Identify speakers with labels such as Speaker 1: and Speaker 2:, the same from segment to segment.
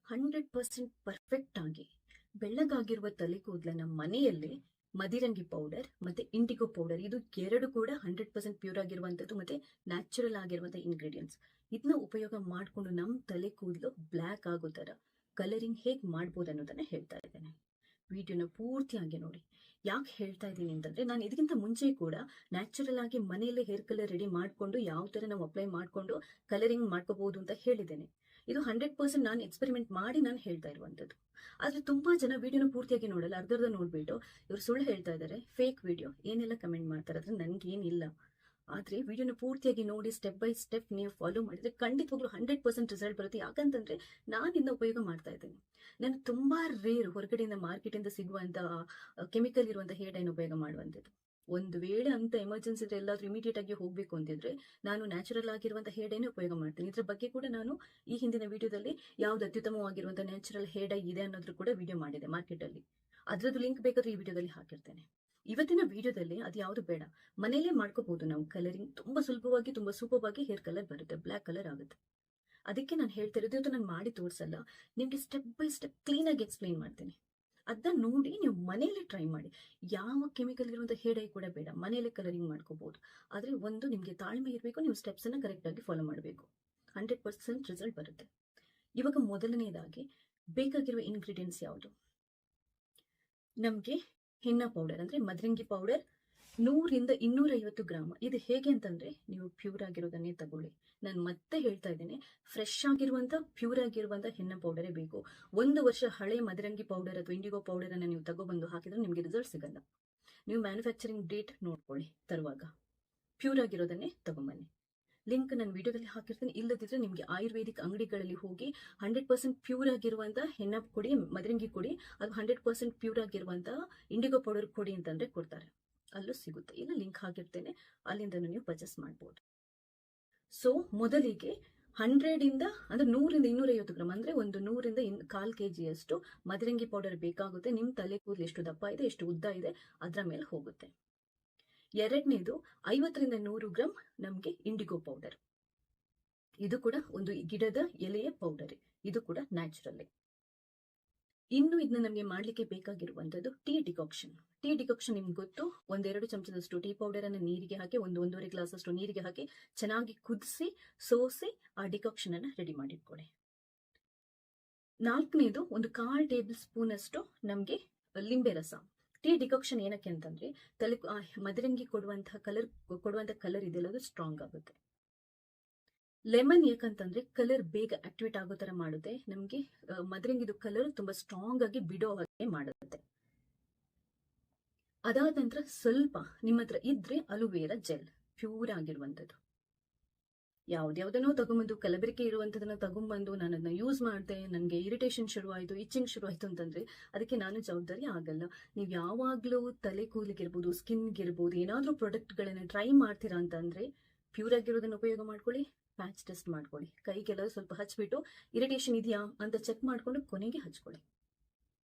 Speaker 1: 100% perfect ಆಗಿ ಬೆಳ್ಳಗಾಗಿರುವ ತಲೆ ಕೂದಲನ್ನ ಮನೆಯಲ್ಲೇ ಮದಿರಂಗಿ ಪೌಡರ್ ಮತ್ತೆ ಇಂಡಿಗೋ ಪೌಡರ್, ಇದು ಎರಡು ಕೂಡ 100% ಪ್ಯೂರ್ ಆಗಿರುವಂತದ್ದು ಮತ್ತೆ ನ್ಯಾಚುರಲ್ ಆಗಿರುವಂತ ಇಂಗ್ರೀಡಿಯೆಂಟ್ಸ್. ಇದನ್ನ ಉಪಯೋಗ ಮಾಡಿಕೊಂಡು ನಮ್ಮ ತಲೆ ಕೂದಲು ಬ್ಲ್ಯಾಕ್ ಆಗೋ ತರ ಕಲರಿಂಗ್ ಹೇಗೆ ಮಾಡ್ಬೋದು ಅನ್ನೋದನ್ನ ಹೇಳ್ತಾ ಇದ್ದೇನೆ. ವಿಡಿಯೋನ ಪೂರ್ತಿಯಾಗಿ ನೋಡಿ. ಯಾಕೆ ಹೇಳ್ತಾ ಇದ್ದೀನಿ ಅಂತಂದ್ರೆ, ನಾನು ಇದಕ್ಕಿಂತ ಮುಂಚೆ ಕೂಡ ನ್ಯಾಚುರಲ್ ಆಗಿ ಮನೆಯಲ್ಲೇ ಹೇರ್ ಕಲರ್ ರೆಡಿ ಮಾಡ್ಕೊಂಡು ಯಾವ ತರ ನಾವು ಅಪ್ಲೈ ಮಾಡ್ಕೊಂಡು ಕಲರಿಂಗ್ ಮಾಡ್ಕೋಬಹುದು ಅಂತ ಹೇಳಿದ್ದೇನೆ. ಇದು 100% ನಾನು ಎಕ್ಸ್ಪೆರಿಮೆಂಟ್ ಮಾಡಿ ನಾನು ಹೇಳ್ತಾ ಇರುವಂತದ್ದು. ಆದ್ರೆ ತುಂಬಾ ಜನ ವಿಡಿಯೋನ ಪೂರ್ತಿಯಾಗಿ ನೋಡಲ್ಲ, ಅರ್ಧರ್ಧ ನೋಡ್ಬಿಟ್ಟು ಇವ್ರು ಸುಳ್ಳು ಹೇಳ್ತಾ ಇದ್ದಾರೆ, ಫೇಕ್ ವಿಡಿಯೋ ಏನೆಲ್ಲ ಕಮೆಂಟ್ ಮಾಡ್ತಾರೆ. ಅದ್ರ ನನ್ಗೆ ಏನಿಲ್ಲ. ಆದ್ರೆ ವಿಡಿಯೋನ ಪೂರ್ತಿಯಾಗಿ ನೋಡಿ ಸ್ಟೆಪ್ ಬೈ ಸ್ಟೆಪ್ ನೀವು ಫಾಲೋ ಮಾಡಿದ್ರೆ ಖಂಡಿತವಾಗ್ಲೂ 100% ರಿಸಲ್ಟ್ ಬರುತ್ತೆ. ಯಾಕಂತಂದ್ರೆ ನಾನು ಇದನ್ನ ಉಪಯೋಗ ಮಾಡ್ತಾ ಇದ್ದೇನೆ. ನಾನು ತುಂಬಾ ರೇರ್ ಹೊರಗಡೆಯಿಂದ ಮಾರ್ಕೆಟ್ ಇಂದ ಸಿಗುವಂತ ಕೆಮಿಕಲ್ ಇರುವಂತ ಹೇರ್ ಡೈನ ಉಪಯೋಗ ಮಾಡುವಂತದ್ದು. ಒಂದು ವೇಳೆ ಅಂತ ಎಮರ್ಜೆನ್ಸಿ ಇದ್ರೆ ಎಲ್ಲಾದ್ರೂ ಇಮಿಡಿಯೇಟ್ ಆಗಿ ಹೋಗ್ಬೇಕು ಅಂತಿದ್ರೆ ನಾನು ನ್ಯಾಚುರಲ್ ಆಗಿರುವಂತ ಹೇರ್ ಡೈನ ಉಪಯೋಗ ಮಾಡ್ತೀನಿ. ಇದ್ರ ಬಗ್ಗೆ ಕೂಡ ನಾನು ಈ ಹಿಂದಿನ ವಿಡಿಯೋದಲ್ಲಿ ಯಾವ್ದು ಅತ್ಯುತ್ತಮವಾಗಿರುವಂತ ನ್ಯಾಚುರಲ್ ಹೇರ್ ಡೈ ಇದೆ ಅನ್ನೋದ್ರ ಕೂಡ ವಿಡಿಯೋ ಮಾಡಿದೆ ಮಾರ್ಕೆಟ್ ಅಲ್ಲಿ. ಅದ್ರದ್ದು ಲಿಂಕ್ ಬೇಕಾದ್ರೆ ಈ ವಿಡಿಯೋದಲ್ಲಿ ಹಾಕಿರ್ತೇನೆ. ಇವತ್ತಿನ ವಿಡಿಯೋದಲ್ಲಿ ಅದು ಯಾವುದು ಬೇಡ, ಮನೇಲೆ ಮಾಡ್ಕೋಬಹುದು ನಾವು ಕಲರಿಂಗ್. ತುಂಬಾ ಸುಲಭವಾಗಿ ತುಂಬಾ ಸೂಪರ್ವಾಗಿ ಹೇರ್ ಕಲರ್ ಬರುತ್ತೆ, ಬ್ಲ್ಯಾಕ್ ಕಲರ್ ಆಗುತ್ತೆ. ಅದಕ್ಕೆ ನಾನು ಹೇಳ್ತಿರೋದು, ಇವತ್ತು ನಾನು ಮಾಡಿ ತೋರಿಸಲ್ಲ, ನಿಮ್ಗೆ ಸ್ಟೆಪ್ ಬೈ ಸ್ಟೆಪ್ ಕ್ಲೀನ್ ಆಗಿ ಎಕ್ಸ್ಪ್ಲೈನ್ ಮಾಡ್ತೀನಿ. ಅದನ್ನ ನೋಡಿ ನೀವು ಮನೆಯಲ್ಲಿ ಟ್ರೈ ಮಾಡಿ. ಯಾವ ಕೆಮಿಕಲ್ ಇರುವಂತ ಹೇರ್ ಡೈ ಕೂಡ ಬೇಡ, ಮನೆಯಲ್ಲೇ ಕಲರಿಂಗ್ ಮಾಡ್ಕೋಬಹುದು. ಆದ್ರೆ ಒಂದು ನಿಮ್ಗೆ ತಾಳ್ಮೆ ಇರಬೇಕು, ನೀವು ಸ್ಟೆಪ್ಸ್ ಅನ್ನ ಕರೆಕ್ಟ್ ಆಗಿ ಫಾಲೋ ಮಾಡಬೇಕು. 100% ರಿಸಲ್ಟ್ ಬರುತ್ತೆ. ಇವಾಗ ಮೊದಲನೇದಾಗಿ ಬೇಕಾಗಿರುವ ಇಂಗ್ರೀಡಿಯೆಂಟ್ಸ್ ಯಾವುದು? ನಮ್ಗೆ ಹೆನ್ನ ಪೌಡರ್ ಅಂದ್ರೆ ಮದರಂಗಿ ಪೌಡರ್ 100 ರಿಂದ 250 ಗ್ರಾಮ್. ಇದು ಹೇಗೆ ಅಂತಂದ್ರೆ, ನೀವು ಪ್ಯೂರ್ ಆಗಿರೋದನ್ನೇ ತಗೊಳ್ಳಿ. ನಾನು ಮತ್ತೆ ಹೇಳ್ತಾ ಇದ್ದೇನೆ, ಫ್ರೆಶ್ ಆಗಿರುವಂತ ಪ್ಯೂರ್ ಆಗಿರುವಂತ ಹೆನ್ನ ಪೌಡರೇ ಬೇಕು. 1 ವರ್ಷ ಹಳೆ ಮದರಂಗಿ ಪೌಡರ್ ಅಥವಾ ಇಂಡಿಗೋ ಪೌಡರ್ ಅನ್ನ ನೀವು ತಗೊಬಂದು ಹಾಕಿದ್ರೆ ನಿಮ್ಗೆ ರಿಸಲ್ಟ್ ಸಿಗಲ್ಲ. ನೀವು ಮ್ಯಾನುಫ್ಯಾಕ್ಚರಿಂಗ್ ಡೇಟ್ ನೋಡ್ಕೊಳ್ಳಿ ತರುವಾಗ. ಪ್ಯೂರ್ ಆಗಿರೋದನ್ನೇ ತಗೊಂಬನ್ನಿ. ಲಿಂಕ್ ನಾನು ವಿಡಿಯೋದಲ್ಲಿ ಹಾಕಿರ್ತೀನಿ. ಇಲ್ಲದಿದ್ರೆ ನಿಮ್ಗೆ ಆಯುರ್ವೇದಿಕ್ ಅಂಗಡಿಗಳಲ್ಲಿ ಹೋಗಿ 100% ಪ್ಯೂರ್ ಆಗಿರುವಂತ ಹೆನ್ನ ಕೊಡಿ, ಮದರಂಗಿ ಕೊಡಿ, ಅದು 100% ಪ್ಯೂರ್ ಆಗಿರುವಂತ ಇಂಡಿಗೋ ಪೌಡರ್ ಕೊಡಿ ಅಂತಂದ್ರೆ ಕೊಡ್ತಾರೆ. ಅಲ್ಲೂ ಸಿಗುತ್ತೆ. ಇಲ್ಲ ಲಿಂಕ್ ಹಾಕಿರ್ತೇನೆ, ಅಲ್ಲಿಂದ ನೀವು ಪರ್ಚೇಸ್ ಮಾಡ್ಬೋದು. ಸೊ ಮೊದಲಿಗೆ 100 ರಿಂದ ಅಂದ್ರೆ 100 ರಿಂದ 250 ಗ್ರಾಮ್ ಅಂದ್ರೆ ಒಂದು 100 ರಿಂದ 1/4 kg ಅಷ್ಟು ಮದರಂಗಿ ಪೌಡರ್ ಬೇಕಾಗುತ್ತೆ. ನಿಮ್ ತಲೆ ಕೂದಲು ಎಷ್ಟು ದಪ್ಪ ಇದೆ, ಎಷ್ಟು ಉದ್ದ ಇದೆ ಅದರ ಮೇಲೆ ಹೋಗುತ್ತೆ. ಎರಡನೇದು 50 ರಿಂದ 100 ಗ್ರಾಮ್ ನಮ್ಗೆ ಇಂಡಿಗೋ ಪೌಡರ್. ಇದು ಕೂಡ ಒಂದು ಗಿಡದ ಎಲೆಯ ಪೌಡರ್, ಇದು ಕೂಡ ನ್ಯಾಚುರಲ್. ಇನ್ನು ಇದನ್ನ ನಮ್ಗೆ ಮಾಡ್ಲಿಕ್ಕೆ ಬೇಕಾಗಿರುವಂತದ್ದು ಟೀ ಡಿಕಾಕ್ಷನ್. ಟೀ ಡಿಕಾಕ್ಷನ್ ನಿಮ್ಗೆ ಗೊತ್ತು, 1-2 ಚಮಚದಷ್ಟು ಟೀ ಪೌಡರ್ ಅನ್ನ ನೀರಿಗೆ ಹಾಕಿ 1-1.5 ಗ್ಲಾಸ್ ಅಷ್ಟು ನೀರಿಗೆ ಹಾಕಿ ಚೆನ್ನಾಗಿ ಕುದಿಸಿ ಸೋಸಿ ಆ ಡಿಕಾಕ್ಷನ್ ಅನ್ನ ರೆಡಿ ಮಾಡಿಟ್ಕೊಳ್ಳಿ. ನಾಲ್ಕನೇದು ಒಂದು 1/4 ಟೇಬಲ್ ಸ್ಪೂನ್ ಅಷ್ಟು ನಮ್ಗೆ ಲಿಂಬೆ ರಸ. ಟೀ ಡಿಕಾಕ್ಷನ್ ಏನಕ್ಕೆ ಅಂತಂದ್ರೆ, ತಲೆ ಮದರಂಗಿ ಕೊಡುವಂತಹ ಕಲರ್ ಇದೆಯಲ್ಲ ಅದು ಸ್ಟ್ರಾಂಗ್ ಆಗುತ್ತೆ. ಲೆಮನ್ ಯಾಕಂತಂದ್ರೆ ಕಲರ್ ಬೇಗ ಆಕ್ಟಿವೇಟ್ ಆಗೋ ತರ ಮಾಡುತ್ತೆ. ನಮ್ಗೆ ಮದರಂಗಿದು ಕಲರ್ ತುಂಬಾ ಸ್ಟ್ರಾಂಗ್ ಆಗಿ ಬಿಡೋ ಹಾಗೆ ಮಾಡುತ್ತೆ. ಅದಾದ ನಂತರ ಸ್ವಲ್ಪ ನಿಮ್ಮ ಹತ್ರ ಇದ್ರೆ ಅಲೋವೆರಾ ಜೆಲ್ ಪ್ಯೂರ್ ಆಗಿರುವಂತದ್ದು. ಯಾವ್ದಾವ್ದನ್ನೋ ತಗೊಂಬಂದು ಕಲಬೆರಕೆ ಇರುವಂತದನ್ನ ತಗೊಂಡ್ಬಂದು ನಾನು ಅದನ್ನ ಯೂಸ್ ಮಾಡಿದೆ, ನನಗೆ ಇರಿಟೇಷನ್ ಶುರುವಾಯಿತು, ಇಚ್ಚಿಂಗ್ ಶುರುವಾಯಿತು ಅಂತಂದ್ರೆ ಅದಕ್ಕೆ ನಾನು ಜವಾಬ್ದಾರಿ ಆಗಲ್ಲ. ನೀವು ಯಾವಾಗ್ಲೂ ತಲೆ ಕೂದಲಿಗಿರ್ಬೋದು, ಸ್ಕಿನ್ಗಿರ್ಬೋದು ಏನಾದ್ರೂ ಪ್ರಾಡಕ್ಟ್ ಗಳನ್ನ ಟ್ರೈ ಮಾಡ್ತೀರಾ ಅಂತಂದ್ರೆ ಪ್ಯೂರ್ ಆಗಿರೋದನ್ನ ಉಪಯೋಗ ಮಾಡ್ಕೊಳ್ಳಿ. ಪ್ಯಾಚ್ ಟೆಸ್ಟ್ ಮಾಡ್ಕೊಳ್ಳಿ, ಕೈಗೆಲ್ಲ ಸ್ವಲ್ಪ ಹಚ್ಬಿಟ್ಟು ಇರಿಟೇಷನ್ ಇದೆಯಾ ಅಂತ ಚೆಕ್ ಮಾಡ್ಕೊಂಡು ಕೊನೆಗೆ ಹಚ್ಕೊಳ್ಳಿ.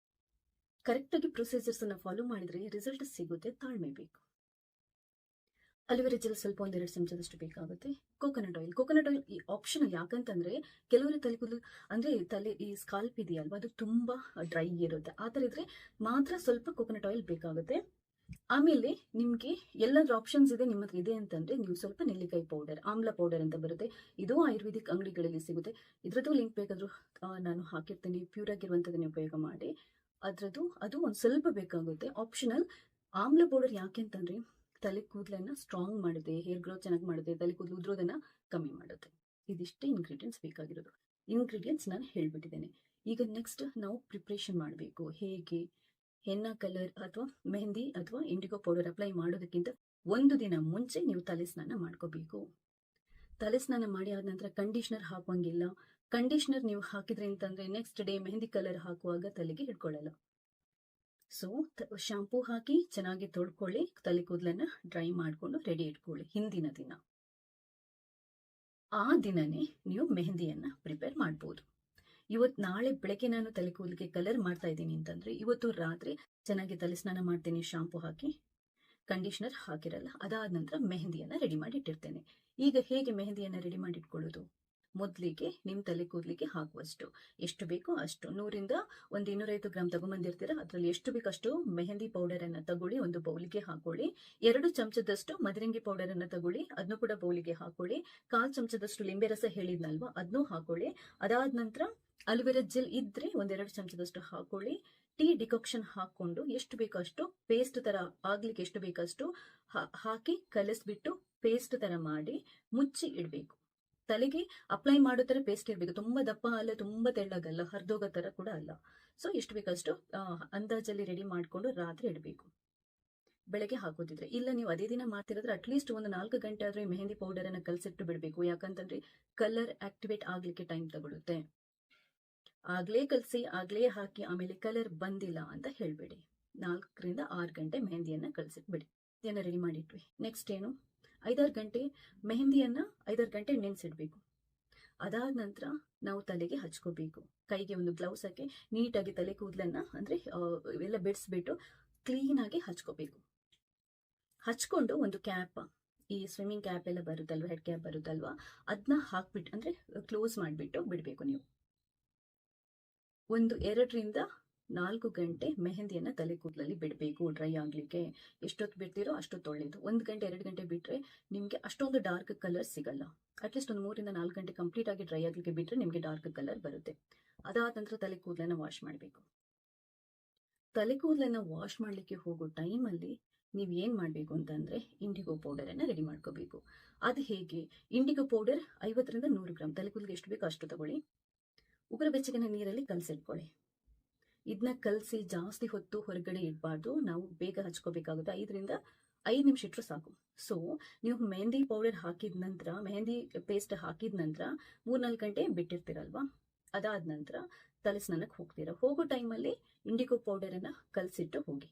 Speaker 1: ಕರೆಕ್ಟ್ ಆಗಿ ಪ್ರೊಸೀಜರ್ಸ್ ಅನ್ನ ಫಾಲೋ ಮಾಡಿದ್ರೆ ರಿಸಲ್ಟ್ ಸಿಗುತ್ತೆ. ತಾಳ್ಮೆ ಬೇಕು. ಅಲೋವೆರಾ ಜೆಲ್ ಸ್ವಲ್ಪ 1-2 ಚಮಚದಷ್ಟು ಬೇಕಾಗುತ್ತೆ. ಕೋಕೋನಟ್ ಆಯಿಲ್ ಈ ಆಪ್ಷನಲ್. ಯಾಕಂತಂದ್ರೆ ಕೆಲವರು ತಲೆ ಕೂದಲು ಅಂದ್ರೆ ಈ ಸ್ಕಾಲ್ಪ್ ಇದೆಯಲ್ವಾ ಅದು ತುಂಬಾ ಡ್ರೈ ಇರುತ್ತೆ. ಆ ತರ ಇದ್ರೆ ಮಾತ್ರ ಸ್ವಲ್ಪ ಕೋಕೋನಟ್ ಆಯಿಲ್ ಬೇಕಾಗುತ್ತೆ. ಆಮೇಲೆ ನಿಮ್ಗೆ ಎಲ್ಲಾದ್ರೂ ಆಪ್ಷನ್ಸ್ ಇದೆ ನಿಮ್ಮ ಹತ್ರ ಇದೆ ಅಂತಂದ್ರೆ ನೀವು ಸ್ವಲ್ಪ ನೆಲ್ಲಿಕಾಯಿ ಪೌಡರ್, ಆಮ್ಲ ಪೌಡರ್ ಅಂತ ಬರುತ್ತೆ, ಇದು ಆಯುರ್ವೇದಿಕ್ ಅಂಗಡಿಗಳಲ್ಲಿ ಸಿಗುತ್ತೆ. ಇದ್ರದ್ದು ಲಿಂಕ್ ಬೇಕಾದ್ರೂ ನಾನು ಹಾಕಿರ್ತೀನಿ. ಪ್ಯೂರ್ ಆಗಿರುವಂತದನ್ನ ಉಪಯೋಗ ಮಾಡಿ. ಅದು ಒಂದ್ ಸ್ವಲ್ಪ ಬೇಕಾಗುತ್ತೆ, ಆಪ್ಷನಲ್. ಆಮ್ಲ ಪೌಡರ್ ಯಾಕೆ ಅಂತಂದ್ರೆ ತಲೆ ಕೂದಲನ್ನ ಸ್ಟ್ರಾಂಗ್ ಮಾಡುತ್ತೆ, ಹೇರ್ ಗ್ರೋತ್ ಚೆನ್ನಾಗಿ ಮಾಡುತ್ತೆ, ತಲೆ ಕೂದಲು ಉದ್ರೋದನ್ನ ಕಮ್ಮಿ ಮಾಡುತ್ತೆ. ಇದಿಷ್ಟೇ ಇಂಗ್ರೀಡಿಯೆಂಟ್ಸ್ ಬೇಕಾಗಿರೋದು. ಇಂಗ್ರೀಡಿಯೆಂಟ್ಸ್ ನಾನು ಹೇಳ್ಬಿಟ್ಟಿದ್ದೇನೆ. ಈಗ ನೆಕ್ಸ್ಟ್ ನಾವು ಪ್ರಿಪ್ರೇಷನ್ ಮಾಡಬೇಕು. ಹೇಗೆ? ಹೆನ್ನ ಕಲರ್ ಅಥವಾ ಮೆಹಂದಿ ಅಥವಾ ಇಂಡಿಗೋ ಪೌಡರ್ ಅಪ್ಲೈ ಮಾಡೋದಕ್ಕಿಂತ 1 ದಿನ ಮುಂಚೆ ನೀವು ತಲೆ ಸ್ನಾನ ಮಾಡ್ಕೋಬೇಕು. ತಲೆ ಸ್ನಾನ ಮಾಡಿ ಆದ ನಂತರ ಕಂಡೀಷನರ್ ಹಾಕುವಂಗಿಲ್ಲ. ಕಂಡೀಷನರ್ ನೀವು ಹಾಕಿದ್ರಿ ಅಂತಂದ್ರೆ ನೆಕ್ಸ್ಟ್ ಡೇ ಮೆಹಂದಿ ಕಲರ್ ಹಾಕುವಾಗ ತಲೆಗೆ ಹಿಡ್ಕೊಳ್ಳಲ್ಲ. ಸೊ ಶಾಂಪೂ ಹಾಕಿ ಚೆನ್ನಾಗಿ ತೊಳ್ಕೊಳ್ಳಿ, ತಲೆ ಕೂದಲನ್ನ ಡ್ರೈ ಮಾಡ್ಕೊಂಡು ರೆಡಿ ಇಟ್ಕೊಳ್ಳಿ. ಹಿಂದಿನ ದಿನ ಆ ದಿನನೇ ನೀವು ಮೆಹಂದಿಯನ್ನ ಪ್ರಿಪೇರ್ ಮಾಡ್ಬೋದು. ನಾಳೆ ಬೆಳಗ್ಗೆ ನಾನು ತಲೆ ಕೂದಲಿಗೆ ಕಲರ್ ಮಾಡ್ತಾ ಇದ್ದೀನಿ ಅಂತಂದ್ರೆ ಇವತ್ತು ರಾತ್ರಿ ಚೆನ್ನಾಗಿ ತಲೆ ಸ್ನಾನ ಮಾಡ್ತೀನಿ, ಶಾಂಪೂ ಹಾಕಿ. ಕಂಡೀಷನರ್ ಹಾಕಿರಲ್ಲ. ಅದಾದ ನಂತರ ಮೆಹಂದಿಯನ್ನ ರೆಡಿ ಮಾಡಿ ಇಟ್ಟಿರ್ತೇನೆ. ಈಗ ಹೇಗೆ ಮೆಹಂದಿಯನ್ನ ರೆಡಿ ಮಾಡಿ ಇಟ್ಕೊಳ್ಳೋದು? ಮೊದಲಿಗೆ ನಿಮ್ಮ ತಲೆ ಕೂದಲಿಗೆ ಹಾಕುವಷ್ಟು, ಎಷ್ಟು ಬೇಕೋ ಅಷ್ಟು 100ರಿಂದ 250 ಗ್ರಾಮ್ ತಗೊಂಬಂದಿರ್ತೀರ, ಅದರಲ್ಲಿ ಎಷ್ಟು ಬೇಕಷ್ಟು ಮೆಹಂದಿ ಪೌಡರ್ ಅನ್ನ ತಗೊಳ್ಳಿ, ಒಂದು ಬೌಲಿಗೆ ಹಾಕೊಳ್ಳಿ. 2 ಚಮಚದಷ್ಟು ಮದರಂಗಿ ಪೌಡರ್ ಅನ್ನ ತಗೊಳ್ಳಿ, ಅದನ್ನು ಕೂಡ ಬೌಲಿಗೆ ಹಾಕೊಳ್ಳಿ. 1/4 ಚಮಚದಷ್ಟು ಲಿಂಬೆ ರಸ ಹೇಳಿದ್ನಲ್ವಾ, ಅದನ್ನು ಹಾಕೊಳ್ಳಿ. ಅದಾದ ನಂತರ ಅಲೋವೆರಾ ಜೆಲ್ ಇದ್ರೆ 1-2 ಚಮಚದಷ್ಟು ಹಾಕೊಳ್ಳಿ. ಟೀ ಡಿಕಾಕ್ಷನ್ ಹಾಕೊಂಡು ಎಷ್ಟು ಬೇಕೋ ಅಷ್ಟು ಪೇಸ್ಟ್ ತರ ಆಗ್ಲಿಕ್ಕೆ ಎಷ್ಟು ಬೇಕಷ್ಟು ಹಾಕಿ ಕಲಿಸ್ಬಿಟ್ಟು ಪೇಸ್ಟ್ ತರ ಮಾಡಿ ಮುಚ್ಚಿ ಇಡಬೇಕು. ತಲೆಗೆ ಅಪ್ಲೈ ಮಾಡೋ ತರ ಪೇಸ್ಟ್ ಇರಬೇಕು, ತುಂಬಾ ದಪ್ಪ ಅಲ್ಲ, ತುಂಬಾ ತೆಳ್ಳಗಲ್ಲ, ಹರಿದೋಗೋ ತರ ಕೂಡ ಅಲ್ಲ. ಸೊ ಎಷ್ಟು ಬೇಕಷ್ಟು ಅಂದಾಜಲ್ಲಿ ರೆಡಿ ಮಾಡ್ಕೊಂಡು ರಾತ್ರಿ ಇಡಬೇಕು. ಬೆಳಗ್ಗೆ ಹಾಕೋದಿದ್ರೆ, ಇಲ್ಲ ನೀವು ಅದೇ ದಿನ ಮಾಡ್ತಿರೋದ್ರೆ ಅಟ್ಲೀಸ್ಟ್ ಒಂದು 4 ಗಂಟೆ ಆದ್ರೆ ಮೆಹಂದಿ ಪೌಡರ್ ಅನ್ನ ಕಲಸಿಟ್ಟು ಬಿಡಬೇಕು. ಯಾಕಂತಂದ್ರೆ ಕಲರ್ ಆಕ್ಟಿವೇಟ್ ಆಗ್ಲಿಕ್ಕೆ ಟೈಮ್ ತಗೊಳುತ್ತೆ. ಆಗ್ಲೇ ಕಲಸಿ ಆಗ್ಲೇ ಹಾಕಿ ಆಮೇಲೆ ಕಲರ್ ಬಂದಿಲ್ಲ ಅಂತ ಹೇಳ್ಬೇಡಿ. 4ರಿಂದ 6 ಗಂಟೆ ಮೆಹಂದಿಯನ್ನ ಕಲಸಿಟ್ಬಿಡಿ. ಇದನ್ನ ರೆಡಿ ಮಾಡಿಟ್ವಿ. ನೆಕ್ಸ್ಟ್ ಏನು, 5-6 ಗಂಟೆ ಮೆಹಂದಿಯನ್ನ 5-6 ಗಂಟೆ ನೆನೆಸಿಡ್ಬೇಕು. ಅದಾದ ನಂತರ ನಾವು ತಲೆಗೆ ಹಚ್ಕೋಬೇಕು. ಕೈಗೆ ಒಂದು ಗ್ಲೌಸ್ ಹಾಕಿ ನೀಟಾಗಿ ತಲೆ ಕೂದಲನ್ನ ಅಂದ್ರೆ ಎಲ್ಲ ಬಿಡಿಸ್ಬಿಟ್ಟು ಕ್ಲೀನ್ ಆಗಿ ಹಚ್ಕೋಬೇಕು. ಹಚ್ಕೊಂಡು ಒಂದು ಕ್ಯಾಪ್, ಈ ಸ್ವಿಮ್ಮಿಂಗ್ ಕ್ಯಾಪ್ ಎಲ್ಲ ಬರುತ್ತಲ್ವಾ, ಹೆಡ್ ಕ್ಯಾಪ್ ಬರುತ್ತಲ್ವಾ, ಅದನ್ನ ಹಾಕ್ಬಿಟ್ಟು ಅಂದ್ರೆ ಕ್ಲೋಸ್ ಮಾಡಿಬಿಟ್ಟು ಬಿಡಬೇಕು. ನೀವು 2-ರಿಂದ 4 ಗಂಟೆ ಮೆಹಂದಿಯನ್ನ ತಲೆ ಕೂದಲಲ್ಲಿ ಬಿಡಬೇಕು ಡ್ರೈ ಆಗ್ಲಿಕ್ಕೆ. ಎಷ್ಟೊತ್ತು ಬಿಡ್ತೀರೋ ಅಷ್ಟೊತ್ತು ಒಳ್ಳೇದು. 1 ಗಂಟೆ 2 ಗಂಟೆ ಬಿಟ್ರೆ ನಿಮ್ಗೆ ಅಷ್ಟೊಂದು ಡಾರ್ಕ್ ಕಲರ್ ಸಿಗಲ್ಲ. ಅಟ್ಲೀಸ್ಟ್ ಒಂದು 3ರಿಂದ 4 ಗಂಟೆ ಕಂಪ್ಲೀಟ್ ಆಗಿ ಡ್ರೈ ಆಗ್ಲಿಕ್ಕೆ ಬಿಟ್ರೆ ನಿಮ್ಗೆ ಡಾರ್ಕ್ ಕಲರ್ ಬರುತ್ತೆ. ಅದಾದ ನಂತರ ತಲೆ ಕೂದಲನ್ನ ವಾಶ್ ಮಾಡಬೇಕು. ತಲೆ ಕೂದಲನ್ನ ವಾಶ್ ಮಾಡ್ಲಿಕ್ಕೆ ಹೋಗೋ ಟೈಮಲ್ಲಿ ನೀವು ಏನ್ ಮಾಡ್ಬೇಕು ಅಂತಂದ್ರೆ ಇಂಡಿಗೋ ಪೌಡರ್ ಅನ್ನ ರೆಡಿ ಮಾಡ್ಕೋಬೇಕು. ಅದು ಹೇಗೆ, ಇಂಡಿಗೋ ಪೌಡರ್ 50ರಿಂದ 100 ಗ್ರಾಮ್, ತಲೆ ಕೂದಲಿಗೆ ಎಷ್ಟು ಬೇಕೋ ಅಷ್ಟು ತಗೊಳ್ಳಿ. ಉಗುರು ಬೆಚ್ಚಗಿನ ನೀರಲ್ಲಿ ಕಲಸಿಟ್ಕೊಳ್ಳಿ. ಇದನ್ನ ಕಲಸಿ ಜಾಸ್ತಿ ಹೊತ್ತು ಹೊರಗಡೆ ಇಡಬಾರ್ದು, ನಾವು ಬೇಗ ಹಚ್ಕೋಬೇಕಾಗುತ್ತೆ. 5ರಿಂದ 5 ನಿಮಿಷ ಇಟ್ಟರು ಸಾಕು. ಸೊ ನೀವು ಮೆಹಂದಿ ಪೌಡರ್ ಹಾಕಿದ ನಂತರ, ಮೆಹಂದಿ ಪೇಸ್ಟ್ ಹಾಕಿದ ನಂತರ 3-4 ಗಂಟೆ ಬಿಟ್ಟಿರ್ತೀರಲ್ವಾ, ಅದಾದ ನಂತರ ತಲೆ ಸ್ನಾನಕ್ಕೆ ಹೋಗ್ತೀರಾ. ಹೋಗೋ ಟೈಮಲ್ಲಿ ಇಂಡಿಗೋ ಪೌಡರ್ ಅನ್ನ ಕಲಸಿಟ್ಟು ಹೋಗಿ.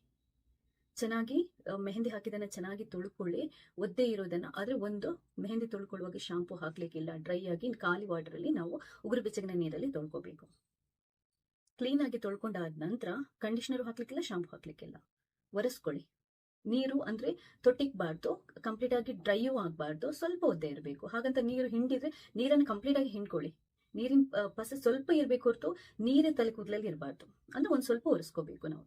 Speaker 1: ಚೆನ್ನಾಗಿ ಮೆಹಂದಿ ಹಾಕಿದನ್ನ ಚೆನ್ನಾಗಿ ತೊಳ್ಕೊಳ್ಳಿ. ಒದ್ದೆ ಇರೋದನ್ನ, ಆದ್ರೆ ಒಂದು ಮೆಹಂದಿ ತೊಳ್ಕೊಳ್ಳುವಾಗ ಶಾಂಪು ಹಾಕ್ಲಿಕ್ಕಿಲ್ಲ, ಡ್ರೈ ಆಗಿ ಖಾಲಿ ವಾಟರ್ ಅಲ್ಲಿ ನಾವು ಉಗುರು ಬೆಚ್ಚಗಿನ ನೀರಲ್ಲಿ ತೊಳ್ಕೋಬೇಕು. ಕ್ಲೀನ್ ಆಗಿ ತೊಳ್ಕೊಂಡಾದ ನಂತರ ಕಂಡೀಷನರ್ ಹಾಕ್ಲಿಕ್ಕಿಲ್ಲ, ಶಾಂಪು ಹಾಕ್ಲಿಕ್ಕಿಲ್ಲ, ಒರೆಸ್ಕೊಳ್ಳಿ. ನೀರು ಅಂದ್ರೆ ತೊಟ್ಟಿಕ್ಬಾರ್ದು, ಕಂಪ್ಲೀಟ್ ಆಗಿ ಡ್ರೈಯೂ ಆಗ್ಬಾರ್ದು, ಸ್ವಲ್ಪ ಒದ್ದೆ ಇರಬೇಕು. ಹಾಗಂತ ನೀರು ಹಿಂಡಿದ್ರೆ ನೀರನ್ನು ಕಂಪ್ಲೀಟ್ ಆಗಿ ಹಿಂಡ್ಕೊಳ್ಳಿ. ನೀರಿನ ಪಸ ಸ್ವಲ್ಪ ಇರ್ಬೇಕು ಹೊರತು ನೀರೇ ತಲೆ ಕೂದಲಲ್ಲಿ ಇರಬಾರ್ದು. ಅಂದ್ರೆ ಒಂದ್ ಸ್ವಲ್ಪ ಒರೆಸ್ಕೋಬೇಕು. ನಾವು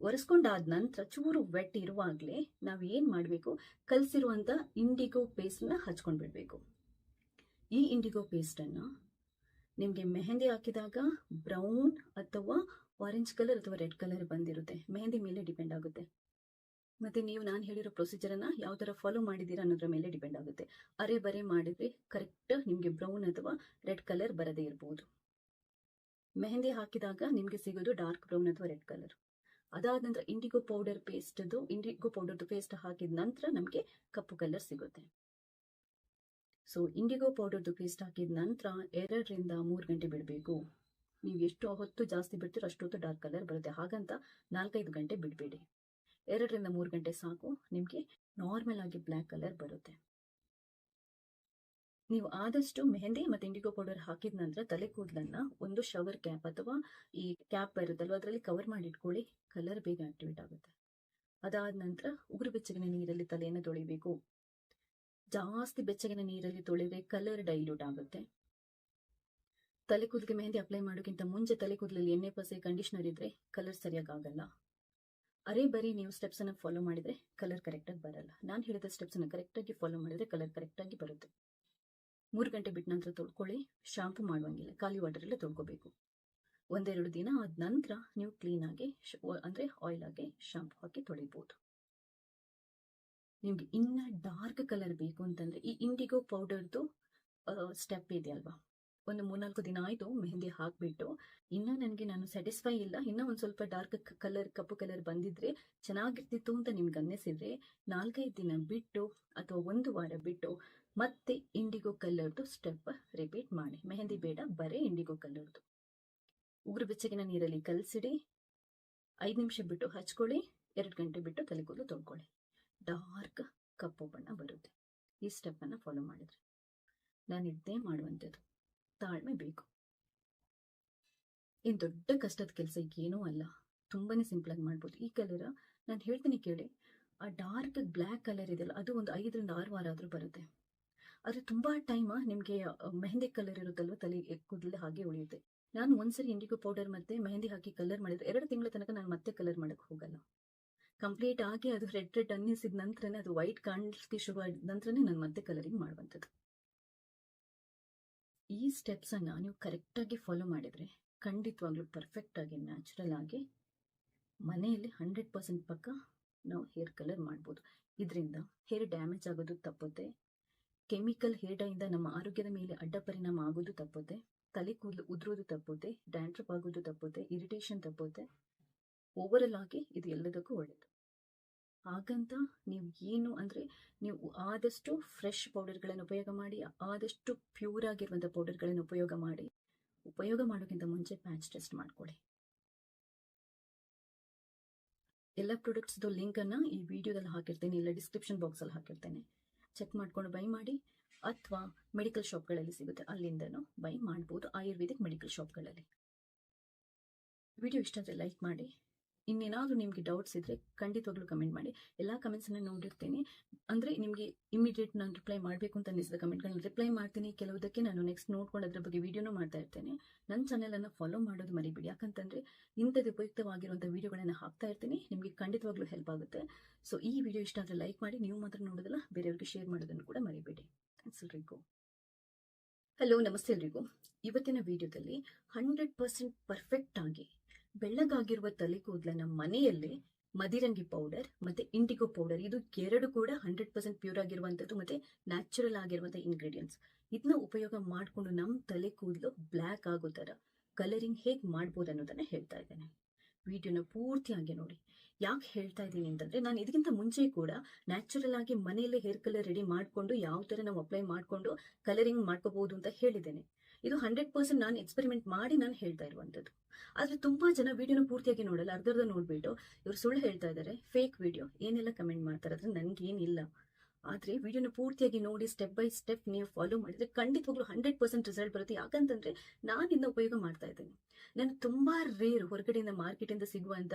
Speaker 1: ಒರೆಸ್ಕೊಂಡಾದ ನಂತರ ಚೂರು ವೆಟ್ ಇರುವಾಗ್ಲೇ ನಾವ್ ಏನ್ ಮಾಡ್ಬೇಕು, ಕಲ್ಸಿರುವಂತ ಇಂಡಿಗೋ ಪೇಸ್ಟ್ ನ ಹಚ್ಕೊಂಡ್ ಬಿಡ್ಬೇಕು. ಈ ಇಂಡಿಗೋ ಪೇಸ್ಟ್ ಅನ್ನ ನಿಮ್ಗೆ ಮೆಹಂದಿ ಹಾಕಿದಾಗ ಬ್ರೌನ್ ಅಥವಾ ಆರೆಂಜ್ ಕಲರ್ ಅಥವಾ ರೆಡ್ ಕಲರ್ ಬಂದಿರುತ್ತೆ, ಮೆಹಂದಿ ಮೇಲೆ ಡಿಪೆಂಡ್ ಆಗುತ್ತೆ. ಮತ್ತೆ ನೀವು ನಾನು ಹೇಳಿರೋ ಪ್ರೊಸೀಜರ್ ಅನ್ನ ಯಾವ ತರ ಫಾಲೋ ಮಾಡಿದೀರಾ ಅನ್ನೋದ್ರ ಮೇಲೆ ಡಿಪೆಂಡ್ ಆಗುತ್ತೆ. ಅರೆ ಬರೆ ಮಾಡಿದ್ರೆ ಕರೆಕ್ಟ್ ನಿಮ್ಗೆ ಬ್ರೌನ್ ಅಥವಾ ರೆಡ್ ಕಲರ್ ಬರದೇ ಇರಬಹುದು. ಮೆಹಂದಿ ಹಾಕಿದಾಗ ನಿಮ್ಗೆ ಸಿಗೋದು ಡಾರ್ಕ್ ಬ್ರೌನ್ ಅಥವಾ ರೆಡ್ ಕಲರ್. ಅದಾದ ನಂತರ ಇಂಡಿಗೋ ಪೌಡರ್ದು ಪೇಸ್ಟ್ ಹಾಕಿದ ನಂತರ ನಮಗೆ ಕಪ್ಪು ಕಲರ್ ಸಿಗುತ್ತೆ. ಸೊ ಇಂಡಿಗೋ ಪೌಡರ್ದು ಪೇಸ್ಟ್ ಹಾಕಿದ ನಂತರ 2ರಿಂದ 3 ಗಂಟೆ ಬಿಡಬೇಕು. ನೀವು ಎಷ್ಟು ಹೊತ್ತು ಜಾಸ್ತಿ ಬಿಡ್ತೀರೋ ಅಷ್ಟೊತ್ತು ಡಾರ್ಕ್ ಕಲರ್ ಬರುತ್ತೆ. ಹಾಗಂತ 4-5 ಗಂಟೆ ಬಿಡಬೇಡಿ. 2ರಿಂದ 3 ಗಂಟೆ ಸಾಕು, ನಿಮ್ಗೆ ನಾರ್ಮಲ್ ಆಗಿ ಬ್ಲ್ಯಾಕ್ ಕಲರ್ ಬರುತ್ತೆ. ನೀವು ಆದಷ್ಟು ಮೆಹಂದಿ ಮತ್ತೆ ಇಂಡಿಗೋ ಪೌಡರ್ ಹಾಕಿದ ನಂತರ ತಲೆ ಕೂದಲನ್ನ ಒಂದು ಶವರ್ ಕ್ಯಾಪ್ ಅಥವಾ ಈ ಕ್ಯಾಪ್ ಬರುತ್ತಲ್ವ ಅದರಲ್ಲಿ ಕವರ್ ಮಾಡಿ ಇಟ್ಕೊಳ್ಳಿ, ಕಲರ್ ಬೇಗ ಆಕ್ಟಿವೇಟ್ ಆಗುತ್ತೆ. ಅದಾದ ನಂತರ ಉಗುರು ಬೆಚ್ಚಗಿನ ನೀರಲ್ಲಿ ತಲೆಯನ್ನು ತೊಳಿಬೇಕು. ಜಾಸ್ತಿ ಬೆಚ್ಚಗಿನ ನೀರಲ್ಲಿ ತೊಳೆದ್ರೆ ಕಲರ್ ಡೈಲ್ಯೂಟ್ ಆಗುತ್ತೆ. ತಲೆ ಕೂದಲಿಗೆ ಮೆಹಂದಿ ಅಪ್ಲೈ ಮಾಡೋಕ್ಕಿಂತ ಮುಂಚೆ ತಲೆ ಕೂದಲಲ್ಲಿ ಎಣ್ಣೆ ಪಸೆ ಕಂಡೀಷನರ್ ಇದ್ರೆ ಕಲರ್ ಸರಿಯಾಗಿ ಆಗಲ್ಲ. ಅರೆ ಬರೀ ನೀವು ಸ್ಟೆಪ್ಸ್ ಅನ್ನ ಫಾಲೋ ಮಾಡಿದ್ರೆ ಕಲರ್ ಕರೆಕ್ಟ್ ಆಗಿ ಬರಲ್ಲ. ನಾನು ಹೇಳಿದ ಸ್ಟೆಪ್ಸ್ ಅನ್ನ ಕರೆಕ್ಟ್ ಆಗಿ ಫಾಲೋ ಮಾಡಿದ್ರೆ ಕಲರ್ ಕರೆಕ್ಟ್ ಆಗಿ ಬರುತ್ತೆ. 3 ಗಂಟೆ ಬಿಟ್ಟ ನಂತರ ತೊಳ್ಕೊಳ್ಳಿ. ಶಾಂಪು ಮಾಡುವಂಗಿಲ್ಲ, ಖಾಲಿ ವಾಟರ್ ಎಲ್ಲ ತೊಳ್ಕೋಬೇಕು. 1-2 ದಿನ ಆದ ನಂತರ ನೀವು ಕ್ಲೀನ್ ಆಗಿ ಅಂದ್ರೆ ಆಯಿಲ್ ಆಗಿ ಶಾಂಪು ಹಾಕಿ ತೊಳಿಬಹುದು. ನಿಮ್ಗೆ ಇನ್ನ ಡಾರ್ಕ್ ಕಲರ್ ಬೇಕು ಅಂತಂದ್ರೆ ಈ ಇಂಡಿಗೋ ಪೌಡರ್ದು ಸ್ಟೆಪ್ ಇದೆಯಲ್ವಾ, ಒಂದು 3-4 ದಿನ ಆಯ್ತು ಮೆಹಂದಿ ಹಾಕ್ಬಿಟ್ಟು ಇನ್ನ ನಾನು ಸ್ಯಾಟಿಸ್ಫೈ ಇಲ್ಲ, ಇನ್ನ ಒಂದ್ ಸ್ವಲ್ಪ ಡಾರ್ಕ್ ಕಲರ್ ಕಪ್ಪು ಕಲರ್ ಬಂದಿದ್ರೆ ಚೆನ್ನಾಗಿರ್ತಿತ್ತು ಅಂತ ನಿಮ್ಗೆ ಅನ್ನಿಸಿದ್ರೆ 4-5 ದಿನ ಬಿಟ್ಟು ಅಥವಾ 1 ವಾರ ಬಿಟ್ಟು ಮತ್ತೆ ಇಂಡಿಗೋ ಕಲರ್ದು ಸ್ಟೆಪ್ ರಿಪೀಟ್ ಮಾಡಿ. ಮೆಹಂದಿ ಬೇಡ, ಬರೀ ಇಂಡಿಗೋ ಕಲರ್ದು. ಉಗುರು ಬೆಚ್ಚಗಿನ ನೀರಲ್ಲಿ ಕಲಸಿಡಿ, 5 ನಿಮಿಷ ಬಿಟ್ಟು ಹಚ್ಕೊಳ್ಳಿ, 2 ಗಂಟೆ ಬಿಟ್ಟು ತಲೆ ಕೂದಲು ತೊಳ್ಕೊಳ್ಳಿ. ಡಾರ್ಕ್ ಕಪ್ಪು ಬಣ್ಣ ಬರುತ್ತೆ ಈ ಸ್ಟೆಪ್ ಅನ್ನ ಫಾಲೋ ಮಾಡಿದ್ರೆ. ನಾನು ಇದ್ದೇ ಮಾಡುವಂಥದ್ದು, ತಾಳ್ಮೆ ಬೇಕು. ಏನ್ ದೊಡ್ಡ ಕಷ್ಟದ ಕೆಲಸ ಏನೂ ಅಲ್ಲ, ತುಂಬಾನೇ ಸಿಂಪಲ್ ಆಗಿ ಮಾಡ್ಬೋದು. ಈ ಕಲರ್ ನಾನು ಹೇಳ್ತೀನಿ ಕೇಳಿ, ಆ ಡಾರ್ಕ್ ಬ್ಲ್ಯಾಕ್ ಕಲರ್ ಇದೆಯಲ್ಲ ಅದು ಒಂದು 5-6 ವಾರ ಆದ್ರೂ ಬರುತ್ತೆ. ಆದರೆ ತುಂಬ ಟೈಮ್ ನಿಮಗೆ ಮೆಹಂದಿ ಕಲರ್ ಇರುತ್ತಲ್ವ ತಲೆ ಕೂದಲು ಹಾಗೆ ಉಳಿಯುತ್ತೆ. ನಾನು ಒಂದ್ಸರಿ ಇಂಡಿಗೋ ಪೌಡರ್ ಮತ್ತೆ ಮೆಹಂದಿ ಹಾಕಿ ಕಲರ್ ಮಾಡಿದ್ರೆ 2 ತಿಂಗಳ ತನಕ ನಾನು ಮತ್ತೆ ಕಲರ್ ಮಾಡಕ್ಕೆ ಹೋಗಲ್ಲ. ಕಂಪ್ಲೀಟ್ ಆಗಿ ಅದು ರೆಡ್ ಅನ್ನಿಸಿದ ನಂತರನೇ, ಅದು ವೈಟ್ ಕಾಣಿಸ್ಲಿಕ್ಕೆ ಶುರು ಆದ ನಂತರನೇ ನಾನು ಮತ್ತೆ ಕಲರಿಂಗ್ ಮಾಡುವಂಥದ್ದು. ಈ ಸ್ಟೆಪ್ಸನ್ನು ನೀವು ಕರೆಕ್ಟಾಗಿ ಫಾಲೋ ಮಾಡಿದರೆ ಖಂಡಿತವಾಗ್ಲೂ ಪರ್ಫೆಕ್ಟ್ ಆಗಿ ನ್ಯಾಚುರಲ್ ಆಗಿ ಮನೆಯಲ್ಲಿ 100% ಪಕ್ಕ ನಾವು ಹೇರ್ ಕಲರ್ ಮಾಡ್ಬೋದು. ಇದರಿಂದ ಹೇರ್ ಡ್ಯಾಮೇಜ್ ಆಗೋದು ತಪ್ಪುತ್ತೆ, ಕೆಮಿಕಲ್ ಹೇರ್ ಡೈಯಿಂದ ನಮ್ಮ ಆರೋಗ್ಯದ ಮೇಲೆ ಅಡ್ಡ ಪರಿಣಾಮ ಆಗೋದು ತಪ್ಪುತ್ತೆ, ತಲೆ ಕೂದಲು ಉದುರೋದು ತಪ್ಪುತ್ತೆ, ಡ್ಯಾಂಡ್ರಫ್ ಆಗೋದು ತಪ್ಪುತ್ತೆ, ಇರಿಟೇಷನ್ ತಪ್ಪುತ್ತೆ. ಓವರಲ್ ಆಗಿ ಇದು ಎಲ್ಲದಕ್ಕೂ ಒಳ್ಳೆಯದು. ಹಾಗಂತ ನೀವು ಏನು ಅಂದರೆ, ನೀವು ಆದಷ್ಟು ಫ್ರೆಶ್ ಪೌಡರ್ಗಳನ್ನು ಉಪಯೋಗ ಮಾಡಿ, ಆದಷ್ಟು ಪ್ಯೂರ್ ಆಗಿರುವಂಥ ಪೌಡರ್ಗಳನ್ನು ಉಪಯೋಗ ಮಾಡೋಕ್ಕಿಂತ ಮುಂಚೆ ಪ್ಯಾಚ್ ಟೆಸ್ಟ್ ಮಾಡ್ಕೊಳ್ಳಿ. ಎಲ್ಲ ಪ್ರಾಡಕ್ಟ್ಸ್ದು ಲಿಂಕನ್ನು ಈ ವಿಡಿಯೋದಲ್ಲಿ ಹಾಕಿರ್ತೇನೆ, ಇಲ್ಲ ಡಿಸ್ಕ್ರಿಪ್ಷನ್ ಬಾಕ್ಸಲ್ಲಿ ಹಾಕಿರ್ತೇನೆ. ಚೆಕ್ ಮಾಡ್ಕೊಂಡು ಬೈ ಮಾಡಿ, ಅಥವಾ ಮೆಡಿಕಲ್ ಶಾಪ್ಗಳಲ್ಲಿ ಸಿಗುತ್ತೆ, ಅಲ್ಲಿಂದನೂ ಬೈ ಮಾಡ್ಬೋದು, ಆಯುರ್ವೇದಿಕ್ ಮೆಡಿಕಲ್ ಶಾಪ್ಗಳಲ್ಲಿ. ವಿಡಿಯೋ ಇಷ್ಟ ಆದರೆ ಲೈಕ್ ಮಾಡಿ. ಇನ್ನೇನಾದರೂ ನಿಮಗೆ ಡೌಟ್ಸ್ ಇದ್ದರೆ ಖಂಡಿತವಾಗ್ಲೂ ಕಮೆಂಟ್ ಮಾಡಿ. ಎಲ್ಲ ಕಮೆಂಟ್ಸನ್ನು ನೋಡಿರ್ತೀನಿ. ಅಂದರೆ ನಿಮಗೆ ಇಮಿಡಿಯೇಟ್ ನಾನು ರಿಪ್ಲೈ ಮಾಡಬೇಕು ಅಂತ ಅನ್ನಿಸಿದ ಕಮೆಂಟ್ಗಳನ್ನ ರಿಪ್ಲೈ ಮಾಡ್ತೀನಿ. ಕೆಲವುದಕ್ಕೆ ನಾನು ನೆಕ್ಸ್ಟ್ ನೋಡ್ಕೊಂಡು ಅದ್ರ ಬಗ್ಗೆ ವಿಡಿಯೋನೂ ಮಾಡ್ತಾ ಇರ್ತೇನೆ. ನನ್ನ ಚಾನಲನ್ನು ಫಾಲೋ ಮಾಡೋದು ಮರಿಬೇಡಿ, ಯಾಕಂತಂದರೆ ಇಂಥದ್ದು ಉಪಯುಕ್ತವಾಗಿರುವಂಥ ವಿಡಿಯೋಗಳನ್ನು ಹಾಕ್ತಾ ಇರ್ತೀನಿ, ನಿಮಗೆ ಖಂಡಿತವಾಗ್ಲೂ ಹೆಲ್ಪ್ ಆಗುತ್ತೆ. ಸೊ ಈ ವಿಡಿಯೋ ಇಷ್ಟ ಆದರೆ ಲೈಕ್ ಮಾಡಿ, ನೀವು ಮಾತ್ರ ನೋಡೋದಲ್ಲ ಬೇರೆಯವ್ರಿಗೆ ಶೇರ್ ಮಾಡೋದನ್ನು ಕೂಡ ಮರಿಬೇಡಿ. ಥ್ಯಾಂಕ್ಸ್ ಎಲ್ರಿಗೂ. ಹಲೋ, ನಮಸ್ತೆ ಎಲ್ರಿಗೂ. ಇವತ್ತಿನ ವಿಡಿಯೋದಲ್ಲಿ 100% ಪರ್ಫೆಕ್ಟ್ ಆಗಿ ಬೆಳ್ಳಗಾಗಿರುವ ತಲೆ ಕೂದಲನ್ನ ಮನೆಯಲ್ಲೇ ಮದಿರಂಗಿ ಪೌಡರ್ ಮತ್ತೆ ಇಂಡಿಗೋ ಪೌಡರ್, ಇದು ಎರಡು ಕೂಡ 100% ಪ್ಯೂರ್ ಆಗಿರುವಂಥದ್ದು ಮತ್ತೆ ನ್ಯಾಚುರಲ್ ಆಗಿರುವಂಥ ಇಂಗ್ರೀಡಿಯೆಂಟ್ಸ್. ಇದನ್ನ ಉಪಯೋಗ ಮಾಡಿಕೊಂಡು ನಮ್ಮ ತಲೆ ಕೂದಲು ಬ್ಲ್ಯಾಕ್ ಆಗೋ ಥರ ಕಲರಿಂಗ್ ಹೇಗೆ ಮಾಡ್ಬೋದು ಅನ್ನೋದನ್ನ ಹೇಳ್ತಾ ಇದ್ದೇನೆ. ವಿಡಿಯೋನ ಪೂರ್ತಿಯಾಗಿ ನೋಡಿ. ಯಾಕೆ ಹೇಳ್ತಾ ಇದ್ದೀನಿ ಅಂತಂದ್ರೆ, ನಾನು ಇದಕ್ಕಿಂತ ಮುಂಚೆ ಕೂಡ ನ್ಯಾಚುರಲ್ ಆಗಿ ಮನೆಯಲ್ಲೇ ಹೇರ್ ಕಲರ್ ರೆಡಿ ಮಾಡಿಕೊಂಡು ಯಾವ ಥರ ನಾವು ಅಪ್ಲೈ ಮಾಡಿಕೊಂಡು ಕಲರಿಂಗ್ ಮಾಡ್ಕೋಬಹುದು ಅಂತ ಹೇಳಿದ್ದೇನೆ. ಇದು 100% ನಾನು ಎಕ್ಸ್ಪೆರಿಮೆಂಟ್ ಮಾಡಿ ನಾನು ಹೇಳ್ತಾ ಇರುವಂಥದ್ದು. ಆದರೆ ತುಂಬಾ ಜನ ವಿಡಿಯೋನ ಪೂರ್ತಿಯಾಗಿ ನೋಡಲ್ಲ, ಅರ್ಧರ್ಧ ನೋಡ್ಬಿಟ್ಟು ಇವರು ಸುಳ್ಳು ಹೇಳ್ತಾ ಇದ್ದಾರೆ, ಫೇಕ್ ವಿಡಿಯೋ ಏನೆಲ್ಲ ಕಮೆಂಟ್ ಮಾಡ್ತಾರೆ, ಅದ್ರ ನನಗೇನಿಲ್ಲ. ಆದರೆ ವಿಡಿಯೋನ ಪೂರ್ತಿಯಾಗಿ ನೋಡಿ, ಸ್ಟೆಪ್ ಬೈ ಸ್ಟೆಪ್ ನೀವು ಫಾಲೋ ಮಾಡಿದ್ರೆ ಖಂಡಿತವಾಗ್ಲೂ 100% ರಿಸಲ್ಟ್ ಬರುತ್ತೆ. ಯಾಕಂತಂದ್ರೆ ನಾನು ಇದನ್ನ ಉಪಯೋಗ ಮಾಡ್ತಾ ಇದ್ದೇನೆ. ನಾನು ತುಂಬಾ ರೇರ್ ಹೊರಗಡೆಯಿಂದ ಮಾರ್ಕೆಟಿಂದ ಸಿಗುವಂತ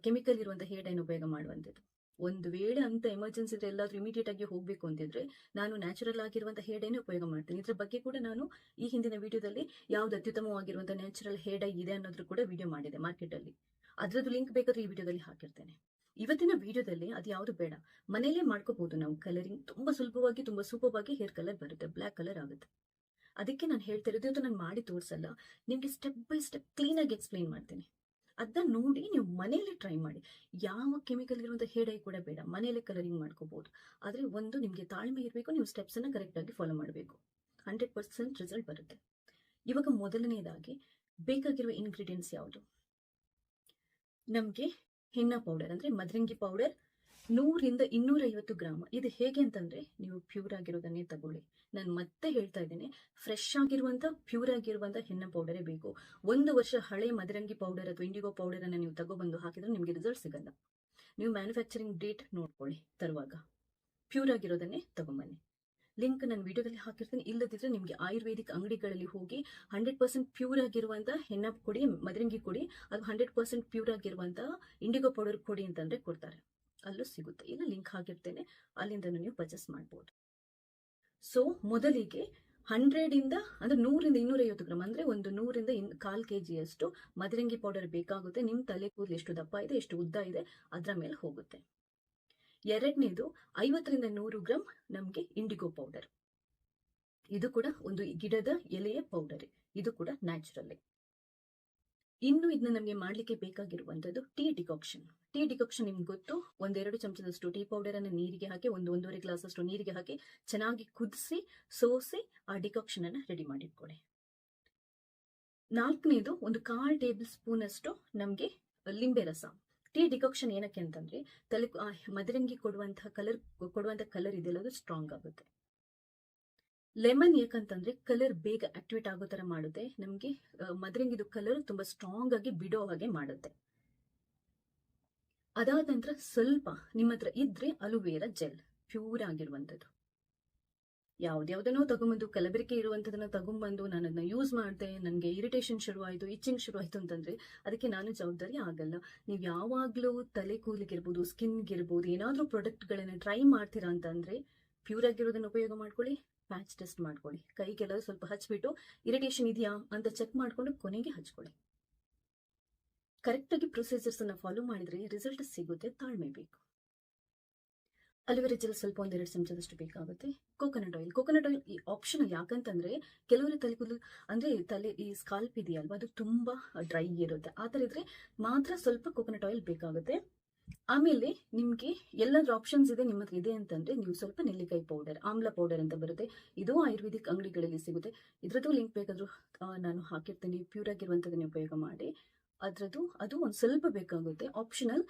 Speaker 1: ಕೆಮಿಕಲ್ ಇರುವಂತ ಹೇರ್ ಡೈನ್ ಉಪಯೋಗ ಮಾಡುವಂಥದ್ದು. ಒಂದು ವೇಳೆ ಅಂತ ಎಮರ್ಜೆನ್ಸಿ ಇದ್ರೆ, ಎಲ್ಲಾದ್ರೂ ಇಮಿಡಿಯೇಟ್ ಆಗಿ ಹೋಗ್ಬೇಕು ಅಂತಿದ್ರೆ ನಾನು ನ್ಯಾಚುರಲ್ ಆಗಿರುವಂತಹ ಹೇರ್ ಡೈನೇ ಉಪಯೋಗ ಮಾಡ್ತೀನಿ. ಇದ್ರ ಬಗ್ಗೆ ಕೂಡ ನಾನು ಈ ಹಿಂದಿನ ವಿಡಿಯೋದಲ್ಲಿ ಯಾವ್ದು ಅತ್ಯುತ್ತಮವಾಗಿರುವಂತಹ ನ್ಯಾಚುರಲ್ ಹೇರ್ ಡೈ ಇದೆ ಅನ್ನೋದ್ರ ಕೂಡ ವಿಡಿಯೋ ಮಾಡಿದೆ ಮಾರ್ಕೆಟ್ ಅಲ್ಲಿ. ಅದ್ರದ್ದು ಲಿಂಕ್ ಬೇಕಾದ್ರೆ ಈ ವಿಡಿಯೋದಲ್ಲಿ ಹಾಕಿರ್ತೇನೆ. ಇವತ್ತಿನ ವಿಡಿಯೋದಲ್ಲಿ ಅದು ಯಾವುದು ಬೇಡ, ಮನೇಲೆ ಮಾಡ್ಕೋಬಹುದು ನಾವು ಕಲರಿಂಗ್. ತುಂಬಾ ಸುಲಭವಾಗಿ, ತುಂಬಾ ಸೂಪರ್ವಾಗಿ ಹೇರ್ ಕಲರ್ ಬರುತ್ತೆ, ಬ್ಲ್ಯಾಕ್ ಕಲರ್ ಆಗುತ್ತೆ. ಅದಕ್ಕೆ ನಾನು ಹೇಳ್ತಾ ಇರೋದು, ಇವತ್ತು ನಾನು ಮಾಡಿ ತೋರಿಸಲ್ಲ, ನಿಮ್ಗೆ ಸ್ಟೆಪ್ ಬೈ ಸ್ಟೆಪ್ ಕ್ಲೀನ್ ಆಗಿ ಎಕ್ಸ್ಪ್ಲೈನ್ ಮಾಡ್ತೀನಿ. ಅದನ್ನ ನೋಡಿ ನೀವು ಮನೆಯಲ್ಲೇ ಟ್ರೈ ಮಾಡಿ. ಯಾವ ಕೆಮಿಕಲ್ ಇರುವಂತ ಹೇರ್ ಡೈ ಕೂಡ ಬೇಡ, ಮನೆಯಲ್ಲೇ ಕಲರಿಂಗ್ ಮಾಡ್ಕೋಬಹುದು. ಆದ್ರೆ ಒಂದು ನಿಮ್ಗೆ ತಾಳ್ಮೆ ಇರಬೇಕು, ನೀವು ಸ್ಟೆಪ್ಸ್ ಅನ್ನ ಕರೆಕ್ಟ್ ಆಗಿ ಫಾಲೋ ಮಾಡಬೇಕು. 100% ರಿಸಲ್ಟ್ ಬರುತ್ತೆ. ಇವಾಗ ಮೊದಲನೇದಾಗಿ ಬೇಕಾಗಿರುವ ಇಂಗ್ರೀಡಿಯೆಂಟ್ಸ್ ಯಾವುದು? ನಮ್ಗೆ ಹೆನ್ನ ಪೌಡರ್ ಅಂದ್ರೆ ಮದರಂಗಿ ಪೌಡರ್ 100 ರಿಂದ 250 ಗ್ರಾಮ್. ಇದು ಹೇಗೆ ಅಂತಂದ್ರೆ, ನೀವು ಪ್ಯೂರ್ ಆಗಿರೋದನ್ನೇ ತಗೊಳ್ಳಿ. ನಾನು ಮತ್ತೆ ಹೇಳ್ತಾ ಇದ್ದೇನೆ, ಫ್ರೆಶ್ ಆಗಿರುವಂತ ಪ್ಯೂರ್ ಆಗಿರುವಂತ ಹೆನ್ನ ಪೌಡರೇ ಬೇಕು. 1 ವರ್ಷ ಹಳೆ ಮದರಂಗಿ ಪೌಡರ್ ಅಥವಾ ಇಂಡಿಗೋ ಪೌಡರ್ ಅನ್ನ ನೀವು ತಗೊಬಂದು ಹಾಕಿದ್ರೆ ನಿಮ್ಗೆ ರಿಸಲ್ಟ್ ಸಿಗಲ್ಲ. ನೀವು ಮ್ಯಾನುಫ್ಯಾಕ್ಚರಿಂಗ್ ಡೇಟ್ ನೋಡ್ಕೊಳ್ಳಿ ತರುವಾಗ, ಪ್ಯೂರ್ ಆಗಿರೋದನ್ನೇ ತಗೊಂಬನ್ನಿ. ಲಿಂಕ್ ನಾನು ವಿಡಿಯೋದಲ್ಲಿ ಹಾಕಿರ್ತೀನಿ. ಇಲ್ಲದಿದ್ರೆ ನಿಮ್ಗೆ ಆಯುರ್ವೇದಿಕ್ ಅಂಗಡಿಗಳಲ್ಲಿ ಹೋಗಿ 100% ಪ್ಯೂರ್ ಆಗಿರುವಂತ ಹೆನ್ನ ಕೊಡಿ, ಮದರಂಗಿ ಕೊಡಿ, ಅದು 100% ಪ್ಯೂರ್ ಆಗಿರುವಂತ ಇಂಡಿಗೋ ಪೌಡರ್ ಕೊಡಿ ಅಂತಂದ್ರೆ ಕೊಡ್ತಾರೆ, ಅಲ್ಲೂ ಸಿಗುತ್ತೆ. ಇಲ್ಲ ಲಿಂಕ್ ಹಾಕಿರ್ತೇನೆ, ಅಲ್ಲಿಂದ ನೀವು ಪರ್ಚೇಸ್ ಮಾಡ್ಬೋದು. ಸೊ ಮೊದಲಿಗೆ 100 ರಿಂದ 250 ಗ್ರಾಮ್ ಅಂದ್ರೆ ಒಂದು 100 ರಿಂದ 1/4 kg ಮದರಂಗಿ ಪೌಡರ್ ಬೇಕಾಗುತ್ತೆ. ನಿಮ್ ತಲೆ ಕೂದಲು ಎಷ್ಟು ದಪ್ಪ ಇದೆ, ಎಷ್ಟು ಉದ್ದ ಇದೆ ಅದರ ಮೇಲೆ ಹೋಗುತ್ತೆ. ಎರಡನೇದು 50 ರಿಂದ 100 ಗ್ರಾಮ್ ನಮ್ಗೆ ಇಂಡಿಗೋ ಪೌಡರ್. ಇದು ಕೂಡ ಒಂದು ಗಿಡದ ಎಲೆಯ ಪೌಡರ್, ಇದು ಕೂಡ ನ್ಯಾಚುರಲ್. ಇನ್ನು ಇದನ್ನ ನಮಗೆ ಮಾಡ್ಲಿಕ್ಕೆ ಬೇಕಾಗಿರುವಂತದ್ದು ಟೀ ಡಿಕಾಕ್ಷನ್. ಟೀ ಡಿಕಾಕ್ಷನ್ ನಿಮ್ಗೆ ಗೊತ್ತು, 1-2 ಚಮಚದಷ್ಟು ಟೀ ಪೌಡರ್ ಅನ್ನು ನೀರಿಗೆ ಹಾಕಿ, 1-1.5 ಗ್ಲಾಸ್ ಅಷ್ಟು ನೀರಿಗೆ ಹಾಕಿ ಚೆನ್ನಾಗಿ ಕುದಿಸಿ ಸೋಸಿ ಆ ಡಿಕಾಕ್ಷನ್ ಅನ್ನ ರೆಡಿ ಮಾಡಿಟ್ಕೊಳ್ಳಿ. ನಾಲ್ಕನೇದು 1/4 ಟೇಬಲ್ ಸ್ಪೂನ್ ಅಷ್ಟು ನಮ್ಗೆ ಲಿಂಬೆ ರಸ. ಟೀ ಡಿಕಾಕ್ಷನ್ ಏನಕ್ಕೆ ಅಂತಂದ್ರೆ, ತಲೆ ಮದರಂಗಿ ಕೊಡುವಂತಹ ಕಲರ್ ಇದೆಯಲ್ಲ, ಅದು ಸ್ಟ್ರಾಂಗ್ ಆಗುತ್ತೆ. ಲೆಮನ್ ಯಾಕಂತಂದ್ರೆ ಕಲರ್ ಬೇಗ ಆಕ್ಟಿವೇಟ್ ಆಗೋ ತರ ಮಾಡುತ್ತೆ, ನಮ್ಗೆ ಮದರಂಗಿದು ಕಲರ್ ತುಂಬಾ ಸ್ಟ್ರಾಂಗ್ ಆಗಿ ಬಿಡೋ ಹಾಗೆ ಮಾಡುತ್ತೆ. ಅದಾದ ನಂತರ ಸ್ವಲ್ಪ ನಿಮ್ಮ ಹತ್ರ ಇದ್ರೆ ಅಲೋವೆರಾ ಜೆಲ್, ಪ್ಯೂರ್ ಆಗಿರುವಂತದ್ದು. ಯಾವ್ದ್ಯಾವ್ದನ್ನೋ ತಗೊಂಬಂದು ಕಲಬೆರಕೆ ಇರುವಂತದನ್ನ ತಗೊಂಡ್ಬಂದು ನಾನು ಅದನ್ನ ಯೂಸ್ ಮಾಡಿದೆ, ನನಗೆ ಇರಿಟೇಷನ್ ಶುರುವಾಯಿತು, ಇಚ್ಚಿಂಗ್ ಶುರುವಾಯಿತು ಅಂತಂದ್ರೆ ಅದಕ್ಕೆ ನಾನು ಜವಾಬ್ದಾರಿ ಆಗಲ್ಲ. ನೀವು ಯಾವಾಗ್ಲೂ ತಲೆ ಕೂದಲಿಗಿರ್ಬೋದು, ಸ್ಕಿನ್ಗಿರ್ಬೋದು, ಏನಾದ್ರೂ ಪ್ರಾಡಕ್ಟ್ಗಳನ್ನ ಟ್ರೈ ಮಾಡ್ತೀರಾ ಅಂತಂದ್ರೆ ಪ್ಯೂರ್ ಆಗಿರೋದನ್ನ ಉಪಯೋಗ ಮಾಡ್ಕೊಳ್ಳಿ. ಪ್ಯಾಚ್ ಟೆಸ್ಟ್ ಮಾಡ್ಕೊಳ್ಳಿ. ಕೈಗೆಲ್ಲ ಸ್ವಲ್ಪ ಹಚ್ಬಿಟ್ಟು ಇರಿಟೇಷನ್ ಇದೆಯಾ ಅಂತ ಚೆಕ್ ಮಾಡ್ಕೊಂಡು ಕೊನೆಗೆ ಹಚ್ಕೊಳ್ಳಿ. ಕರೆಕ್ಟಾಗಿ ಪ್ರೊಸೀಜರ್ಸ್ ಅನ್ನ ಫಾಲೋ ಮಾಡಿದ್ರೆ ರಿಸಲ್ಟ್ ಸಿಗುತ್ತೆ. ತಾಳ್ಮೆ ಬೇಕು. ಅಲೋವೆರಾ ಜೆಲ್ ಸ್ವಲ್ಪ 1-2 ಚಮಚದಷ್ಟು ಬೇಕಾಗುತ್ತೆ. ಕೋಕೋನಟ್ ಆಯಿಲ್ ಈ ಆಪ್ಷನಲ್. ಯಾಕಂತಂದ್ರೆ ಕೆಲವರ ತಲೆ ಕೂದಲು ಅಂದ್ರೆ ಈ ಸ್ಕಾಲ್ಪ್ ಇದೆಯಲ್ವಾ, ಅದು ತುಂಬಾ ಡ್ರೈ ಇರುತ್ತೆ. ಆ ಥರ ಇದ್ರೆ ಮಾತ್ರ ಸ್ವಲ್ಪ ಕೋಕೋನಟ್ ಆಯಿಲ್ ಬೇಕಾಗುತ್ತೆ. ಆಮೇಲೆ ನಿಮ್ಗೆ ಎಲ್ಲಾದ್ರೂ ಆಪ್ಷನ್ಸ್ ಇದೆ ನಿಮ್ಮ ಹತ್ರ ಇದೆ ಅಂತಂದ್ರೆ ನೀವು ಸ್ವಲ್ಪ ನೆಲ್ಲಿಕಾಯಿ ಪೌಡರ್, ಆಮ್ಲ ಪೌಡರ್ ಅಂತ ಬರುತ್ತೆ. ಇದು ಆಯುರ್ವೇದಿಕ್ ಅಂಗಡಿಗಳಲ್ಲಿ ಸಿಗುತ್ತೆ. ಇದ್ರದ್ದು ಲಿಂಕ್ ಬೇಕಾದ್ರೂ ನಾನು ಹಾಕಿರ್ತೀನಿ. ಪ್ಯೂರ್ ಆಗಿರುವಂತದನ್ನ ಉಪಯೋಗ ಮಾಡಿ. ಅದು ಒಂದು ಸ್ವಲ್ಪ ಬೇಕಾಗುತ್ತೆ, ಆಪ್ಷನಲ್.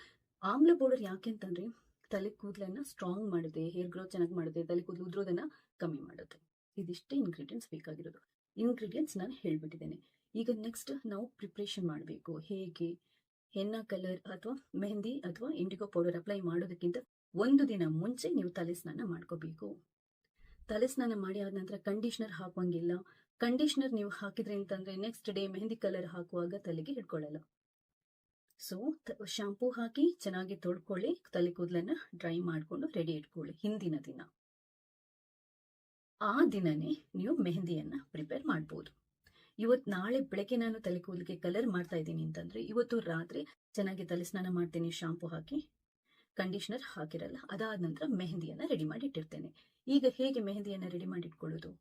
Speaker 1: ಆಮ್ಲ ಪೌಡರ್ ಯಾಕೆ ಅಂತಂದ್ರೆ ತಲೆ ಕೂದಲನ್ನ ಸ್ಟ್ರಾಂಗ್ ಮಾಡುತ್ತೆ, ಹೇರ್ ಗ್ರೋತ್ ಚೆನ್ನಾಗಿ ಮಾಡುತ್ತೆ, ತಲೆ ಕೂದಲು ಉದುರೋದನ್ನ ಕಮ್ಮಿ ಮಾಡುತ್ತೆ. ಇದಿಷ್ಟೇ ಇಂಗ್ರೀಡಿಯೆಂಟ್ಸ್ ಬೇಕಾಗಿರೋದು. ಇಂಗ್ರೀಡಿಯೆಂಟ್ಸ್ ನಾನು ಹೇಳ್ಬಿಟ್ಟಿದ್ದೇನೆ. ಈಗ ನೆಕ್ಸ್ಟ್ ನಾವು ಪ್ರಿಪ್ರೇಷನ್ ಮಾಡಬೇಕು. ಹೇಗೆ? ಹೆನ್ನಾ ಕಲರ್ ಅಥವಾ ಮೆಹಂದಿ ಅಥವಾ ಇಂಡಿಗೋ ಪೌಡರ್ ಅಪ್ಲೈ ಮಾಡೋದಕ್ಕಿಂತ 1 ದಿನ ಮುಂಚೆ ನೀವು ತಲೆ ಸ್ನಾನ ಮಾಡ್ಕೋಬೇಕು. ತಲೆ ಸ್ನಾನ ಮಾಡಿ ಆದ ನಂತರ ಕಂಡೀಷನರ್ ಹಾಕುವಂಗಿಲ್ಲ. ಕಂಡೀಷನರ್ ನೀವು ಹಾಕಿದ್ರಿ ಅಂತಂದ್ರೆ ನೆಕ್ಸ್ಟ್ ಡೇ ಮೆಹಂದಿ ಕಲರ್ ಹಾಕುವಾಗ ತಲೆಗೆ ಹಿಡ್ಕೊಳ್ಳಲ್ಲ. ಸೊ ಶಾಂಪೂ ಹಾಕಿ ಚೆನ್ನಾಗಿ ತೊಳ್ಕೊಳ್ಳಿ. ತಲೆ ಕೂದಲನ್ನ ಡ್ರೈ ಮಾಡ್ಕೊಂಡು ರೆಡಿ ಇಟ್ಕೊಳ್ಳಿ. ಹಿಂದಿನ ದಿನ, ಆ ದಿನನೇ ನೀವು ಮೆಹಂದಿಯನ್ನ ಪ್ರಿಪೇರ್ ಮಾಡ್ಬೋದು. ನಾಳೆ ಬೆಳಗ್ಗೆ ನಾನು ತಲೆ ಕೂದಲಿಗೆ ಕಲರ್ ಮಾಡ್ತಾ ಇದ್ದೀನಿ ಅಂತಂದ್ರೆ ಇವತ್ತು ರಾತ್ರಿ ಚೆನ್ನಾಗಿ ತಲೆ ಸ್ನಾನ ಮಾಡ್ತೀನಿ ಶಾಂಪೂ ಹಾಕಿ. ಕಂಡೀಷನರ್ ಹಾಕಿರಲ್ಲ. ಅದಾದ ನಂತರ ಮೆಹಂದಿಯನ್ನ ರೆಡಿ ಮಾಡಿ ಇಟ್ಟಿರ್ತೇನೆ. ಈಗ ಹೇಗೆ ಮೆಹಂದಿಯನ್ನ ರೆಡಿ ಮಾಡಿ ಇಟ್ಕೊಳ್ಳೋದು?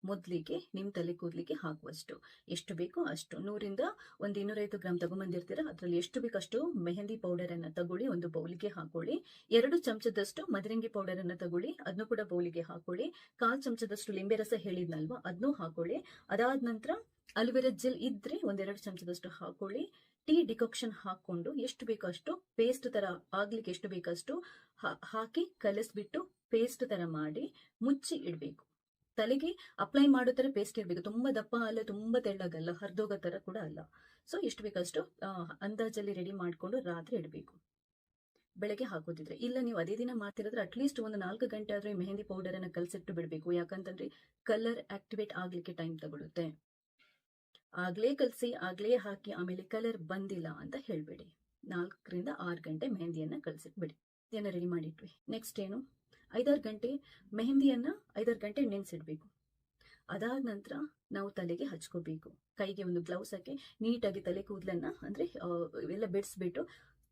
Speaker 1: ಮೊದಲಿಗೆ ನಿಮ್ಮ ತಲೆ ಕೂದಲಿಗೆ ಹಾಕುವಷ್ಟು ಎಷ್ಟು ಬೇಕೋ ಅಷ್ಟು 100ರಿಂದ 250 ಗ್ರಾಮ್ ತಗೊಂಬಂದಿರ್ತೀರ. ಅದರಲ್ಲಿ ಎಷ್ಟು ಬೇಕಷ್ಟು ಮೆಹಂದಿ ಪೌಡರ್ ಅನ್ನ ತಗೊಳ್ಳಿ, ಒಂದು ಬೌಲಿಗೆ ಹಾಕೊಳ್ಳಿ. 2 ಚಮಚದಷ್ಟು ಮದರಂಗಿ ಪೌಡರ್ ಅನ್ನ ತಗೊಳ್ಳಿ, ಅದನ್ನು ಕೂಡ ಬೌಲಿಗೆ ಹಾಕೊಳ್ಳಿ. 1/4 ಚಮಚದಷ್ಟು ಲಿಂಬೆ ರಸ ಹೇಳಿದ್ನಲ್ವಾ, ಅದನ್ನು ಹಾಕೊಳ್ಳಿ. ಅದಾದ ನಂತರ ಅಲೋವೆರಾ ಜೆಲ್ ಇದ್ರೆ 1-2 ಚಮಚದಷ್ಟು ಹಾಕೊಳ್ಳಿ. ಟೀ ಡಿಕಾಕ್ಷನ್ ಹಾಕೊಂಡು ಎಷ್ಟು ಬೇಕಷ್ಟು ಪೇಸ್ಟ್ ತರ ಆಗ್ಲಿಕ್ಕೆ ಎಷ್ಟು ಬೇಕಷ್ಟು ಹಾಕಿ ಕಲಿಸ್ಬಿಟ್ಟು ಪೇಸ್ಟ್ ತರ ಮಾಡಿ ಮುಚ್ಚಿ ಇಡಬೇಕು. ತಲೆಗೆ ಅಪ್ಲೈ ಮಾಡೋ ತರ ಪೇಸ್ಟ್ ಇರಬೇಕು. ತುಂಬಾ ದಪ್ಪ ಅಲ್ಲ, ತುಂಬಾ ತೆಳ್ಳಗಲ್ಲ, ಹರಿದೋಗೋ ತರ ಕೂಡ ಅಲ್ಲ. ಸೊ ಎಷ್ಟು ಬೇಕಷ್ಟು ಅಂದಾಜಲ್ಲಿ ರೆಡಿ ಮಾಡ್ಕೊಂಡು ರಾತ್ರಿ ಇಡಬೇಕು. ಬೆಳಗ್ಗೆ ಹಾಕೋದಿದ್ರೆ ಇಲ್ಲ, ನೀವು ಅದೇ ದಿನ ಮಾಡ್ತಿರೋದ್ರೆ ಅಟ್ಲೀಸ್ಟ್ ಒಂದು 4 ಗಂಟೆ ಆದ್ರೆ ಮೆಹಂದಿ ಪೌಡರ್ ಅನ್ನ ಕಲಸಿಟ್ಟು ಬಿಡಬೇಕು. ಯಾಕಂತಂದ್ರೆ ಕಲರ್ ಆಕ್ಟಿವೇಟ್ ಆಗ್ಲಿಕ್ಕೆ ಟೈಮ್ ತಗೊಳುತ್ತೆ. ಆಗ್ಲೇ ಕಲಸಿ ಆಗ್ಲೇ ಹಾಕಿ ಆಮೇಲೆ ಕಲರ್ ಬಂದಿಲ್ಲ ಅಂತ ಹೇಳ್ಬೇಡಿ. 4ರಿಂದ 6 ಗಂಟೆ ಮೆಹಂದಿಯನ್ನ ಕಲಸಿಟ್ಬಿಡಿ. ಇದನ್ನ ರೆಡಿ ಮಾಡಿಟ್ವಿ. ನೆಕ್ಸ್ಟ್ ಏನು, 5-6 ಗಂಟೆ ಮೆಹಂದಿಯನ್ನ 5-6 ಗಂಟೆ ನೆನೆಸಿಡ್ಬೇಕು. ಅದಾದ ನಂತರ ನಾವು ತಲೆಗೆ ಹಚ್ಕೋಬೇಕು. ಕೈಗೆ ಒಂದು ಗ್ಲೌಸ್ ಹಾಕಿ ನೀಟಾಗಿ ತಲೆ ಕೂದಲನ್ನ ಅಂದ್ರೆ ಎಲ್ಲ ಬಿಡಿಸ್ಬಿಟ್ಟು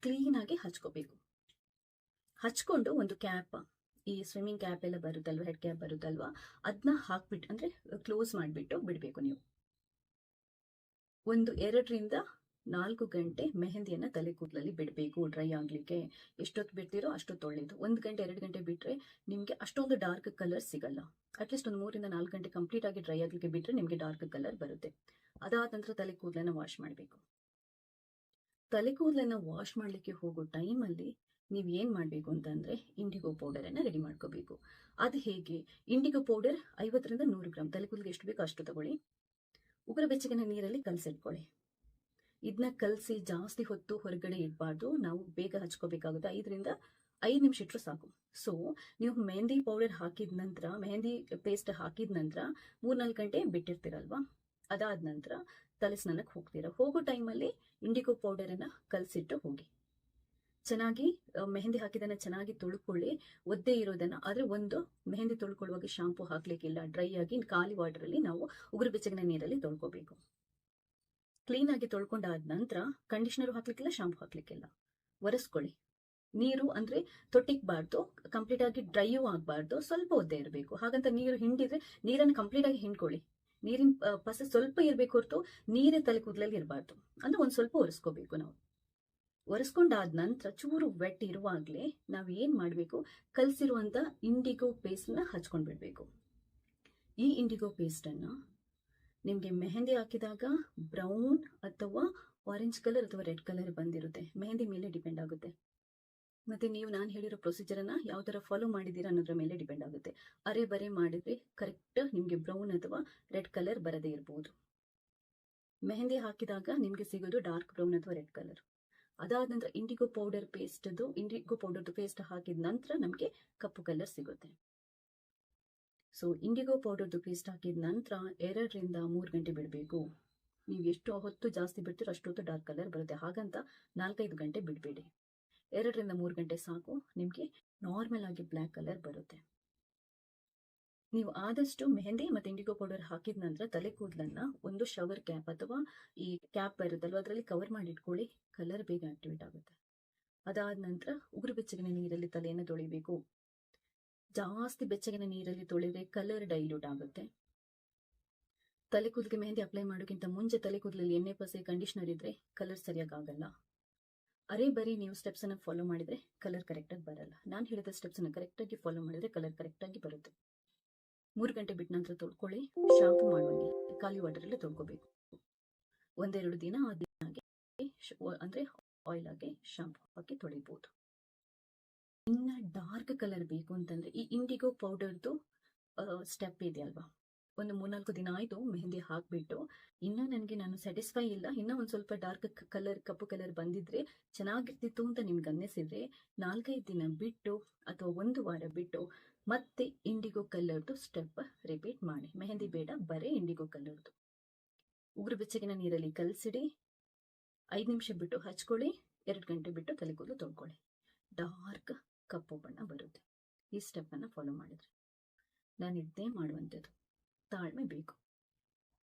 Speaker 1: ಕ್ಲೀನ್ ಆಗಿ ಹಚ್ಕೋಬೇಕು. ಹಚ್ಕೊಂಡು ಒಂದು ಕ್ಯಾಪ್, ಈ ಸ್ವಿಮ್ಮಿಂಗ್ ಕ್ಯಾಪ್ ಎಲ್ಲ ಬರುತ್ತಲ್ವಾ, ಹೆಡ್ ಕ್ಯಾಪ್ ಬರುತ್ತಲ್ವಾ, ಅದನ್ನ ಹಾಕ್ಬಿಟ್ಟು ಅಂದ್ರೆ ಕ್ಲೋಸ್ ಮಾಡಿಬಿಟ್ಟು ಬಿಡಬೇಕು. ನೀವು ಒಂದು 2ರಿಂದ 4 ಗಂಟೆ ಮೆಹಂದಿಯನ್ನ ತಲೆ ಕೂದಲಲ್ಲಿ ಬಿಡಬೇಕು ಡ್ರೈ ಆಗ್ಲಿಕ್ಕೆ. ಎಷ್ಟೊತ್ತು ಬಿಡ್ತೀರೋ ಅಷ್ಟೊತ್ತು ಒಳ್ಳೇದು. 1 ಗಂಟೆ 2 ಗಂಟೆ ಬಿಟ್ರೆ ನಿಮ್ಗೆ ಅಷ್ಟೊಂದು ಡಾರ್ಕ್ ಕಲರ್ ಸಿಗಲ್ಲ. ಅಟ್ಲೀಸ್ಟ್ ಒಂದು 3ರಿಂದ 4 ಗಂಟೆ ಕಂಪ್ಲೀಟ್ ಆಗಿ ಡ್ರೈ ಆಗ್ಲಿಕ್ಕೆ ಬಿಟ್ರೆ ನಿಮ್ಗೆ ಡಾರ್ಕ್ ಕಲರ್ ಬರುತ್ತೆ. ಅದಾದ ನಂತರ ತಲೆ ಕೂದಲನ್ನ ವಾಶ್ ಮಾಡಬೇಕು. ತಲೆ ಕೂದಲನ್ನ ವಾಶ್ ಮಾಡ್ಲಿಕ್ಕೆ ಹೋಗೋ ಟೈಮಲ್ಲಿ ನೀವು ಏನ್ ಮಾಡ್ಬೇಕು ಅಂತಂದ್ರೆ ಇಂಡಿಗೋ ಪೌಡರ್ ಅನ್ನ ರೆಡಿ ಮಾಡ್ಕೋಬೇಕು. ಅದು ಹೇಗೆ? ಇಂಡಿಗೋ ಪೌಡರ್ 50ರಿಂದ 100 ಗ್ರಾಮ್ ತಲೆ ಕೂದಲಿಗೆ ಎಷ್ಟು ಬೇಕೋ ಅಷ್ಟು ತಗೊಳ್ಳಿ. ಉಗುರು ಬೆಚ್ಚಗಿನ ನೀರಲ್ಲಿ ಕಲಸಿಟ್ಕೊಳ್ಳಿ. ಇದನ್ನ ಕಲಸಿ ಜಾಸ್ತಿ ಹೊತ್ತು ಹೊರಗಡೆ ಇಡಬಾರ್ದು. ನಾವು ಬೇಗ ಹಚ್ಕೋಬೇಕಾಗುತ್ತೆ. 5ರಿಂದ 5 ನಿಮಿಷ ಇಟ್ಟರು ಸಾಕು. ಸೊ ನೀವು ಮೆಹಂದಿ ಪೌಡರ್ ಹಾಕಿದ ನಂತರ, ಮೆಹಂದಿ ಪೇಸ್ಟ್ ಹಾಕಿದ ನಂತರ 3-4 ಗಂಟೆ ಬಿಟ್ಟಿರ್ತೀರಲ್ವಾ, ಅದಾದ ನಂತರ ತಲೆ ಸ್ನಾನಕ್ಕೆ ಹೋಗ್ತೀರಾ. ಹೋಗೋ ಟೈಮಲ್ಲಿ ಇಂಡಿಗೋ ಪೌಡರ್ ಅನ್ನ ಕಲಸಿಟ್ಟು ಹೋಗಿ. ಚೆನ್ನಾಗಿ ಮೆಹಂದಿ ಹಾಕಿದನ್ನ ಚೆನ್ನಾಗಿ ತೊಳ್ಕೊಳ್ಳಿ. ಒದ್ದೆ ಇರೋದನ್ನ. ಆದ್ರೆ ಒಂದು ಮೆಹಂದಿ ತೊಳ್ಕೊಳ್ಳುವಾಗ ಶಾಂಪೂ ಹಾಕ್ಲಿಕ್ಕಿಲ್ಲ. ಡ್ರೈ ಆಗಿ ಖಾಲಿ ವಾಟರ್ ಅಲ್ಲಿ ನಾವು ಉಗುರು ಬೆಚ್ಚಗಿನ ನೀರಲ್ಲಿ ತೊಳ್ಕೋಬೇಕು. ಕ್ಲೀನ್ ಆಗಿ ತೊಳ್ಕೊಂಡಾದ ನಂತರ ಕಂಡೀಷನರ್ ಹಾಕ್ಲಿಕ್ಕಿಲ್ಲ, ಶಾಂಪೂ ಹಾಕ್ಲಿಕ್ಕಿಲ್ಲ. ಒರೆಸ್ಕೊಳ್ಳಿ. ನೀರು ಅಂದ್ರೆ ತೊಟ್ಟಿಕ್ಬಾರ್ದು, ಕಂಪ್ಲೀಟ್ ಆಗಿ ಡ್ರೈಯೂ ಆಗ್ಬಾರ್ದು, ಸ್ವಲ್ಪ ಒದ್ದೆ ಇರಬೇಕು. ಹಾಗಂತ ನೀರು ಹಿಂಡಿದ್ರೆ ನೀರನ್ನು ಕಂಪ್ಲೀಟ್ ಆಗಿ ಹಿಂಡ್ಕೊಳ್ಳಿ. ನೀರಿನ ಪಸೆ ಸ್ವಲ್ಪ ಇರಬೇಕು ಹೊರತು ನೀರೇ ತಲೆ ಕೂದಲಲ್ಲಿ ಇರಬಾರ್ದು. ಅಂದ್ರೆ ಒಂದ್ ಸ್ವಲ್ಪ ಒರೆಸ್ಕೋಬೇಕು. ನಾವು ಒರೆಸ್ಕೊಂಡಾದ ನಂತರ ಚೂರು ವೆಟ್ ಇರುವಾಗ್ಲೇ ನಾವ್ ಏನ್ ಮಾಡ್ಬೇಕು, ಕಲ್ಸಿರುವಂತ ಇಂಡಿಗೋ ಪೇಸ್ಟ್ ನ ಹಚ್ಕೊಂಡ್ಬಿಡ್ಬೇಕು. ಈ ಇಂಡಿಗೋ ಪೇಸ್ಟ್ ಅನ್ನ ನಿಮ್ಗೆ ಮೆಹಂದಿ ಹಾಕಿದಾಗ ಬ್ರೌನ್ ಅಥವಾ ಆರೆಂಜ್ ಕಲರ್ ಅಥವಾ ರೆಡ್ ಕಲರ್ ಬಂದಿರುತ್ತೆ. ಮೆಹಂದಿ ಮೇಲೆ ಡಿಪೆಂಡ್ ಆಗುತ್ತೆ. ಮತ್ತೆ ನೀವು ನಾನು ಹೇಳಿರೋ ಪ್ರೊಸೀಜರ್ ಅನ್ನ ಯಾವ ತರ ಫಾಲೋ ಮಾಡಿದೀರಾ ಅನ್ನೋದ್ರ ಮೇಲೆ ಡಿಪೆಂಡ್ ಆಗುತ್ತೆ. ಅರೆ ಬರೆ ಮಾಡಿದ್ರೆ ಕರೆಕ್ಟ್ ನಿಮ್ಗೆ ಬ್ರೌನ್ ಅಥವಾ ರೆಡ್ ಕಲರ್ ಬರದೇ ಇರಬಹುದು. ಮೆಹಂದಿ ಹಾಕಿದಾಗ ನಿಮ್ಗೆ ಸಿಗೋದು ಡಾರ್ಕ್ ಬ್ರೌನ್ ಅಥವಾ ರೆಡ್ ಕಲರ್. ಅದಾದ ನಂತರ ಇಂಡಿಗೋ ಪೌಡರ್ದು ಪೇಸ್ಟ್ ಹಾಕಿದ ನಂತರ ನಮ್ಗೆ ಕಪ್ಪು ಕಲರ್ ಸಿಗುತ್ತೆ. ಸೊ ಇಂಡಿಗೋ ಪೌಡರ್ದು ಪೇಸ್ಟ್ ಹಾಕಿದ ನಂತರ 2ರಿಂದ 3 ಗಂಟೆ ಬಿಡಬೇಕು. ನೀವು ಎಷ್ಟು ಹೊತ್ತು ಜಾಸ್ತಿ ಬಿಡ್ತೀರೋ ಅಷ್ಟೊತ್ತು ಡಾರ್ಕ್ ಕಲರ್ ಬರುತ್ತೆ. ಹಾಗಂತ 4-5 ಗಂಟೆ ಬಿಡಬೇಡಿ. 2ರಿಂದ 3 ಗಂಟೆ ಸಾಕು, ನಿಮ್ಗೆ ನಾರ್ಮಲ್ ಆಗಿ ಬ್ಲ್ಯಾಕ್ ಕಲರ್ ಬರುತ್ತೆ. ನೀವು ಆದಷ್ಟು ಮೆಹಂದಿ ಮತ್ತು ಇಂಡಿಗೋ ಪೌಡರ್ ಹಾಕಿದ ನಂತರ ತಲೆ ಕೂದಲನ್ನ ಒಂದು ಶವರ್ ಕ್ಯಾಪ್ ಅಥವಾ ಈ ಕ್ಯಾಪ್ ಬರುತ್ತಲ್ವ ಅದರಲ್ಲಿ ಕವರ್ ಮಾಡಿ ಇಟ್ಕೊಳ್ಳಿ. ಕಲರ್ ಬೇಗ ಆಕ್ಟಿವೇಟ್ ಆಗುತ್ತೆ. ಅದಾದ ನಂತರ ಉಗುರು ಬೆಚ್ಚಗಿನ ನೀರಲ್ಲಿ ತಲೆಯನ್ನು ತೊಳಿಬೇಕು. ಜಾಸ್ತಿ ಬೆಚ್ಚಗಿನ ನೀರಲ್ಲಿ ತೊಳೆದ್ರೆ ಕಲರ್ ಡೈಲ್ಯೂಟ್ ಆಗುತ್ತೆ. ತಲೆ ಕೂದಲಿಗೆ ಮೆಹಂದಿ ಅಪ್ಲೈ ಮಾಡೋಕ್ಕಿಂತ ಮುಂಚೆ ತಲೆ ಕೂದಲಲ್ಲಿ ಎಣ್ಣೆ ಪಸೆ ಕಂಡೀಷನರ್ ಇದ್ರೆ ಕಲರ್ ಸರಿಯಾಗಿ ಆಗಲ್ಲ. ಅರೆ ಬರೀ ನೀವು ಸ್ಟೆಪ್ಸ್ ಅನ್ನ ಫಾಲೋ ಮಾಡಿದ್ರೆ ಕಲರ್ ಕರೆಕ್ಟಾಗಿ ಬರಲ್ಲ. ನಾನು ಹೇಳಿದ ಸ್ಟೆಪ್ಸ್ ಅನ್ನ ಕರೆಕ್ಟಾಗಿ ಫಾಲೋ ಮಾಡಿದ್ರೆ ಕಲರ್ ಕರೆಕ್ಟಾಗಿ ಬರುತ್ತೆ. 3 ಗಂಟೆ ಬಿಟ್ಟ ನಂತರ ತೊಳ್ಕೊಳ್ಳಿ. ಶಾಂಪು ಮಾಡುವಂಗಿಲ್ಲ, ಖಾಲಿ ವಾಟರ್ ಅಲ್ಲೇ ತೊಳ್ಕೊಬೇಕು. 1-2 ದಿನ ಅಂದ್ರೆ ಆಯಿಲ್ ಆಗಿ ಶಾಂಪು ಹಾಕಿ ತೊಳಿಬಹುದು. ಇನ್ನ ಡಾರ್ಕ್ ಕಲರ್ ಬೇಕು ಅಂತಂದ್ರೆ ಈ ಇಂಡಿಗೋ ಪೌಡರ್ದು ಸ್ಟೆಪ್ ಇದೆ ಅಲ್ವಾ, ಒಂದು 3-4 ದಿನ ಆಯ್ತು ಮೆಹಂದಿ ಹಾಕ್ಬಿಟ್ಟು ಇನ್ನ ನಾನು ಸ್ಯಾಟಿಸ್ಫೈ ಇಲ್ಲ, ಇನ್ನ ಒಂದ್ ಸ್ವಲ್ಪ ಡಾರ್ಕ್ ಕಲರ್ ಕಪ್ಪು ಕಲರ್ ಬಂದಿದ್ರೆ ಚೆನ್ನಾಗಿರ್ತಿತ್ತು ಅಂತ ನಿಮ್ಗೆ ಅನ್ನಿಸಿದ್ರೆ 4-5 ದಿನ ಬಿಟ್ಟು ಅಥವಾ 1 ವಾರ ಬಿಟ್ಟು ಮತ್ತೆ ಇಂಡಿಗೋ ಕಲರ್ದು ಸ್ಟೆಪ್ ರಿಪೀಟ್ ಮಾಡಿ. ಮೆಹಂದಿ ಬೇಡ, ಬರೀ ಇಂಡಿಗೋ ಕಲರ್ದು. ಉಗುರು ಬೆಚ್ಚಗಿನ ನೀರಲ್ಲಿ ಕಲಸಿಡಿ, 5 ನಿಮಿಷ ಬಿಟ್ಟು ಹಚ್ಕೊಳ್ಳಿ, 2 ಗಂಟೆ ಬಿಟ್ಟು ತಲೆ ಕೂದಲು ತೊಳ್ಕೊಳ್ಳಿ. ಡಾರ್ಕ್ ಕಪ್ಪು ಬಣ್ಣ ಬರುತ್ತೆ ಈ ಸ್ಟೆಪ್ ಅನ್ನ ಫಾಲೋ ಮಾಡಿದ್ರೆ. ನಾನು ಇದ್ದೇ ಮಾಡುವಂಥದ್ದು. ತಾಳ್ಮೆ ಬೇಕು.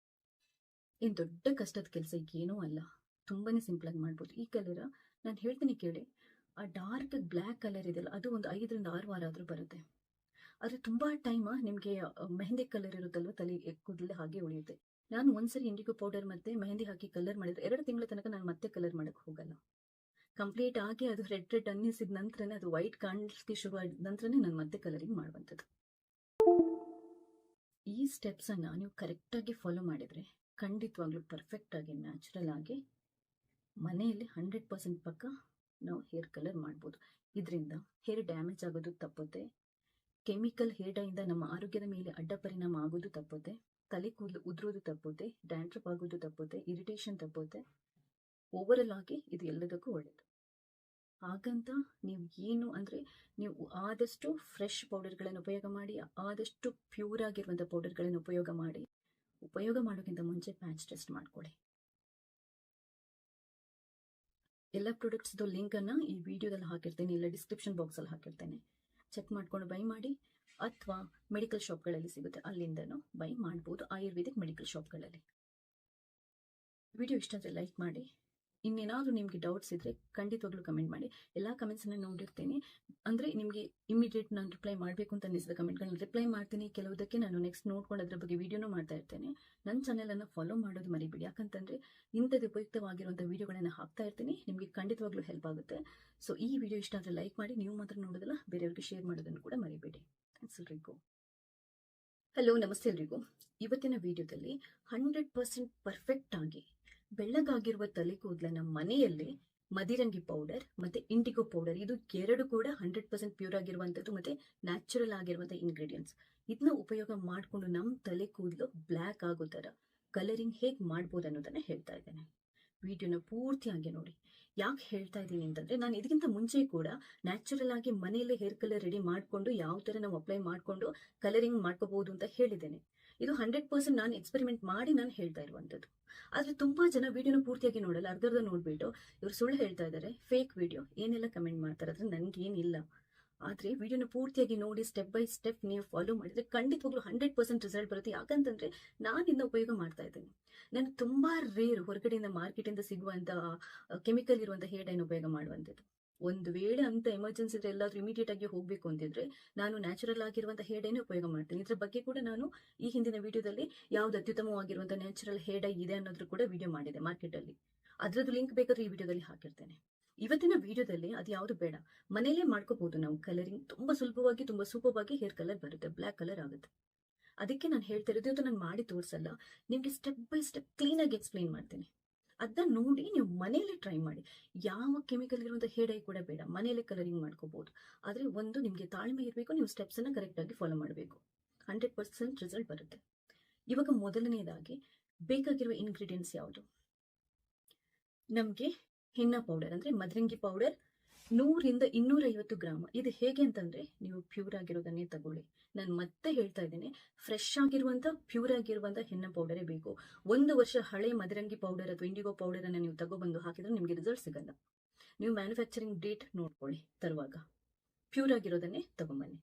Speaker 1: ಏನ್ ದೊಡ್ಡ ಕಷ್ಟದ ಕೆಲಸ ಏನೂ ಅಲ್ಲ, ತುಂಬಾನೇ ಸಿಂಪಲ್ ಆಗಿ ಮಾಡ್ಬೋದು. ಈ ಕಲರ್ ನಾನು ಹೇಳ್ತೀನಿ ಕೇಳಿ, ಆ ಡಾರ್ಕ್ ಬ್ಲ್ಯಾಕ್ ಕಲರ್ ಇದೆಯಲ್ಲ ಅದು ಒಂದು 5-6 ವಾರ ಆದ್ರೂ ಬರುತ್ತೆ. ಆದ್ರೆ ತುಂಬಾ ಟೈಮ್ ನಿಮ್ಗೆ ಮೆಹಂದಿ ಕಲರ್ ಇರುತ್ತಲ್ವ ತಲೆ ಕೂದಲು ಹಾಗೆ ಉಳಿಯುತ್ತೆ. ನಾನು ಒಂದ್ಸರಿ ಇಂಡಿಗೋ ಪೌಡರ್ ಮತ್ತೆ ಮೆಹಂದಿ ಹಾಕಿ ಕಲರ್ ಮಾಡಿದ್ರೆ 2 ತಿಂಗಳ ತನಕ ನಾನು ಮತ್ತೆ ಕಲರ್ ಮಾಡಕ್ ಹೋಗಲ್ಲ. ಕಂಪ್ಲೀಟ್ ಆಗಿ ಅದು ರೆಡ್ ಅನ್ನಿಸಿದ ನಂತರನೇ, ಅದು ವೈಟ್ ಕಾಣಿಸ್ಲಿಕ್ಕೆ ಶುರು ಆದ ನಂತರನೇ ನಾನು ಮತ್ತೆ ಕಲರಿಂಗ್ ಮಾಡುವಂಥದ್ದು. ಈ ಸ್ಟೆಪ್ಸ್ ಅನ್ನ ನೀವು ಕರೆಕ್ಟ್ ಆಗಿ ಫಾಲೋ ಮಾಡಿದ್ರೆ ಖಂಡಿತವಾಗ್ಲೂ ಪರ್ಫೆಕ್ಟ್ ಆಗಿ ನ್ಯಾಚುರಲ್ ಆಗಿ ಮನೆಯಲ್ಲಿ 100% ಪಕ್ಕ ನಾವು ಹೇರ್ ಕಲರ್ ಮಾಡ್ಬೋದು. ಇದರಿಂದ ಹೇರ್ ಡ್ಯಾಮೇಜ್ ಆಗೋದು ತಪ್ಪುತ್ತೆ. ಕೆಮಿಕಲ್ ಹೇರ್ ಡೈ ಇಂದ ನಮ್ಮ ಆರೋಗ್ಯದ ಮೇಲೆ ಅಡ್ಡ ಪರಿಣಾಮ ಆಗೋದು ತಪ್ಪುತ್ತೆ. ತಲೆ ಕೂದಲು ಉದುರೋದು ತಪ್ಪುತ್ತೆ. ಡ್ಯಾಂಡ್ರಫ್ ಆಗೋದು ತಪ್ಪುತ್ತೆ. ಇರಿಟೇಷನ್ ತಪ್ಪುತ್ತೆ. ಓವರ್ ಆಗಿ ಇದು ಎಲ್ಲದಕ್ಕೂ ಒಳ್ಳೇದು. ಹಾಗಂತ ನೀವು ಆದಷ್ಟು ಫ್ರೆಶ್ ಪೌಡರ್ಗಳನ್ನು ಉಪಯೋಗ ಮಾಡಿ, ಆದಷ್ಟು ಪ್ಯೂರ್ ಆಗಿರುವಂಥ ಪೌಡರ್ಗಳನ್ನು ಉಪಯೋಗ ಮಾಡಿ. ಉಪಯೋಗ ಮಾಡೋಕ್ಕಿಂತ ಮುಂಚೆ ಪ್ಯಾಚ್ ಟೆಸ್ಟ್ ಮಾಡ್ಕೊಳ್ಳಿ. ಎಲ್ಲ ಪ್ರಾಡಕ್ಟ್ಸ್ದು ಲಿಂಕ್ ಅನ್ನ ಈ ವಿಡಿಯೋದಲ್ಲಿ ಹಾಕಿರ್ತೇನೆ, ಇಲ್ಲ ಡಿಸ್ಕ್ರಿಪ್ಷನ್ ಬಾಕ್ಸ್ ಅಲ್ಲಿ ಹಾಕಿರ್ತೇನೆ. ಚೆಕ್ ಮಾಡ್ಕೊಂಡು ಬೈ ಮಾಡಿ, ಅಥವಾ ಮೆಡಿಕಲ್ ಶಾಪ್ಗಳಲ್ಲಿ ಸಿಗುತ್ತೆ ಅಲ್ಲಿಂದನೂ ಬೈ ಮಾಡ್ಬೋದು, ಆಯುರ್ವೇದಿಕ್ ಮೆಡಿಕಲ್ ಶಾಪ್ಗಳಲ್ಲಿ. ವಿಡಿಯೋ ಇಷ್ಟ ಆದರೆ ಲೈಕ್ ಮಾಡಿ. ಇನ್ನೇನಾದ್ರೂ ನಿಮ್ಗೆ ಡೌಟ್ಸ್ ಇದ್ರೆ ಖಂಡಿತವಾಗ್ಲೂ ಕಮೆಂಟ್ ಮಾಡಿ. ಎಲ್ಲಾ ಕಮೆಂಟ್ಸ್ ಅನ್ನ ನೋಡಿರ್ತೇನೆ. ಅಂದ್ರೆ ನಿಮ್ಗೆ ಇಮಿಡಿಯೇಟ್ ನಾನು ರಿಪ್ಲೈ ಮಾಡಬೇಕು ಅಂತ ಅನಿಸಿದ ಕಮೆಂಟ್ಗಳನ್ನ ರಿಪ್ಲೈ ಮಾಡ್ತೀನಿ. ಕೆಲವುದಕ್ಕೆ ನಾನು ನೆಕ್ಸ್ಟ್ ನೋಡ್ಕೊಂಡು ಅದ್ರ ಬಗ್ಗೆ ವಿಡಿಯೋನೂ ಮಾಡ್ತಾ ಇರ್ತೇನೆ. ನನ್ನ ಚಾನೆಲ್ ಅನ್ನ ಫಾಲೋ ಮಾಡೋದು ಮರಿಬೇಡಿ, ಯಾಕಂತಂದ್ರೆ ಇಂಥದ್ದು ಉಪಯುಕ್ತವಾಗಿರುವಂತಹ ವಿಡಿಯೋಗಳನ್ನ ಹಾಕ್ತಾ ಇರ್ತೀನಿ. ನಿಮ್ಗೆ ಖಂಡಿತವಾಗ್ಲೂ ಹೆಲ್ಪ್ ಆಗುತ್ತೆ. ಸೊ ಈ ವಿಡಿಯೋ ಇಷ್ಟ ಆದರೆ ಲೈಕ್ ಮಾಡಿ, ನೀವು ಮಾತ್ರ ನೋಡೋದಲ್ಲ ಬೇರೆಯವ್ರಿಗೆ ಶೇರ್ ಮಾಡೋದನ್ನು ಕೂಡ ಮರಿಬೇಡಿ. ಥ್ಯಾಂಕ್ಸ್ ಎಲ್ರಿಗೂ. ಹಲೋ, ನಮಸ್ತೆ ಎಲ್ರಿಗೂ. ಇವತ್ತಿನ ವಿಡಿಯೋದಲ್ಲಿ 100% ಪರ್ಫೆಕ್ಟ್ ಆಗಿ ಬೆಳ್ಳಗಾಗಿರುವ ತಲೆ ಕೂದಲನ್ನ ಮನೆಯಲ್ಲೇ ಮದಿರಂಗಿ ಪೌಡರ್ ಮತ್ತೆ ಇಂಡಿಗೋ ಪೌಡರ್, ಇದು 2 ಕೂಡ 100% ಪ್ಯೂರ್ ಆಗಿರುವಂತದ್ದು ಮತ್ತೆ ನ್ಯಾಚುರಲ್ ಆಗಿರುವಂತಹ ಇಂಗ್ರೀಡಿಯೆಂಟ್ಸ್. ಇದನ್ನ ಉಪಯೋಗ ಮಾಡಿಕೊಂಡು ನಮ್ಮ ತಲೆ ಕೂದಲು ಬ್ಲ್ಯಾಕ್ ಆಗೋ ತರ ಕಲರಿಂಗ್ ಹೇಗೆ ಮಾಡ್ಬೋದು ಅನ್ನೋದನ್ನ ಹೇಳ್ತಾ ಇದ್ದೇನೆ. ವಿಡಿಯೋನ ಪೂರ್ತಿಯಾಗಿ ನೋಡಿ. ಯಾಕೆ ಹೇಳ್ತಾ ಇದ್ದೀನಿ ಅಂತಂದ್ರೆ, ನಾನು ಇದಕ್ಕಿಂತ ಮುಂಚೆ ಕೂಡ ನ್ಯಾಚುರಲ್ ಆಗಿ ಮನೆಯಲ್ಲೇ ಹೇರ್ ಕಲರ್ ರೆಡಿ ಮಾಡ್ಕೊಂಡು ಯಾವ ತರ ನಾವು ಅಪ್ಲೈ ಮಾಡ್ಕೊಂಡು ಕಲರಿಂಗ್ ಮಾಡ್ಕೋಬಹುದು ಅಂತ ಹೇಳಿದ್ದೇನೆ. ಇದು 100% ನಾನು ಎಕ್ಸ್ಪೆರಿಮೆಂಟ್ ಮಾಡಿ ನಾನು ಹೇಳ್ತಾ ಇರುವಂತದ್ದು. ಆದ್ರೆ ತುಂಬಾ ಜನ ವಿಡಿಯೋನ ಪೂರ್ತಿಯಾಗಿ ನೋಡಲ್ಲ, ಅರ್ಧರ್ಧ ನೋಡ್ಬಿಟ್ಟು ಇವ್ರು ಸುಳ್ಳು ಹೇಳ್ತಾ ಇದ್ದಾರೆ, ಫೇಕ್ ವಿಡಿಯೋ ಏನೆಲ್ಲ ಕಮೆಂಟ್ ಮಾಡ್ತಾರೆ. ಅದ್ರ ನನ್ಗೇನಿಲ್ಲ. ಆದ್ರೆ ವಿಡಿಯೋನ ಪೂರ್ತಿಯಾಗಿ ನೋಡಿ, ಸ್ಟೆಪ್ ಬೈ ಸ್ಟೆಪ್ ನೀವು ಫಾಲೋ ಮಾಡಿದ್ರೆ ಖಂಡಿತವಾಗ್ಲೂ 100% ರಿಸಲ್ಟ್ ಬರುತ್ತೆ. ಯಾಕಂತಂದ್ರೆ ನಾನು ಇದನ್ನ ಉಪಯೋಗ ಮಾಡ್ತಾ ಇದ್ದೇನೆ. ನಾನು ತುಂಬಾ ರೇರ್ ಹೊರಗಡೆಯಿಂದ ಮಾರ್ಕೆಟ್ ಇಂದ ಸಿಗುವಂತ ಕೆಮಿಕಲ್ ಇರುವಂತ ಹೇರ್ ಡೈನ್ ಉಪಯೋಗ ಮಾಡುವಂತದ್ದು. ಒಂದು ವೇಳೆ ಅಂತ ಎಮರ್ಜೆನ್ಸಿ ಇದ್ರೆ, ಎಲ್ಲಾದ್ರೂ ಇಮಿಡಿಯೇಟ್ ಆಗಿ ಹೋಗ್ಬೇಕು ಅಂತಿದ್ರೆ ನಾನು ನ್ಯಾಚುರಲ್ ಆಗಿರುವಂತ ಹೇರ್ ಡೈನೇ ಉಪಯೋಗ ಮಾಡ್ತೀನಿ. ಇದ್ರ ಬಗ್ಗೆ ಕೂಡ ನಾನು ಈ ಹಿಂದಿನ ವಿಡಿಯೋದಲ್ಲಿ ಯಾವ್ದು ಅತ್ಯುತ್ತಮವಾಗಿರುವಂತ ನ್ಯಾಚುರಲ್ ಹೇರ್ ಡೈ ಇದೆ ಅನ್ನೋದ್ರ ಕೂಡ ವಿಡಿಯೋ ಮಾಡಿದೆ ಮಾರ್ಕೆಟ್ ಅಲ್ಲಿ. ಅದ್ರದ್ದು ಲಿಂಕ್ ಬೇಕಾದ್ರೆ ಈ ವಿಡಿಯೋದಲ್ಲಿ ಹಾಕಿರ್ತೇನೆ. ಇವತ್ತಿನ ವಿಡಿಯೋದಲ್ಲಿ ಅದು ಯಾವ್ದು ಬೇಡ, ಮನೇಲೆ ಮಾಡ್ಕೋಬಹುದು ನಾವು ಕಲರಿಂಗ್. ತುಂಬಾ ಸುಲಭವಾಗಿ, ತುಂಬಾ ಸೂಪರ್ವಾಗಿ ಹೇರ್ ಕಲರ್ ಬರುತ್ತೆ, ಬ್ಲ್ಯಾಕ್ ಕಲರ್ ಆಗುತ್ತೆ. ಅದಕ್ಕೆ ನಾನು ಹೇಳ್ತಾ ಇರೋದು, ಇವತ್ತು ನಾನು ಮಾಡಿ ತೋರಿಸಲ್ಲ, ನಿಮ್ಗೆ ಸ್ಟೆಪ್ ಬೈ ಸ್ಟೆಪ್ ಕ್ಲೀನ್ ಆಗಿ ಎಕ್ಸ್ಪ್ಲೈನ್ ಮಾಡ್ತೀನಿ. ಅದನ್ನ ನೋಡಿ ನೀವು ಮನೆಯಲ್ಲೇ ಟ್ರೈ ಮಾಡಿ. ಯಾವ ಕೆಮಿಕಲ್ ಇರುವಂತ ಹೇರ್ ಡೈ ಕೂಡ ಬೇಡ, ಮನೆಯಲ್ಲೇ ಕಲರಿಂಗ್ ಮಾಡ್ಕೋಬಹುದು. ಆದ್ರೆ ಒಂದು ನಿಮ್ಗೆ ತಾಳ್ಮೆ ಇರಬೇಕು, ನೀವು ಸ್ಟೆಪ್ಸ್ ಅನ್ನ ಕರೆಕ್ಟ್ ಆಗಿ ಫಾಲೋ ಮಾಡಬೇಕು. 100% ರಿಸಲ್ಟ್ ಬರುತ್ತೆ. ಇವಾಗ ಮೊದಲನೇದಾಗಿ ಬೇಕಾಗಿರುವ ಇಂಗ್ರೀಡಿಯೆಂಟ್ಸ್ ಯಾವುದು? ನಮ್ಗೆ ಹೆನ್ನ ಪೌಡರ್ ಅಂದ್ರೆ ಮದರಂಗಿ ಪೌಡರ್ 100-250 ಗ್ರಾಮ್. ಇದು ಹೇಗೆ ಅಂತಂದ್ರೆ, ನೀವು ಪ್ಯೂರ್ ಆಗಿರೋದನ್ನೇ ತಗೊಳ್ಳಿ. ನಾನು ಮತ್ತೆ ಹೇಳ್ತಾ ಇದ್ದೇನೆ, ಫ್ರೆಶ್ ಆಗಿರುವಂತ ಪ್ಯೂರ್ ಆಗಿರುವಂತ ಹೆನ್ನ ಪೌಡರೇ ಬೇಕು. 1 ವರ್ಷ ಹಳೆ ಮದರಂಗಿ ಪೌಡರ್ ಅಥವಾ ಇಂಡಿಗೋ ಪೌಡರ್ ಅನ್ನ ನೀವು ತಗೊಬಂದು ಹಾಕಿದ್ರೆ ನಿಮ್ಗೆ ರಿಸಲ್ಟ್ ಸಿಗಲ್ಲ. ನೀವು ಮ್ಯಾನುಫ್ಯಾಕ್ಚರಿಂಗ್ ಡೇಟ್ ನೋಡ್ಕೊಳ್ಳಿ ತರುವಾಗ. ಪ್ಯೂರ್ ಆಗಿರೋದನ್ನೇ ತಗೊಂಬನ್ನಿ.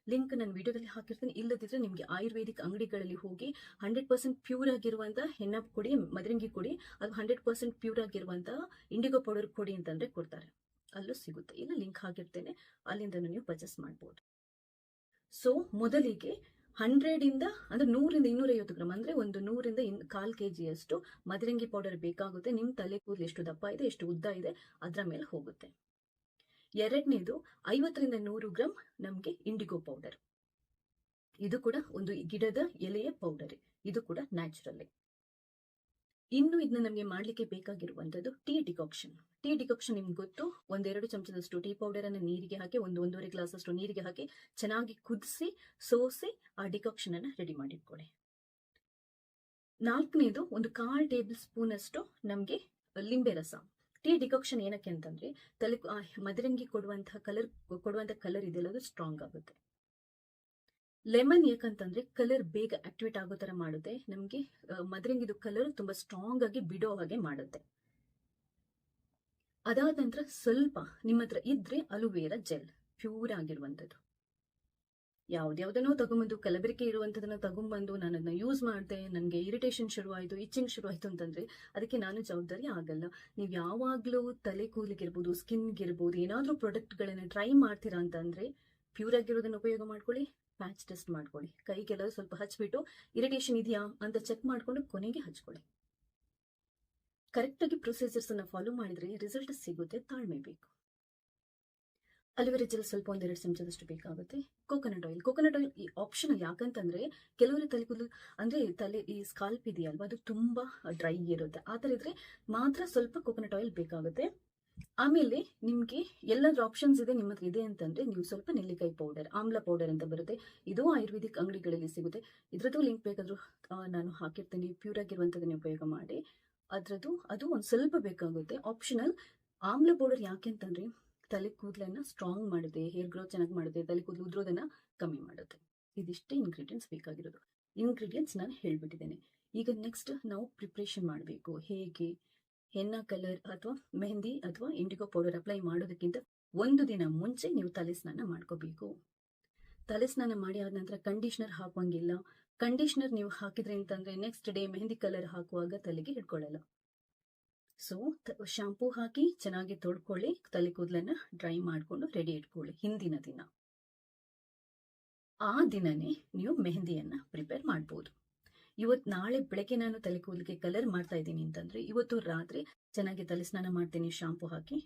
Speaker 1: ಲಿಂಕ್ ನಾನು ವಿಡಿಯೋದಲ್ಲಿ ಹಾಕಿರ್ತೀನಿ. ಇಲ್ಲದಿದ್ರೆ ನಿಮಗೆ ಆಯುರ್ವೇದಿಕ್ ಅಂಗಡಿಗಳಲ್ಲಿ ಹೋಗಿ 100% ಪ್ಯೂರ್ ಆಗಿರುವಂತ ಹೆನ್ನ ಕೊಡಿ, ಮದರಂಗಿ ಕೊಡಿ, ಅದು 100% ಪ್ಯೂರ್ ಆಗಿರುವಂತ ಇಂಡಿಗೋ ಪೌಡರ್ ಕೊಡಿ ಅಂತಂದ್ರೆ ಕೊಡ್ತಾರೆ. ಅಲ್ಲೂ ಸಿಗುತ್ತೆ. ಇಲ್ಲ ಲಿಂಕ್ ಹಾಕಿರ್ತೇನೆ, ಅಲ್ಲಿಂದ ನೀವು ಪರ್ಚೇಸ್ ಮಾಡ್ಬೋದು. ಸೊ ಮೊದಲಿಗೆ 100 ಇಂದ ಅಂದ್ರೆ 100 ಇಂದ 250 ಗ್ರಾಮ್ ಅಂದ್ರೆ ಒಂದು 100 ಇಂದ 1/4 kg ಮದರಂಗಿ ಪೌಡರ್ ಬೇಕಾಗುತ್ತೆ. ನಿಮ್ ತಲೆ ಕೂದಲು ಎಷ್ಟು ದಪ್ಪ ಇದೆ, ಎಷ್ಟು ಉದ್ದ ಇದೆ ಅದರ ಮೇಲೆ ಹೋಗುತ್ತೆ. ಎರಡನೇದು 50 ರಿಂದ 100 ಗ್ರಾಮ್ ನಮ್ಗೆ ಇಂಡಿಗೋ ಪೌಡರ್. ಇದು ಕೂಡ ಒಂದು ಗಿಡದ ಎಲೆಯ ಪೌಡರ್, ಇದು ಕೂಡ ನ್ಯಾಚುರಲ್. ಇನ್ನು ಇದನ್ನ ನಮಗೆ ಮಾಡ್ಲಿಕ್ಕೆ ಬೇಕಾಗಿರುವಂತದ್ದು ಟೀ ಡಿಕಾಕ್ಷನ್. ಟೀ ಡಿಕಾಕ್ಷನ್ ನಿಮ್ಗೆ ಗೊತ್ತು, 1-2 ಚಮಚದಷ್ಟು ಟೀ ಪೌಡರ್ ಅನ್ನು ನೀರಿಗೆ ಹಾಕಿ 1-1.5 ಗ್ಲಾಸ್ ಅಷ್ಟು ನೀರಿಗೆ ಹಾಕಿ ಚೆನ್ನಾಗಿ ಕುದಿಸಿ ಸೋಸಿ ಆ ಡಿಕಾಕ್ಷನ್ ಅನ್ನ ರೆಡಿ ಮಾಡಿಟ್ಕೊಳ್ಳಿ. ನಾಲ್ಕನೇದು ಒಂದು 1/4 ಟೇಬಲ್ ಸ್ಪೂನ್ ಅಷ್ಟು ನಮ್ಗೆ ಲಿಂಬೆ ರಸ. ಟೀ ಡಿಕಾಕ್ಷನ್ ಏನಕ್ಕೆ ಅಂತಂದ್ರೆ ಮದರಂಗಿ ಕೊಡುವಂತಹ ಕಲರ್ ಇದೆಯಲ್ಲ ಅದು ಸ್ಟ್ರಾಂಗ್ ಆಗುತ್ತೆ. ಲೆಮನ್ ಯಾಕಂತಂದ್ರೆ ಕಲರ್ ಬೇಗ ಆಕ್ಟಿವೇಟ್ ಆಗೋ ತರ ಮಾಡುತ್ತೆ, ನಮ್ಗೆ ಮದರಂಗಿದು ಕಲರ್ ತುಂಬಾ ಸ್ಟ್ರಾಂಗ್ ಆಗಿ ಬಿಡೋ ಹಾಗೆ ಮಾಡುತ್ತೆ. ಅದಾದ ನಂತರ ಸ್ವಲ್ಪ ನಿಮ್ಮ ಹತ್ರ ಇದ್ರೆ ಅಲುವೇರಾ ಜೆಲ್, ಪ್ಯೂರ್ ಆಗಿರುವಂತದ್ದು. ಯಾವ್ದಾವ್ದನ್ನೋ ತಗೊಂಬಂದು ಕಲಬೆರಕೆ ಇರುವಂತದನ್ನ ತಗೊಂಡ್ಬಂದು ನಾನು ಅದನ್ನ ಯೂಸ್ ಮಾಡಿದೆ, ನನಗೆ ಇರಿಟೇಷನ್ ಶುರುವಾಯಿತು, ಇಚ್ಚಿಂಗ್ ಶುರುವಾಯಿತು ಅಂತಂದ್ರೆ ಅದಕ್ಕೆ ನಾನು ಜವಾಬ್ದಾರಿ ಆಗಲ್ಲ. ನೀವು ಯಾವಾಗ್ಲೂ ತಲೆ ಕೂದಲಿಗಿರ್ಬೋದು, ಸ್ಕಿನ್ಗಿರ್ಬೋದು ಏನಾದ್ರೂ ಪ್ರಾಡಕ್ಟ್ಗಳನ್ನ ಟ್ರೈ ಮಾಡ್ತೀರಾ ಅಂತಂದ್ರೆ ಪ್ಯೂರ್ ಆಗಿರೋದನ್ನ ಉಪಯೋಗ ಮಾಡ್ಕೊಳ್ಳಿ. ಪ್ಯಾಚ್ ಟೆಸ್ಟ್ ಮಾಡ್ಕೊಳ್ಳಿ, ಕೈಗೆಲ್ಲ ಸ್ವಲ್ಪ ಹಚ್ಬಿಟ್ಟು ಇರಿಟೇಷನ್ ಇದೆಯಾ ಅಂತ ಚೆಕ್ ಮಾಡ್ಕೊಂಡು ಕೊನೆಗೆ ಹಚ್ಕೊಳ್ಳಿ. ಕರೆಕ್ಟ್ ಆಗಿ ಪ್ರೊಸೀಜರ್ಸ್ ಅನ್ನ ಫಾಲೋ ಮಾಡಿದ್ರೆ ರಿಸಲ್ಟ್ ಸಿಗುತ್ತೆ, ತಾಳ್ಮೆ ಬೇಕು. ಅಲೋವೆರಾ ಜೆಲ್ ಸ್ವಲ್ಪ 1-2 ಚಮಚದಷ್ಟು ಬೇಕಾಗುತ್ತೆ. ಕೋಕೋನಟ್ ಆಯಿಲ್ ಈ ಆಪ್ಷನಲ್, ಯಾಕಂತಂದ್ರೆ ಕೆಲವರು ತಲೆ ಕೂದಲು ಅಂದ್ರೆ ಈ ಸ್ಕಾಲ್ಪ್ ಇದೆಯಲ್ವಾ ಅದು ತುಂಬಾ ಡ್ರೈ ಇರುತ್ತೆ, ಆ ತರ ಇದ್ರೆ ಮಾತ್ರ ಸ್ವಲ್ಪ ಕೋಕೋನಟ್ ಆಯಿಲ್ ಬೇಕಾಗುತ್ತೆ. ಆಮೇಲೆ ನಿಮ್ಗೆ ಎಲ್ಲಾದ್ರೂ ಆಪ್ಷನ್ಸ್ ಇದೆ ನಿಮ್ಮ ಹತ್ರ ಇದೆ ಅಂತಂದ್ರೆ ನೀವು ಸ್ವಲ್ಪ ನೆಲ್ಲಿಕಾಯಿ ಪೌಡರ್, ಆಮ್ಲ ಪೌಡರ್ ಅಂತ ಬರುತ್ತೆ, ಇದು ಆಯುರ್ವೇದಿಕ್ ಅಂಗಡಿಗಳಲ್ಲಿ ಸಿಗುತ್ತೆ. ಇದ್ರದ್ದು ಲಿಂಕ್ ಬೇಕಾದ್ರೂ ನಾನು ಹಾಕಿರ್ತೀನಿ. ಪ್ಯೂರ್ ಆಗಿರುವಂತದನ್ನ ಉಪಯೋಗ ಮಾಡಿ. ಅದು ಒಂದ್ ಸ್ವಲ್ಪ ಬೇಕಾಗುತ್ತೆ, ಆಪ್ಷನಲ್. ಆಮ್ಲ ಪೌಡರ್ ಯಾಕೆ ಅಂತಂದ್ರೆ ತಲೆ ಕೂದಲನ್ನ ಸ್ಟ್ರಾಂಗ್ ಮಾಡುತ್ತೆ, ಹೇರ್ ಗ್ರೋತ್ ಚೆನ್ನಾಗಿ ಮಾಡುತ್ತೆ, ತಲೆ ಕೂದಲು ಉದ್ರೋದನ್ನ ಕಮ್ಮಿ ಮಾಡುತ್ತೆ. ಇದಿಷ್ಟೇ ಇಂಗ್ರೀಡಿಯೆಂಟ್ಸ್ ಬೇಕಾಗಿರೋದು. ಇಂಗ್ರೀಡಿಯೆಂಟ್ಸ್ ನಾನು ಹೇಳ್ಬಿಟ್ಟಿದ್ದೇನೆ. ಈಗ ನೆಕ್ಸ್ಟ್ ನಾವು ಪ್ರಿಪ್ರೇಷನ್ ಮಾಡಬೇಕು. ಹೇಗೆ? ಹೆನ್ನ ಕಲರ್ ಅಥವಾ ಮೆಹಂದಿ ಅಥವಾ ಇಂಡಿಗೋ ಪೌಡರ್ ಅಪ್ಲೈ ಮಾಡೋದಕ್ಕಿಂತ 1 ದಿನ ಮುಂಚೆ ನೀವು ತಲೆ ಸ್ನಾನ ಮಾಡ್ಕೋಬೇಕು. ತಲೆ ಸ್ನಾನ ಮಾಡಿ ಆದ ನಂತರ ಕಂಡೀಷನರ್ ಹಾಕುವಂಗಿಲ್ಲ. ಕಂಡೀಷನರ್ ನೀವು ಹಾಕಿದ್ರಿ ಅಂತಂದ್ರೆ ನೆಕ್ಸ್ಟ್ ಡೇ ಮೆಹಂದಿ ಕಲರ್ ಹಾಕುವಾಗ ತಲೆಗೆ ಹಿಡ್ಕೊಳ್ಳಲ್ಲ. ಸೊ ಶಾಂಪೂ ಹಾಕಿ ಚೆನ್ನಾಗಿ ತೊಳ್ಕೊಳ್ಳಿ, ತಲೆ ಕೂದಲನ್ನ ಡ್ರೈ ಮಾಡ್ಕೊಂಡು ರೆಡಿ ಇಟ್ಕೊಳ್ಳಿ. ಹಿಂದಿನ ದಿನ ಆ ದಿನನೇ ನೀವು ಮೆಹಂದಿಯನ್ನ ಪ್ರಿಪೇರ್ ಮಾಡ್ಬೋದು. ನಾಳೆ ಬೆಳಗ್ಗೆ ನಾನು ತಲೆ ಕೂದಲಿಗೆ ಕಲರ್ ಮಾಡ್ತಾ ಇದ್ದೀನಿ ಅಂತಂದ್ರೆ ಇವತ್ತು ರಾತ್ರಿ ಚೆನ್ನಾಗಿ ತಲೆ ಸ್ನಾನ ಮಾಡ್ತೀನಿ, ಶಾಂಪೂ ಹಾಕಿ,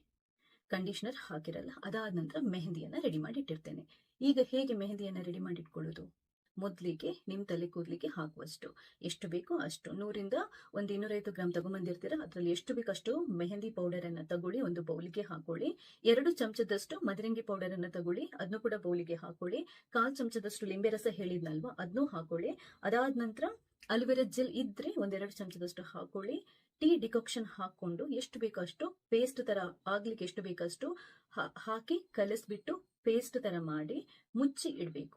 Speaker 1: ಕಂಡೀಷನರ್ ಹಾಕಿರಲ್ಲ. ಅದಾದ ನಂತರ ಮೆಹಂದಿಯನ್ನ ರೆಡಿ ಮಾಡಿ ಇಟ್ಟಿರ್ತೇನೆ. ಈಗ ಹೇಗೆ ಮೆಹಂದಿಯನ್ನ ರೆಡಿ ಮಾಡಿ ಇಟ್ಕೊಳ್ಳೋದು? ಮೊದಲಿಗೆ ನಿಮ್ ತಲೆ ಕೂದಲಿಗೆ ಹಾಕುವಷ್ಟು ಎಷ್ಟು ಬೇಕೋ ಅಷ್ಟು 100 ಇಂದ 250 ಗ್ರಾಮ್ ತಗೊಂಬಂದಿರ್ತೀರ, ಅದ್ರಲ್ಲಿ ಎಷ್ಟು ಬೇಕಷ್ಟು ಮೆಹಂದಿ ಪೌಡರ್ ಅನ್ನ ತಗೊಳ್ಳಿ, ಒಂದು ಬೌಲಿಗೆ ಹಾಕೊಳ್ಳಿ. 2 ಚಮಚದಷ್ಟು ಮದರಂಗಿ ಪೌಡರ್ ಅನ್ನ ತಗೊಳ್ಳಿ, ಅದನ್ನು ಕೂಡ ಬೌಲಿಗೆ ಹಾಕೊಳ್ಳಿ. 1/4 ಚಮಚದಷ್ಟು ಲಿಂಬೆ ರಸ ಹೇಳಿದ್ನಲ್ವಾ, ಅದನ್ನು ಹಾಕೊಳ್ಳಿ. ಅದಾದ ನಂತರ ಅಲೋವೆರಾ ಜೆಲ್ ಇದ್ರೆ 1-2 ಚಮಚದಷ್ಟು ಹಾಕೊಳ್ಳಿ. ಟೀ ಡಿಕಾಕ್ಷನ್ ಹಾಕೊಂಡು ಎಷ್ಟು ಬೇಕೋ ಅಷ್ಟು ಪೇಸ್ಟ್ ತರ ಆಗ್ಲಿಕ್ಕೆ ಎಷ್ಟು ಬೇಕಷ್ಟು ಹಾಕಿ ಕಲಸ್ಬಿಟ್ಟು ಪೇಸ್ಟ್ ತರ ಮಾಡಿ ಮುಚ್ಚಿ ಇಡ್ಬೇಕು.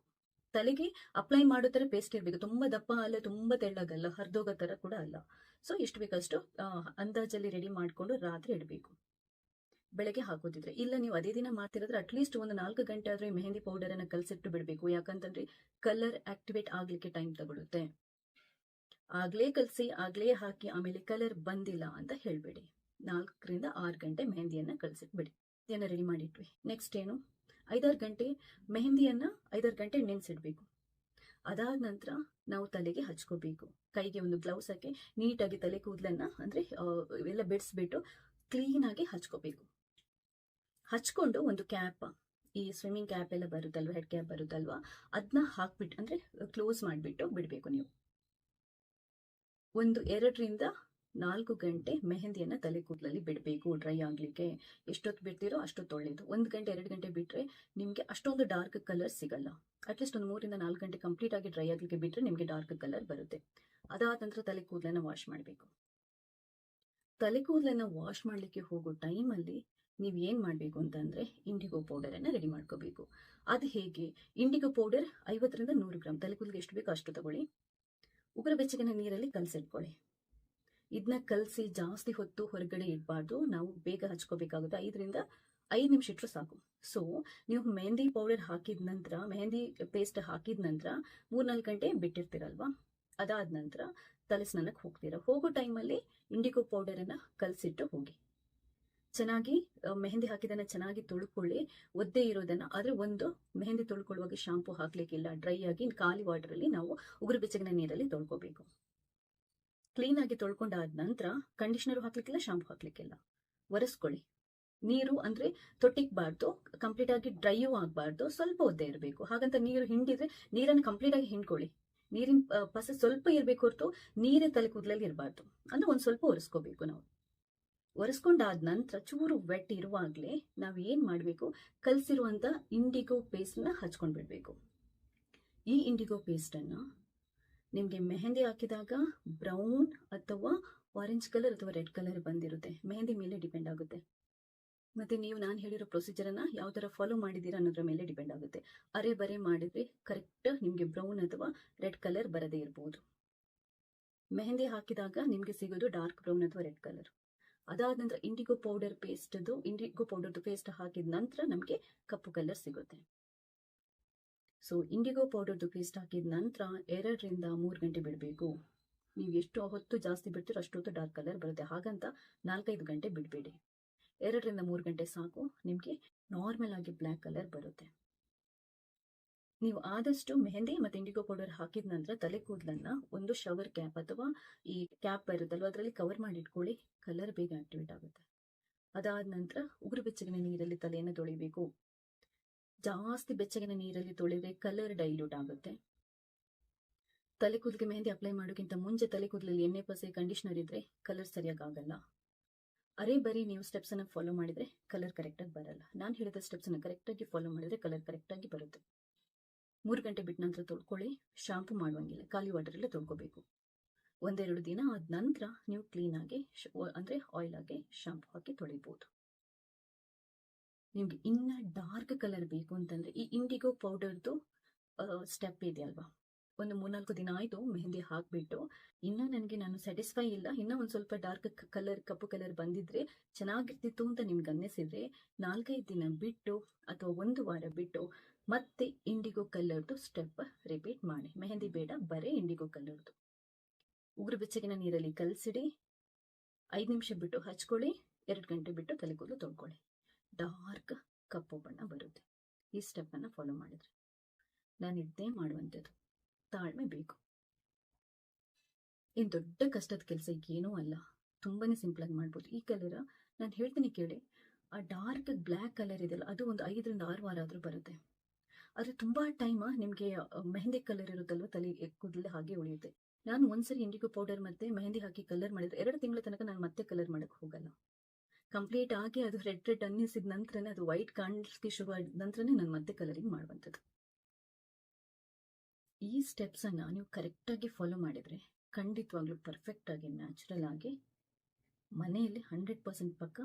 Speaker 1: ತಲೆಗೆ ಅಪ್ಲೈ ಮಾಡೋ ತರ ಪೇಸ್ಟ್ ಇರ್ಬೇಕು, ತುಂಬಾ ದಪ್ಪ ಅಲ್ಲ, ತುಂಬಾ ತೆಳ್ಳಗಲ್ಲ, ಹರಿದೋಗೋ ತರ ಕೂಡ ಅಲ್ಲ. ಸೊ ಎಷ್ಟು ಬೇಕಷ್ಟು ಅಂದಾಜಲ್ಲಿ ರೆಡಿ ಮಾಡ್ಕೊಂಡು ರಾತ್ರಿ ಇಡಬೇಕು. ಬೆಳಗ್ಗೆ ಹಾಕೋದಿದ್ರೆ, ಇಲ್ಲ ನೀವು ಅದೇ ದಿನ ಮಾಡ್ತಿರೋದ್ರೆ ಅಟ್ಲೀಸ್ಟ್ ಒಂದು 4 ಗಂಟೆ ಆದ್ರೆ ಮೆಹಂದಿ ಪೌಡರ್ ಅನ್ನ ಕಲಸಿಟ್ಟು ಬಿಡ್ಬೇಕು. ಯಾಕಂತಂದ್ರೆ ಕಲರ್ ಆಕ್ಟಿವೇಟ್ ಆಗ್ಲಿಕ್ಕೆ ಟೈಮ್ ತಗೊಳುತ್ತೆ. ಆಗ್ಲೇ ಕಲಸಿ ಆಗ್ಲೇ ಹಾಕಿ ಆಮೇಲೆ ಕಲರ್ ಬಂದಿಲ್ಲ ಅಂತ ಹೇಳ್ಬೇಡಿ. 4 ರಿಂದ 6 ಗಂಟೆ ಮೆಹಂದಿಯನ್ನ ಕಲಸಿಟ್ಬಿಡಿ. ಇದನ್ನ ರೆಡಿ ಮಾಡಿಟ್ವಿ. ನೆಕ್ಸ್ಟ್ ಏನು, 5-6 ಗಂಟೆ ಮೆಹಂದಿಯನ್ನ 5-6 ಗಂಟೆ ನೆನೆಸಿಡ್ಬೇಕು. ಅದಾದ ನಂತರ ನಾವು ತಲೆಗೆ ಹಚ್ಕೋಬೇಕು. ಕೈಗೆ ಒಂದು ಗ್ಲೌಸ್ ಹಾಕಿ ನೀಟಾಗಿ ತಲೆ ಕೂದಲನ್ನ ಅಂದ್ರೆ ಎಲ್ಲ ಬಿಡಿಸ್ಬಿಟ್ಟು ಕ್ಲೀನ್ ಆಗಿ ಹಚ್ಕೋಬೇಕು. ಹಚ್ಕೊಂಡು ಒಂದು ಕ್ಯಾಪ್, ಈ ಸ್ವಿಮ್ಮಿಂಗ್ ಕ್ಯಾಪ್ ಎಲ್ಲ ಬರುತ್ತಲ್ವಾ, ಹೆಡ್ ಕ್ಯಾಪ್ ಬರುತ್ತಲ್ವಾ, ಅದನ್ನ ಹಾಕ್ಬಿಟ್ಟು ಅಂದ್ರೆ ಕ್ಲೋಸ್ ಮಾಡಿಬಿಟ್ಟು ಬಿಡಬೇಕು. ನೀವು 2 ರಿಂದ 4 ಗಂಟೆ ಮೆಹಂದಿಯನ್ನ ತಲೆ ಕೂದಲಲ್ಲಿ ಬಿಡಬೇಕು ಡ್ರೈ ಆಗ್ಲಿಕ್ಕೆ. ಎಷ್ಟೊತ್ತು ಬಿಡ್ತೀರೋ ಅಷ್ಟೊತ್ತು ಒಳ್ಳೇದು. 1 ಗಂಟೆ 2 ಗಂಟೆ ಬಿಟ್ರೆ ನಿಮ್ಗೆ ಅಷ್ಟೊಂದು ಡಾರ್ಕ್ ಕಲರ್ ಸಿಗಲ್ಲ. ಅಟ್ಲೀಸ್ಟ್ ಒಂದು 3 ರಿಂದ 4 ಗಂಟೆ ಕಂಪ್ಲೀಟ್ ಆಗಿ ಡ್ರೈ ಆಗ್ಲಿಕ್ಕೆ ಬಿಟ್ರೆ ನಿಮ್ಗೆ ಡಾರ್ಕ್ ಕಲರ್ ಬರುತ್ತೆ. ಅದಾದ ನಂತರ ತಲೆ ಕೂದಲನ್ನ ವಾಶ್ ಮಾಡಬೇಕು. ತಲೆ ಕೂದಲನ್ನ ವಾಶ್ ಮಾಡ್ಲಿಕ್ಕೆ ಹೋಗೋ ಟೈಮಲ್ಲಿ ನೀವ್ ಏನ್ ಮಾಡ್ಬೇಕು ಅಂತಂದ್ರೆ ಇಂಡಿಗೋ ಪೌಡರ್ ಅನ್ನ ರೆಡಿ ಮಾಡ್ಕೋಬೇಕು. ಅದು ಹೇಗೆ? ಇಂಡಿಗೋ ಪೌಡರ್ 50 ರಿಂದ 100 ಗ್ರಾಮ್, ತಲೆ ಕೂದಲಿಗೆ ಎಷ್ಟು ಬೇಕೋ ಅಷ್ಟು ತಗೊಳ್ಳಿ. ಉಗುರು ಬೆಚ್ಚಗಿನ ನೀರಲ್ಲಿ ಕಲಸಿಟ್ಕೊಳ್ಳಿ. ಇದನ್ನ ಕಲಸಿ ಜಾಸ್ತಿ ಹೊತ್ತು ಹೊರಗಡೆ ಇಡಬಾರ್ದು, ನಾವು ಬೇಗ ಹಚ್ಕೋಬೇಕಾಗುತ್ತೆ. 5 ರಿಂದ 5 ನಿಮಿಷ ಇಟ್ಟರು ಸಾಕು. ಸೊ ನೀವು ಮೆಹಂದಿ ಪೌಡರ್ ಹಾಕಿದ ನಂತರ, ಮೆಹಂದಿ ಪೇಸ್ಟ್ ಹಾಕಿದ ನಂತರ 3-4 ಗಂಟೆ ಬಿಟ್ಟಿರ್ತೀರಲ್ವಾ, ಅದಾದ ನಂತರ ತಲೆ ಸ್ನಾನಕ್ಕೆ ಹೋಗ್ತೀರಾ. ಹೋಗೋ ಟೈಮಲ್ಲಿ ಇಂಡಿಗೋ ಪೌಡರನ್ನು ಕಲಸಿಟ್ಟು ಹೋಗಿ. ಚೆನ್ನಾಗಿ ಮೆಹಂದಿ ಹಾಕಿದನ್ನ ಚೆನ್ನಾಗಿ ತೊಳ್ಕೊಳ್ಳಿ, ಒದ್ದೆ ಇರೋದನ್ನ. ಆದರೆ ಒಂದು ಮೆಹಂದಿ ತೊಳ್ಕೊಳ್ಳುವಾಗ ಶಾಂಪು ಹಾಕ್ಲಿಕ್ಕಿಲ್ಲ, ಡ್ರೈ ಆಗಿ ಖಾಲಿ ವಾಟರಲ್ಲಿ ನಾವು ಉಗುರು ಬೆಚ್ಚಗಿನ ನೀರಲ್ಲಿ ತೊಳ್ಕೊಬೇಕು. ಕ್ಲೀನ್ ಆಗಿ ತೊಳ್ಕೊಂಡಾದ ನಂತರ ಕಂಡೀಷನರ್ ಹಾಕ್ಲಿಕ್ಕಿಲ್ಲ, ಶಾಂಪು ಹಾಕ್ಲಿಕ್ಕಿಲ್ಲ. ಒರೆಸ್ಕೊಳ್ಳಿ. ನೀರು ಅಂದ್ರೆ ತೊಟ್ಟಿಕ್ಬಾರ್ದು, ಕಂಪ್ಲೀಟ್ ಆಗಿ ಡ್ರೈಯೂ ಆಗಬಾರ್ದು, ಸ್ವಲ್ಪ ಒದ್ದೆ ಇರಬೇಕು. ಹಾಗಂತ ನೀರು ಹಿಂಡಿದ್ರೆ ನೀರನ್ನು ಕಂಪ್ಲೀಟ್ ಆಗಿ ಹಿಂಡ್ಕೊಳ್ಳಿ. ನೀರಿನ ಪಸ ಸ್ವಲ್ಪ ಇರಬೇಕು ಹೊರತು ನೀರೇ ತಲೆ ಕೂದಲಲ್ಲಿ ಇರಬಾರ್ದು. ಅಂದ್ರೆ ಒಂದು ಸ್ವಲ್ಪ ಒರೆಸ್ಕೋಬೇಕು ನಾವು. ಒರೆಸ್ಕೊಂಡಾದ ನಂತರ ಚೂರು ವೆಟ್ ಇರುವಾಗಲೇ ನಾವು ಏನು ಮಾಡಬೇಕು, ಕಲಸಿರುವಂಥ ಇಂಡಿಗೋ ಪೇಸ್ಟನ್ನ ಹಚ್ಕೊಂಡು ಬಿಡಬೇಕು. ಈ ಇಂಡಿಗೋ ಪೇಸ್ಟನ್ನು ನಿಮಗೆ ಮೆಹಂದಿ ಹಾಕಿದಾಗ ಬ್ರೌನ್ ಅಥವಾ ಆರೆಂಜ್ ಕಲರ್ ಅಥವಾ ರೆಡ್ ಕಲರ್ ಬಂದಿರುತ್ತೆ, ಮೆಹಂದಿ ಮೇಲೆ ಡಿಪೆಂಡ್ ಆಗುತ್ತೆ. ಮತ್ತೆ ನೀವು ನಾನು ಹೇಳಿರೋ ಪ್ರೊಸೀಜರನ್ನು ಯಾವ ಥರ ಫಾಲೋ ಮಾಡಿದ್ದೀರಾ ಅನ್ನೋದ್ರ ಮೇಲೆ ಡಿಪೆಂಡ್ ಆಗುತ್ತೆ. ಅರೆ ಬರೆ ಮಾಡಿದ್ರೆ ಕರೆಕ್ಟ್ ನಿಮಗೆ ಬ್ರೌನ್ ಅಥವಾ ರೆಡ್ ಕಲರ್ ಬರದೇ ಇರ್ಬೋದು. ಮೆಹಂದಿ ಹಾಕಿದಾಗ ನಿಮಗೆ ಸಿಗೋದು ಡಾರ್ಕ್ ಬ್ರೌನ್ ಅಥವಾ ರೆಡ್ ಕಲರ್. ಅದಾದ ನಂತರ ಇಂಡಿಗೋ ಪೌಡರ್ದು ಪೇಸ್ಟ್ ಹಾಕಿದ ನಂತರ ನಮಗೆ ಕಪ್ಪು ಕಲರ್ ಸಿಗುತ್ತೆ. ಸೊ ಇಂಡಿಗೋ ಪೌಡರ್ದು ಪೇಸ್ಟ್ ಹಾಕಿದ ನಂತರ 2ರಿಂದ 3 ಗಂಟೆ ಬಿಡಬೇಕು. ನೀವು ಎಷ್ಟು ಹೊತ್ತು ಜಾಸ್ತಿ ಬಿಡ್ತೀರೋ ಅಷ್ಟೊತ್ತು ಡಾರ್ಕ್ ಕಲರ್ ಬರುತ್ತೆ. ಹಾಗಂತ 4-5 ಗಂಟೆ ಬಿಡಬೇಡಿ. 2ರಿಂದ 3 ಗಂಟೆ ಸಾಕು, ನಿಮಗೆ ನಾರ್ಮಲ್ ಆಗಿ ಬ್ಲ್ಯಾಕ್ ಕಲರ್ ಬರುತ್ತೆ. ನೀವು ಆದಷ್ಟು ಮೆಹಂದಿ ಮತ್ತು ಇಂಡಿಗೋ ಪೌಡರ್ ಹಾಕಿದ ನಂತರ ತಲೆ ಕೂದಲನ್ನ ಒಂದು ಶವರ್ ಕ್ಯಾಪ್ ಅಥವಾ ಈ ಕ್ಯಾಪ್ ಬರುತ್ತಲ್ವ ಅದರಲ್ಲಿ ಕವರ್ ಮಾಡಿ ಇಟ್ಕೊಳ್ಳಿ, ಕಲರ್ ಬೇಗ ಆಕ್ಟಿವೇಟ್ ಆಗುತ್ತೆ. ಅದಾದ ನಂತರ ಉಗುರು ಬೆಚ್ಚಗಿನ ನೀರಲ್ಲಿ ತಲೆಯನ್ನು ತೊಳಿಬೇಕು. ಜಾಸ್ತಿ ಬೆಚ್ಚಗಿನ ನೀರಲ್ಲಿ ತೊಳೆದ್ರೆ ಕಲರ್ ಡೈಲ್ಯೂಟ್ ಆಗುತ್ತೆ. ತಲೆ ಕೂದಲಿಗೆ ಮೆಹಂದಿ ಅಪ್ಲೈ ಮಾಡೋಕ್ಕಿಂತ ಮುಂಚೆ ತಲೆ ಕೂದಲಲ್ಲಿ ಎಣ್ಣೆ ಪಸೆ ಕಂಡೀಷನರ್ ಇದ್ರೆ ಕಲರ್ ಸರಿಯಾಗಿ ಆಗಲ್ಲ. ಅರೆ ಬರೀ ನೀವು ಸ್ಟೆಪ್ಸ್ ಅನ್ನು ಫಾಲೋ ಮಾಡಿದ್ರೆ ಕಲರ್ ಕರೆಕ್ಟಾಗಿ ಬರಲ್ಲ. ನಾನು ಹೇಳಿದ ಸ್ಟೆಪ್ಸ್ ಅನ್ನು ಕರೆಕ್ಟಾಗಿ ಫಾಲೋ ಮಾಡಿದ್ರೆ ಕಲರ್ ಕರೆಕ್ಟಾಗಿ ಬರುತ್ತೆ. 3 ಗಂಟೆ ಬಿಟ್ಟ ನಂತರ ತೊಳ್ಕೊಳ್ಳಿ. ಶಾಂಪು ಮಾಡುವಂಗಿಲ್ಲ, ಖಾಲಿ ವಾಟರಲ್ಲೇ ತೊಳ್ಕೋಬೇಕು. 1-2 ದಿನ ಆದ ನಂತರ ನೀವು ಕ್ಲೀನಾಗಿ ಅಂದರೆ ಆಯಿಲ್ ಆಗಿ ಶಾಂಪು ಹಾಕಿ ತೊಳಿಬೋದು. ನಿಮ್ಗೆ ಇನ್ನ ಡಾರ್ಕ್ ಕಲರ್ ಬೇಕು ಅಂತಂದ್ರೆ ಈ ಇಂಡಿಗೋ ಪೌಡರ್ದು ಸ್ಟೆಪ್ ಇದೆಯಲ್ವಾ, ಒಂದು 3-4 ದಿನ ಆಯಿತು ಮೆಹಂದಿ ಹಾಕಿಬಿಟ್ಟು ಇನ್ನೂ ನಾನು ಸ್ಯಾಟಿಸ್ಫೈ ಇಲ್ಲ, ಇನ್ನೂ ಒಂದು ಸ್ವಲ್ಪ ಡಾರ್ಕ್ ಕಲರ್ ಕಪ್ಪು ಕಲರ್ ಬಂದಿದ್ರೆ ಚೆನ್ನಾಗಿರ್ತಿತ್ತು ಅಂತ ನಿಮ್ಗೆ ಅನ್ನಿಸಿದ್ರೆ 4-5 ದಿನ ಬಿಟ್ಟು ಅಥವಾ 1 ವಾರ ಬಿಟ್ಟು ಮತ್ತೆ ಇಂಡಿಗೋ ಕಲರ್ದು ಸ್ಟೆಪ್ ರಿಪೀಟ್ ಮಾಡಿ. ಮೆಹಂದಿ ಬೇಡ, ಬರೀ ಇಂಡಿಗೋ ಕಲರ್ದು. ಉಗುರು ಬೆಚ್ಚಗಿನ ನೀರಲ್ಲಿ ಕಲಸಿಡಿ, 5 ನಿಮಿಷ ಬಿಟ್ಟು ಹಚ್ಕೊಳ್ಳಿ, 2 ಗಂಟೆ ಬಿಟ್ಟು ತಲೆ ಕೂದಲು ತೊಳ್ಕೊಳ್ಳಿ. ಡಾರ್ಕ್ ಕಪ್ಪು ಬಣ್ಣ ಬರುತ್ತೆ ಈ ಸ್ಟೆಪ್ಪನ್ನು ಫಾಲೋ ಮಾಡಿದ್ರೆ. ನಾನು ಇದ್ದೇ ಮಾಡುವಂಥದ್ದು, ತಾಳ್ಮೆ ಬೇಕು. ಏನು ದೊಡ್ಡ ಕಷ್ಟದ ಕೆಲಸ ಏನೂ ಅಲ್ಲ, ತುಂಬಾನೇ ಸಿಂಪಲ್ ಆಗಿ ಮಾಡ್ಬೋದು. ಈ ಕಲರ್ ನಾನು ಹೇಳ್ತೀನಿ ಕೇಳಿ, ಆ ಡಾರ್ಕ್ ಬ್ಲ್ಯಾಕ್ ಕಲರ್ ಇದೆಯಲ್ಲ ಅದು ಒಂದು 5ರಿಂದ 6 ವಾರ ಆದರೂ ಬರುತ್ತೆ. ಆದರೆ ತುಂಬಾ ಟೈಮ್ ನಿಮಗೆ ಮೆಹಂದಿ ಕಲರ್ ಇರುತ್ತಲ್ವ ತಲೆ ಕೂದಲೇ ಹಾಗೆ ಉಳಿಯುತ್ತೆ. ನಾನು ಒಂದ್ಸರಿ ಇಂಡಿಗೋ ಪೌಡರ್ ಮತ್ತೆ ಮೆಹಂದಿ ಹಾಕಿ ಕಲರ್ ಮಾಡಿದ್ರೆ 2 ತಿಂಗಳ ತನಕ ನಾನು ಮತ್ತೆ ಕಲರ್ ಮಾಡಕ್ಕೆ ಹೋಗಲ್ಲ. ಕಂಪ್ಲೀಟ್ ಆಗಿ ಅದು ರೆಡ್ ಅನ್ನಿಸಿದ ನಂತರನೇ, ಅದು ವೈಟ್ ಕಾಣಿಸ್ಲಿಕ್ಕೆ ಶುರು ಆದ ನಂತರನೇ ನಾನು ಮತ್ತೆ ಕಲರಿಂಗ್ ಮಾಡುವಂಥದ್ದು. ಈ ಸ್ಟೆಪ್ಸ್ ಅನ್ನ ನೀವು ಕರೆಕ್ಟಾಗಿ ಫಾಲೋ ಮಾಡಿದ್ರೆ ಖಂಡಿತವಾಗ್ಲೂ ಪರ್ಫೆಕ್ಟ್ ಆಗಿ ನ್ಯಾಚುರಲ್ ಆಗಿ ಮನೆಯಲ್ಲಿ 100% ಪಕ್ಕ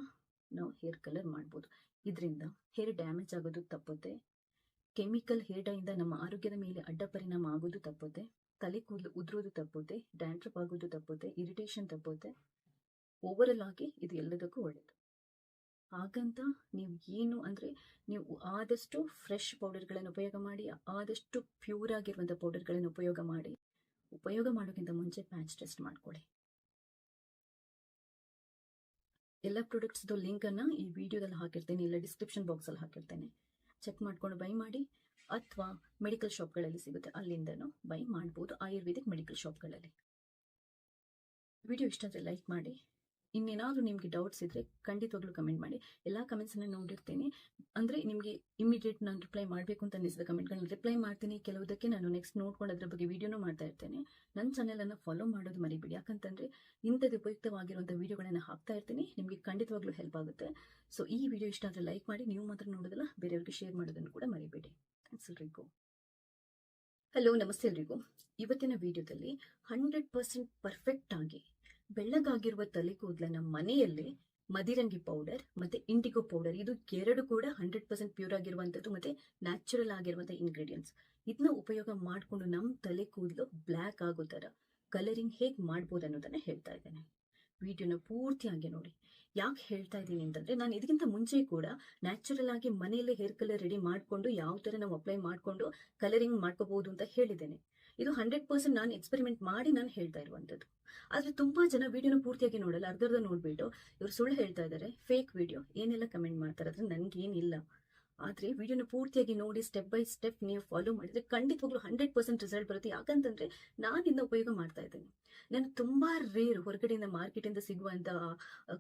Speaker 1: ನಾವು ಹೇರ್ ಕಲರ್ ಮಾಡ್ಬೋದು. ಇದರಿಂದ ಹೇರ್ ಡ್ಯಾಮೇಜ್ ಆಗೋದು ತಪ್ಪುತ್ತೆ, ಕೆಮಿಕಲ್ ಹೇರ್ ಡೈಯಿಂದ ನಮ್ಮ ಆರೋಗ್ಯದ ಮೇಲೆ ಅಡ್ಡ ಪರಿಣಾಮ ಆಗೋದು ತಪ್ಪುತ್ತೆ, ತಲೆ ಕೂದಲು ಉದುರೋದು ತಪ್ಪುತ್ತೆ, ಡ್ಯಾಂಡ್ರಫ್ ಆಗೋದು ತಪ್ಪುತ್ತೆ, ಇರಿಟೇಷನ್ ತಪ್ಪುತ್ತೆ. ಓವರಲ್ ಆಗಿ ಇದು ಎಲ್ಲದಕ್ಕೂ ಒಳ್ಳೆಯದು. ಹಾಗಂತ ನೀವು ಆದಷ್ಟು ಫ್ರೆಶ್ ಪೌಡರ್ಗಳನ್ನು ಉಪಯೋಗ ಮಾಡಿ, ಆದಷ್ಟು ಪ್ಯೂರ್ ಆಗಿರುವಂಥ ಪೌಡರ್ಗಳನ್ನು ಉಪಯೋಗ ಮಾಡೋಕ್ಕಿಂತ ಮುಂಚೆ ಪ್ಯಾಚ್ ಟೆಸ್ಟ್ ಮಾಡ್ಕೊಳ್ಳಿ. ಎಲ್ಲ ಪ್ರಾಡಕ್ಟ್ಸ್ದು ಲಿಂಕನ್ನು ಈ ವಿಡಿಯೋದಲ್ಲಿ ಹಾಕಿರ್ತೇನೆ, ಇಲ್ಲ ಡಿಸ್ಕ್ರಿಪ್ಷನ್ ಬಾಕ್ಸಲ್ಲಿ ಹಾಕಿರ್ತೇನೆ. ಚೆಕ್ ಮಾಡ್ಕೊಂಡು ಬೈ ಮಾಡಿ, ಅಥವಾ ಮೆಡಿಕಲ್ ಶಾಪ್ಗಳಲ್ಲಿ ಸಿಗುತ್ತೆ ಅಲ್ಲಿಂದನೂ ಬೈ ಮಾಡ್ಬೋದು, ಆಯುರ್ವೇದಿಕ್ ಮೆಡಿಕಲ್ ಶಾಪ್ಗಳಲ್ಲಿ. ವಿಡಿಯೋ ಇಷ್ಟ ಆದರೆ ಲೈಕ್ ಮಾಡಿ. ಇನ್ನೇನಾದರೂ ನಿಮಗೆ ಡೌಟ್ಸ್ ಇದ್ದರೆ ಖಂಡಿತವಾಗ್ಲೂ ಕಮೆಂಟ್ ಮಾಡಿ. ಎಲ್ಲ ಕಮೆಂಟ್ಸನ್ನು ನೋಡಿರ್ತೀನಿ. ಅಂದರೆ ನಿಮಗೆ ಇಮಿಡಿಯೇಟ್ ನಾನು ರಿಪ್ಲೈ ಮಾಡಬೇಕು ಅಂತ ಅನ್ನಿಸಿದ ಕಮೆಂಟ್ಗಳನ್ನ ರಿಪ್ಲೈ ಮಾಡ್ತೀನಿ. ಕೆಲವುದಕ್ಕೆ ನಾನು ನೆಕ್ಸ್ಟ್ ನೋಡ್ಕೊಂಡು ಅದ್ರ ಬಗ್ಗೆ ವಿಡಿಯೋನೂ ಮಾಡ್ತಾ ಇರ್ತೇನೆ. ನನ್ನ ಚಾನಲನ್ನು ಫಾಲೋ ಮಾಡೋದು ಮರಿಬೇಡಿ, ಯಾಕಂತಂದರೆ ಇಂಥದ್ದು ಉಪಯುಕ್ತವಾಗಿರುವಂಥ ವಿಡಿಯೋಗಳನ್ನು ಹಾಕ್ತಾ ಇರ್ತೀನಿ, ನಿಮಗೆ ಖಂಡಿತವಾಗ್ಲೂ ಹೆಲ್ಪ್ ಆಗುತ್ತೆ. ಸೊ ಈ ವಿಡಿಯೋ ಇಷ್ಟ ಆದರೆ ಲೈಕ್ ಮಾಡಿ, ನೀವು ಮಾತ್ರ ನೋಡೋದಲ್ಲ ಬೇರೆಯವ್ರಿಗೆ ಶೇರ್ ಮಾಡೋದನ್ನು ಕೂಡ ಮರಿಬೇಡಿ. ಥ್ಯಾಂಕ್ಸ್ ಎಲ್ರಿಗೂ. ಹಲೋ, ನಮಸ್ತೆ ಎಲ್ರಿಗೂ. ಇವತ್ತಿನ ವಿಡಿಯೋದಲ್ಲಿ 100% ಪರ್ಫೆಕ್ಟ್ ಆಗಿ ಬೆಳ್ಳಗಾಗಿರುವ ತಲೆ ಕೂದಲನ್ನ ಮನೆಯಲ್ಲೇ ಮದಿರಂಗಿ ಪೌಡರ್ ಮತ್ತೆ ಇಂಡಿಗೋ ಪೌಡರ್, ಇದು 2 ಕೂಡ 100% ಪ್ಯೂರ್ ಆಗಿರುವಂಥದ್ದು ಮತ್ತೆ ನ್ಯಾಚುರಲ್ ಆಗಿರುವಂಥ ಇಂಗ್ರೀಡಿಯೆಂಟ್ಸ್. ಇದನ್ನ ಉಪಯೋಗ ಮಾಡಿಕೊಂಡು ನಮ್ಮ ತಲೆ ಕೂದಲು ಬ್ಲ್ಯಾಕ್ ಆಗೋ ಥರ ಕಲರಿಂಗ್ ಹೇಗೆ ಮಾಡ್ಬೋದು ಅನ್ನೋದನ್ನ ಹೇಳ್ತಾ ಇದ್ದೇನೆ. ವಿಡಿಯೋನ ಪೂರ್ತಿಯಾಗಿ ನೋಡಿ. ಯಾಕೆ ಹೇಳ್ತಾ ಇದ್ದೀನಿ ಅಂತಂದ್ರೆ, ನಾನು ಇದಕ್ಕಿಂತ ಮುಂಚೆ ಕೂಡ ನ್ಯಾಚುರಲ್ ಆಗಿ ಮನೆಯಲ್ಲೇ ಹೇರ್ ಕಲರ್ ರೆಡಿ ಮಾಡಿಕೊಂಡು ಯಾವ ತರ ನಾವು ಅಪ್ಲೈ ಮಾಡಿಕೊಂಡು ಕಲರಿಂಗ್ ಮಾಡ್ಕೋಬಹುದು ಅಂತ ಹೇಳಿದ್ದೇನೆ. ಇದು 100% ನಾನು ಎಕ್ಸ್ಪೆರಿಮೆಂಟ್ ಮಾಡಿ ನಾನು ಹೇಳ್ತಾ ಇರುವಂತದ್ದು. ಆದ್ರೆ ತುಂಬಾ ಜನ ವಿಡಿಯೋನ ಪೂರ್ತಿಯಾಗಿ ನೋಡಲ್ಲ, ಅರ್ಧರ್ಧ ನೋಡ್ಬಿಟ್ಟು ಇವ್ರು ಸುಳ್ಳು ಹೇಳ್ತಾ ಇದ್ದಾರೆ, ಫೇಕ್ ವಿಡಿಯೋ ಏನೆಲ್ಲ ಕಮೆಂಟ್ ಮಾಡ್ತಾರೆ. ಅದ್ರ ನನ್ಗೇನಿಲ್ಲ. ಆದ್ರೆ ವಿಡಿಯೋನ ಪೂರ್ತಿಯಾಗಿ ನೋಡಿ ಸ್ಟೆಪ್ ಬೈ ಸ್ಟೆಪ್ ನೀವು ಫಾಲೋ ಮಾಡಿದ್ರೆ ಖಂಡಿತವಾಗ್ಲೂ 100% ರಿಸಲ್ಟ್ ಬರುತ್ತೆ. ಯಾಕಂತಂದ್ರೆ ನಾನಿಂದ ಉಪಯೋಗ ಮಾಡ್ತಾ ಇದ್ದೇನೆ. ನಾನು ತುಂಬಾ ರೇರ್ ಹೊರಗಡೆಯಿಂದ ಮಾರ್ಕೆಟ್ ಇಂದ ಸಿಗುವಂತ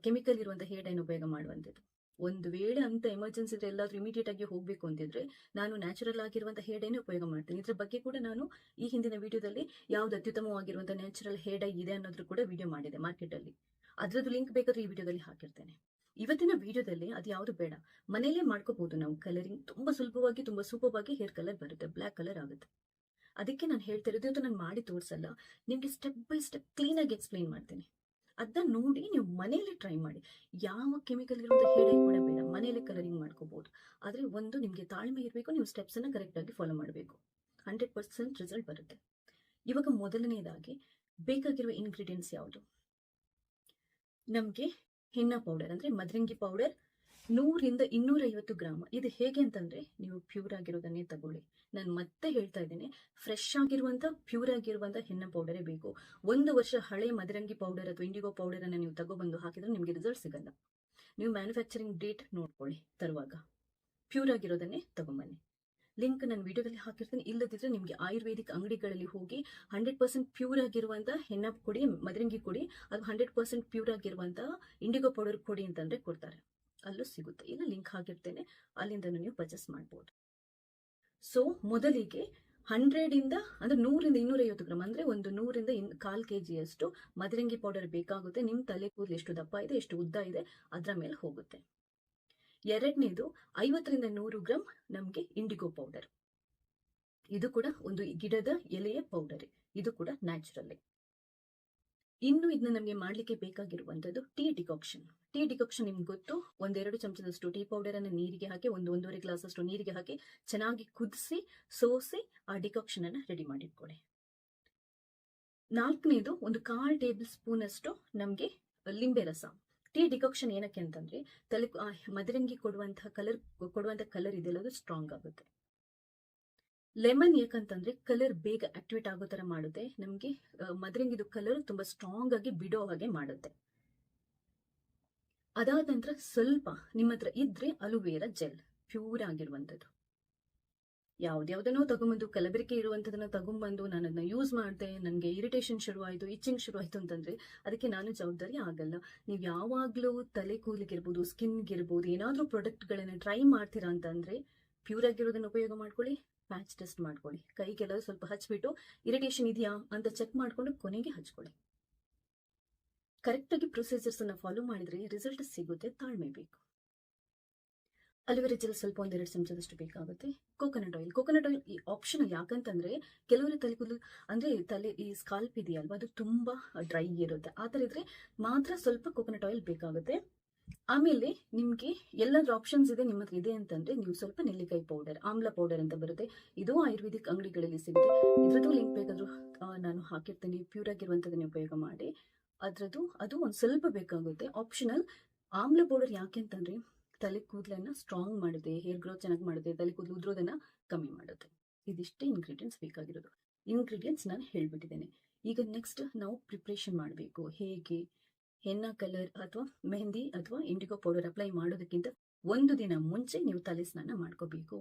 Speaker 1: ಕೆಮಿಕಲ್ ಇರುವಂತ ಹೇರ್ ಡೈನ ಉಪಯೋಗ ಮಾಡುವಂತದ್ದು. ಒಂದು ವೇಳೆ ಅಂತ ಎಮರ್ಜೆನ್ಸಿ ಇದ್ರೆ ಎಲ್ಲಾದ್ರೂ ಇಮಿಡಿಯೇಟ್ ಆಗಿ ಹೋಗ್ಬೇಕು ಅಂತಿದ್ರೆ ನಾನು ನ್ಯಾಚುರಲ್ ಆಗಿರುವಂತ ಹೇರ್ ಡೈನ ಉಪಯೋಗ ಮಾಡ್ತೀನಿ. ಇದ್ರ ಬಗ್ಗೆ ಕೂಡ ನಾನು ಈ ಹಿಂದಿನ ವಿಡಿಯೋದಲ್ಲಿ ಯಾವ್ದು ಅತ್ಯುತ್ತಮವಾಗಿರುವಂತ ನ್ಯಾಚುರಲ್ ಹೇರ್ ಡೈ ಇದೆ ಅನ್ನೋದ್ರ ಕೂಡ ವಿಡಿಯೋ ಮಾಡಿದೆ ಮಾರ್ಕೆಟ್ ಅಲ್ಲಿ. ಅದ್ರದ್ದು ಲಿಂಕ್ ಬೇಕಾದ್ರೆ ಈ ವಿಡಿಯೋದಲ್ಲಿ ಹಾಕಿರ್ತೇನೆ. ಇವತ್ತಿನ ವಿಡಿಯೋದಲ್ಲಿ ಅದು ಯಾವುದು ಬೇಡ, ಮನೇಲೆ ಮಾಡ್ಕೋಬಹುದು ನಾವು ಕಲರಿಂಗ್. ತುಂಬಾ ಸುಲಭವಾಗಿ ತುಂಬಾ ಸೂಪರ್ವಾಗಿ ಹೇರ್ ಕಲರ್ ಬರುತ್ತೆ, ಬ್ಲಾಕ್ ಕಲರ್ ಆಗುತ್ತೆ. ಅದಕ್ಕೆ ನಾನು ಹೇಳ್ತಿರೋದು, ಇವತ್ತು ನಾನು ಮಾಡಿ ತೋರಿಸಲ್ಲ, ನಿಮ್ಗೆ ಸ್ಟೆಪ್ ಬೈ ಸ್ಟೆಪ್ ಕ್ಲೀನ್ ಆಗಿ ಎಕ್ಸ್ಪ್ಲೈನ್ ಮಾಡ್ತೀನಿ. ಅದನ್ನ ನೋಡಿ ನೀವು ಮನೆಯಲ್ಲೇ ಟ್ರೈ ಮಾಡಿ. ಯಾವ ಕೆಮಿಕಲ್ ಇರುವಂತ ಹೇರ್ ಡೈ ಕೂಡ ಬೇಡ, ಮನೆಯಲ್ಲೇ ಕಲರಿಂಗ್ ಮಾಡ್ಕೋಬಹುದು. ಆದ್ರೆ ಒಂದು ನಿಮ್ಗೆ ತಾಳ್ಮೆ ಇರಬೇಕು, ನೀವು ಸ್ಟೆಪ್ಸ್ ಅನ್ನ ಕರೆಕ್ಟ್ ಆಗಿ ಫಾಲೋ ಮಾಡಬೇಕು. 100% ರಿಸಲ್ಟ್ ಬರುತ್ತೆ. ಇವಾಗ ಮೊದಲನೇದಾಗಿ ಬೇಕಾಗಿರುವ ಇಂಗ್ರೀಡಿಯೆಂಟ್ಸ್ ಯಾವುದು? ನಮ್ಗೆ ಹೆನ್ನ ಪೌಡರ್ ಅಂದ್ರೆ ಮದರಂಗಿ ಪೌಡರ್ 100 ರಿಂದ 250 ಗ್ರಾಮ್. ಇದು ಹೇಗೆ ಅಂತಂದ್ರೆ, ನೀವು ಪ್ಯೂರ್ ಆಗಿರೋದನ್ನೇ ತಗೊಳ್ಳಿ. ನಾನು ಮತ್ತೆ ಹೇಳ್ತಾ ಇದ್ದೇನೆ, ಫ್ರೆಶ್ ಆಗಿರುವಂತ ಪ್ಯೂರ್ ಆಗಿರುವಂತ ಹೆನ್ನ ಪೌಡರೇ ಬೇಕು. 1 ವರ್ಷ ಹಳೆ ಮದರಂಗಿ ಪೌಡರ್ ಅಥವಾ ಇಂಡಿಗೋ ಪೌಡರ್ ಅನ್ನ ನೀವು ತಗೊಬಂದು ಹಾಕಿದ್ರೆ ನಿಮ್ಗೆ ರಿಸಲ್ಟ್ ಸಿಗಲ್ಲ. ನೀವು ಮ್ಯಾನುಫ್ಯಾಕ್ಚರಿಂಗ್ ಡೇಟ್ ನೋಡ್ಕೊಳ್ಳಿ ತರುವಾಗ. ಪ್ಯೂರ್ ಆಗಿರೋದನ್ನೇ ತಗೊಂಬನ್ನಿ. ಲಿಂಕ್ ನಾನು ವಿಡಿಯೋದಲ್ಲಿ ಹಾಕಿರ್ತೀನಿ. ಇಲ್ಲದಿದ್ರೆ ನಿಮ್ಗೆ ಆಯುರ್ವೇದಿಕ್ ಅಂಗಡಿಗಳಲ್ಲಿ ಹೋಗಿ 100% ಪ್ಯೂರ್ ಆಗಿರುವಂತ ಹೆನ್ನ ಕೊಡಿ, ಮದರಂಗಿ ಕೊಡಿ, ಅದು 100% ಪ್ಯೂರ್ ಆಗಿರುವಂತ ಇಂಡಿಗೋ ಪೌಡರ್ ಕೊಡಿ ಅಂತಂದ್ರೆ ಕೊಡ್ತಾರೆ. ಅಲ್ಲೂ ಸಿಗುತ್ತೆ. ಇಲ್ಲ ಲಿಂಕ್ ಹಾಕಿರ್ತೇನೆ, ಅಲ್ಲಿಂದ ನೀವು ಪರ್ಚೇಸ್ ಮಾಡ್ಬೋದು. ಸೊ ಮೊದಲಿಗೆ 100 ರಿಂದ ಅಂದ್ರೆ 100 ರಿಂದ 250 ಗ್ರಾಮ್ ಅಂದ್ರೆ ಒಂದು 100 ರಿಂದ 1/4 kg ಅಷ್ಟು ಮದರಂಗಿ ಪೌಡರ್ ಬೇಕಾಗುತ್ತೆ. ನಿಮ್ ತಲೆ ಕೂದಲು ಎಷ್ಟು ದಪ್ಪ ಇದೆ, ಎಷ್ಟು ಉದ್ದ ಇದೆ ಅದ್ರ ಮೇಲೆ ಹೋಗುತ್ತೆ. ಎರಡನೇದು 50 ರಿಂದ 100 ಗ್ರಾಮ್ ನಮ್ಗೆ ಇಂಡಿಗೋ ಪೌಡರ್. ಇದು ಕೂಡ ಒಂದು ಗಿಡದ ಎಲೆಯ ಪೌಡರ್, ಇದು ಕೂಡ ನ್ಯಾಚುರಲ್. ಇನ್ನು ಇದನ್ನ ನಮ್ಗೆ ಮಾಡ್ಲಿಕ್ಕೆ ಬೇಕಾಗಿರುವಂತದ್ದು ಟೀ ಡಿಕಾಕ್ಷನ್. ಟೀ ಡಿಕಾಕ್ಷನ್ ನಿಮ್ಗೆ ಗೊತ್ತು. 1-2 ಚಮಚದಷ್ಟು ಟೀ ಪೌಡರ್ ಅನ್ನ ನೀರಿಗೆ ಹಾಕಿ 1-1.5 ಗ್ಲಾಸ್ ಅಷ್ಟು ನೀರಿಗೆ ಹಾಕಿ ಚೆನ್ನಾಗಿ ಕುದಿಸಿ ಸೋಸಿ ಆ ಡಿಕಾಕ್ಷನ್ ಅನ್ನ ರೆಡಿ ಮಾಡಿಟ್ಕೊಳ್ಳಿ. ನಾಲ್ಕನೇದು ಒಂದು 1/4 ಟೇಬಲ್ ಸ್ಪೂನ್ ಅಷ್ಟು ನಮ್ಗೆ ಲಿಂಬೆ ರಸ. ಟೀ ಡಿಕಾಕ್ಷನ್ ಏನಕ್ಕೆ ಅಂತಂದ್ರೆ ಮದರಂಗಿ ಕೊಡುವಂತ ಕಲರ್ ಇದೆಲ್ಲ ಅದು ಸ್ಟ್ರಾಂಗ್ ಆಗುತ್ತೆ. ಲೆಮನ್ ಯಾಕಂತಂದ್ರೆ ಕಲರ್ ಬೇಗ ಆಕ್ಟಿವೇಟ್ ಆಗೋ ತರ ಮಾಡುತ್ತೆ. ನಮ್ಗೆ ಮದರಂಗಿದು ಕಲರ್ ತುಂಬಾ ಸ್ಟ್ರಾಂಗ್ ಆಗಿ ಬಿಡೋ ಹಾಗೆ ಮಾಡುತ್ತೆ. ಅದಾದ ನಂತರ ಸ್ವಲ್ಪ ನಿಮ್ಮ ಹತ್ರ ಇದ್ರೆ ಅಲೋವೆರಾ ಜೆಲ್ ಪ್ಯೂರ್ ಆಗಿರುವಂತದ್ದು. ಯಾವ್ದಾವ್ದನ್ನೋ ತಗೊಂಬಂದು ಕಲಬೆರಕೆ ಇರುವಂತದನ್ನ ತಗೊಂಡ್ಬಂದು ನಾನು ಅದನ್ನ ಯೂಸ್ ಮಾಡಿದೆ, ನನಗೆ ಇರಿಟೇಷನ್ ಶುರುವಾಯಿತು, ಇಚ್ಚಿಂಗ್ ಶುರುವಾಯಿತು ಅಂತಂದ್ರೆ ಅದಕ್ಕೆ ನಾನು ಜವಾಬ್ದಾರಿ ಆಗಲ್ಲ. ನೀವು ಯಾವಾಗ್ಲೂ ತಲೆ ಕೂದಲಿಗಿರ್ಬೋದು, ಸ್ಕಿನ್ಗಿರ್ಬೋದು ಏನಾದ್ರೂ ಪ್ರಾಡಕ್ಟ್ ಗಳನ್ನ ಟ್ರೈ ಮಾಡ್ತೀರಾ ಅಂತಂದ್ರೆ ಪ್ಯೂರ್ ಆಗಿರೋದನ್ನ ಉಪಯೋಗ ಮಾಡ್ಕೊಳ್ಳಿ. ಪ್ಯಾಚ್ ಟೆಸ್ಟ್ ಮಾಡ್ಕೊಳ್ಳಿ, ಕೈಗೆಲ್ಲ ಸ್ವಲ್ಪ ಹಚ್ಬಿಟ್ಟು ಇರಿಟೇಷನ್ ಇದೆಯಾ ಅಂತ ಚೆಕ್ ಮಾಡ್ಕೊಂಡು ಕೊನೆಗೆ ಹಚ್ಕೊಳ್ಳಿ. ಕರೆಕ್ಟ್ ಆಗಿ ಪ್ರೊಸೀಜರ್ಸ್ ಅನ್ನ ಫಾಲೋ ಮಾಡಿದ್ರೆ ರಿಸಲ್ಟ್ ಸಿಗುತ್ತೆ. ತಾಳ್ಮೆ ಬೇಕು. ಅಲೋವೆರಾ ಜೆಲ್ ಸ್ವಲ್ಪ 1-2 ಚಮಚದಷ್ಟು ಬೇಕಾಗುತ್ತೆ. ಕೋಕೋನಟ್ ಆಯಿಲ್ ಈ ಆಪ್ಷನಲ್. ಯಾಕಂತಂದ್ರೆ ಕೆಲವರ ತಲೆ ಕೂದಲು ಅಂದ್ರೆ ಈ ಸ್ಕಾಲ್ಪ್ ಇದೆಯಲ್ವಾ, ಅದು ತುಂಬಾ ಡ್ರೈ ಇರುತ್ತೆ. ಆ ತರ ಇದ್ರೆ ಮಾತ್ರ ಸ್ವಲ್ಪ ಕೋಕೋನಟ್ ಆಯಿಲ್ ಬೇಕಾಗುತ್ತೆ. ಆಮೇಲೆ ನಿಮ್ಗೆ ಎಲ್ಲಾದ್ರೂ ಆಪ್ಷನ್ಸ್ ಇದೆ ನಿಮ್ಮ ಹತ್ರ ಇದೆ ಅಂತಂದ್ರೆ ನೀವು ಸ್ವಲ್ಪ ನೆಲ್ಲಿಕಾಯಿ ಪೌಡರ್, ಆಮ್ಲ ಪೌಡರ್ ಅಂತ ಬರುತ್ತೆ, ಇದು ಆಯುರ್ವೇದಿಕ್ ಅಂಗಡಿಗಳಲ್ಲಿ ಸಿಗುತ್ತೆ. ಇದ್ರದ್ದು ಲಿಂಕ್ ಬೇಕಾದ್ರೂ ನಾನು ಹಾಕಿರ್ತೀನಿ. ಪ್ಯೂರ್ ಆಗಿರುವಂತದನ್ನ ಉಪಯೋಗ ಮಾಡಿ. ಅದು ಒಂದ್ ಸ್ವಲ್ಪ ಬೇಕಾಗುತ್ತೆ, ಆಪ್ಷನಲ್. ಆಮ್ಲ ಪೌಡರ್ ಯಾಕೆ ಅಂತಂದ್ರೆ ತಲೆ ಕೂದಲನ್ನ ಸ್ಟ್ರಾಂಗ್ ಮಾಡುತ್ತೆ, ಹೇರ್ ಗ್ರೋತ್ ಚೆನ್ನಾಗಿ ಮಾಡುತ್ತೆ, ತಲೆ ಕೂದಲು ಉದ್ರೋದನ್ನ ಕಮ್ಮಿ ಮಾಡುತ್ತೆ. ಇದಿಷ್ಟೇ ಇಂಗ್ರೀಡಿಯೆಂಟ್ಸ್ ಬೇಕಾಗಿರೋದು. ಇಂಗ್ರೀಡಿಯೆಂಟ್ಸ್ ನಾನು ಹೇಳ್ಬಿಟ್ಟಿದ್ದೇನೆ. ಈಗ ನೆಕ್ಸ್ಟ್ ನಾವು ಪ್ರಿಪ್ರೇಷನ್ ಮಾಡಬೇಕು. ಹೇಗೆ? ಹೆನ್ನ ಕಲರ್ ಅಥವಾ ಮೆಹಂದಿ ಅಥವಾ ಇಂಡಿಗೋ ಪೌಡರ್ ಅಪ್ಲೈ ಮಾಡೋದಕ್ಕಿಂತ 1 ದಿನ ಮುಂಚೆ ನೀವು ತಲೆ ಸ್ನಾನ ಮಾಡ್ಕೋಬೇಕು.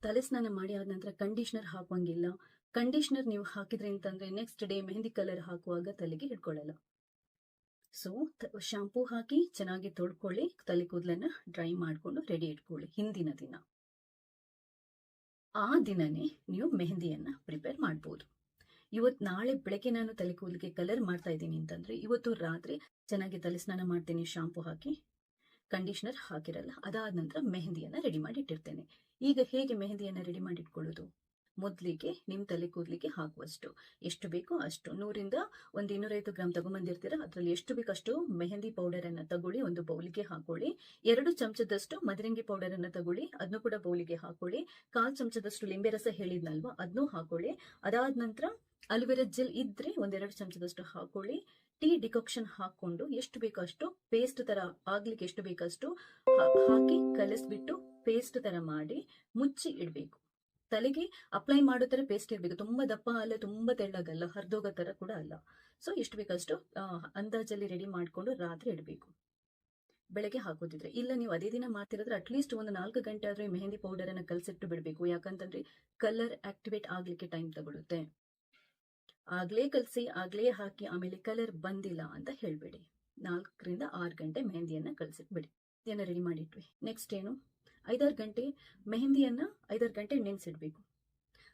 Speaker 1: ತಲೆ ಸ್ನಾನ ಮಾಡಿ ಆದ ನಂತರ ಕಂಡೀಷನರ್ ಹಾಕುವಂಗಿಲ್ಲ. ಕಂಡೀಷನರ್ ನೀವು ಹಾಕಿದ್ರಿ ಅಂತಂದ್ರೆ ನೆಕ್ಸ್ಟ್ ಡೇ ಮೆಹಂದಿ ಕಲರ್ ಹಾಕುವಾಗ ತಲೆಗೆ ಹಿಡ್ಕೊಳ್ಳಲ್ಲ. ಸೊ ಶಾಂಪೂ ಹಾಕಿ ಚೆನ್ನಾಗಿ ತೊಳ್ಕೊಳ್ಳಿ. ತಲೆ ಕೂದಲನ್ನ ಡ್ರೈ ಮಾಡ್ಕೊಂಡು ರೆಡಿ ಇಟ್ಕೊಳ್ಳಿ. ಹಿಂದಿನ ದಿನ ಆ ದಿನನೇ ನೀವು ಮೆಹಂದಿಯನ್ನ ಪ್ರಿಪೇರ್ ಮಾಡ್ಬೋದು. ನಾಳೆ ಬೆಳಗ್ಗೆ ನಾನು ತಲೆ ಕೂದಲಿಗೆ ಕಲರ್ ಮಾಡ್ತಾ ಇದ್ದೀನಿ ಅಂತಂದ್ರೆ ಇವತ್ತು ರಾತ್ರಿ ಚೆನ್ನಾಗಿ ತಲೆ ಸ್ನಾನ ಮಾಡ್ತೀನಿ ಶಾಂಪೂ ಹಾಕಿ. ಕಂಡೀಷನರ್ ಹಾಕಿರಲ್ಲ. ಅದಾದ ನಂತರ ಮೆಹಂದಿಯನ್ನ ರೆಡಿ ಮಾಡಿ ಇಟ್ಟಿರ್ತೇನೆ. ಈಗ ಹೇಗೆ ಮೆಹಂದಿಯನ್ನ ರೆಡಿ ಮಾಡಿ ಇಟ್ಕೊಳ್ಳೋದು? ಮೊದಲಿಗೆ ನಿಮ್ ತಲೆ ಕೂದಲಿಗೆ ಹಾಕುವಷ್ಟು ಎಷ್ಟು ಬೇಕೋ ಅಷ್ಟು 100 ರಿಂದ 250 ಗ್ರಾಮ್ ತಗೊಂಬಂದಿರ್ತೀರಾ, ಅದ್ರಲ್ಲಿ ಎಷ್ಟು ಬೇಕಷ್ಟು ಮೆಹಂದಿ ಪೌಡರ್ ಅನ್ನ ತಗೊಳ್ಳಿ, ಒಂದು ಬೌಲಿಗೆ ಹಾಕೊಳ್ಳಿ. 2 ಚಮಚದಷ್ಟು ಮದರಂಗಿ ಪೌಡರ್ ಅನ್ನ ತಗೊಳ್ಳಿ, ಅದನ್ನು ಕೂಡ ಬೌಲಿಗೆ ಹಾಕೊಳ್ಳಿ. 1/4 ಚಮಚದಷ್ಟು ಲಿಂಬೆ ರಸ ಹೇಳಿದ್ನಲ್ವಾ, ಅದನ್ನು ಹಾಕೊಳ್ಳಿ. ಅದಾದ ನಂತರ ಅಲೋವೆರಾ ಜೆಲ್ ಇದ್ರೆ 1-2 ಚಮಚದಷ್ಟು ಹಾಕೊಳ್ಳಿ. ಟೀ ಡಿಕಾಕ್ಷನ್ ಹಾಕೊಂಡು ಎಷ್ಟು ಬೇಕೋ ಅಷ್ಟು ಪೇಸ್ಟ್ ತರ ಆಗ್ಲಿಕ್ಕೆ ಎಷ್ಟು ಬೇಕಷ್ಟು ಹಾಕಿ ಕಲಿಸ್ಬಿಟ್ಟು ಪೇಸ್ಟ್ ತರ ಮಾಡಿ ಮುಚ್ಚಿ ಇಡಬೇಕು. ತಲೆಗೆ ಅಪ್ಲೈ ಮಾಡೋ ತರ ಪೇಸ್ಟ್ ಇರಬೇಕು. ತುಂಬಾ ದಪ್ಪ ಅಲ್ಲ, ತುಂಬಾ ತೆಳ್ಳಗಲ್ಲ, ಹರಿದೋಗೋ ತರ ಕೂಡ ಅಲ್ಲ. ಸೊ ಎಷ್ಟು ಬೇಕಷ್ಟು ಅಂದಾಜಲ್ಲಿ ರೆಡಿ ಮಾಡ್ಕೊಂಡು ರಾತ್ರಿ ಇಡಬೇಕು. ಬೆಳಗ್ಗೆ ಹಾಕೋದಿದ್ರೆ, ಇಲ್ಲ ನೀವು ಅದೇ ದಿನ ಮಾಡ್ತಿರೋದ್ರೆ ಅಟ್ಲೀಸ್ಟ್ ಒಂದು 4 ಗಂಟೆ ಆದ್ರೆ ಮೆಹಂದಿ ಪೌಡರ್ ಅನ್ನ ಕಲಸಿಟ್ಟು ಬಿಡಬೇಕು. ಯಾಕಂತಂದ್ರೆ ಕಲರ್ ಆಕ್ಟಿವೇಟ್ ಆಗ್ಲಿಕ್ಕೆ ಟೈಮ್ ತಗೊಳುತ್ತೆ. ಆಗ್ಲೇ ಕಲಸಿ ಆಗ್ಲೇ ಹಾಕಿ ಆಮೇಲೆ ಕಲರ್ ಬಂದಿಲ್ಲ ಅಂತ ಹೇಳ್ಬೇಡಿ. 4 ರಿಂದ 6 ಗಂಟೆ ಮೆಹಂದಿಯನ್ನ ಕಲಸಿಟ್ಬಿಡಿ. ಇದನ್ನ ರೆಡಿ ಮಾಡಿಟ್ವಿ. ನೆಕ್ಸ್ಟ್ ಏನು, 5-6 ಗಂಟೆ ಮೆಹಂದಿಯನ್ನ 5-6 ಗಂಟೆ ನೆನೆಸಿಡ್ಬೇಕು.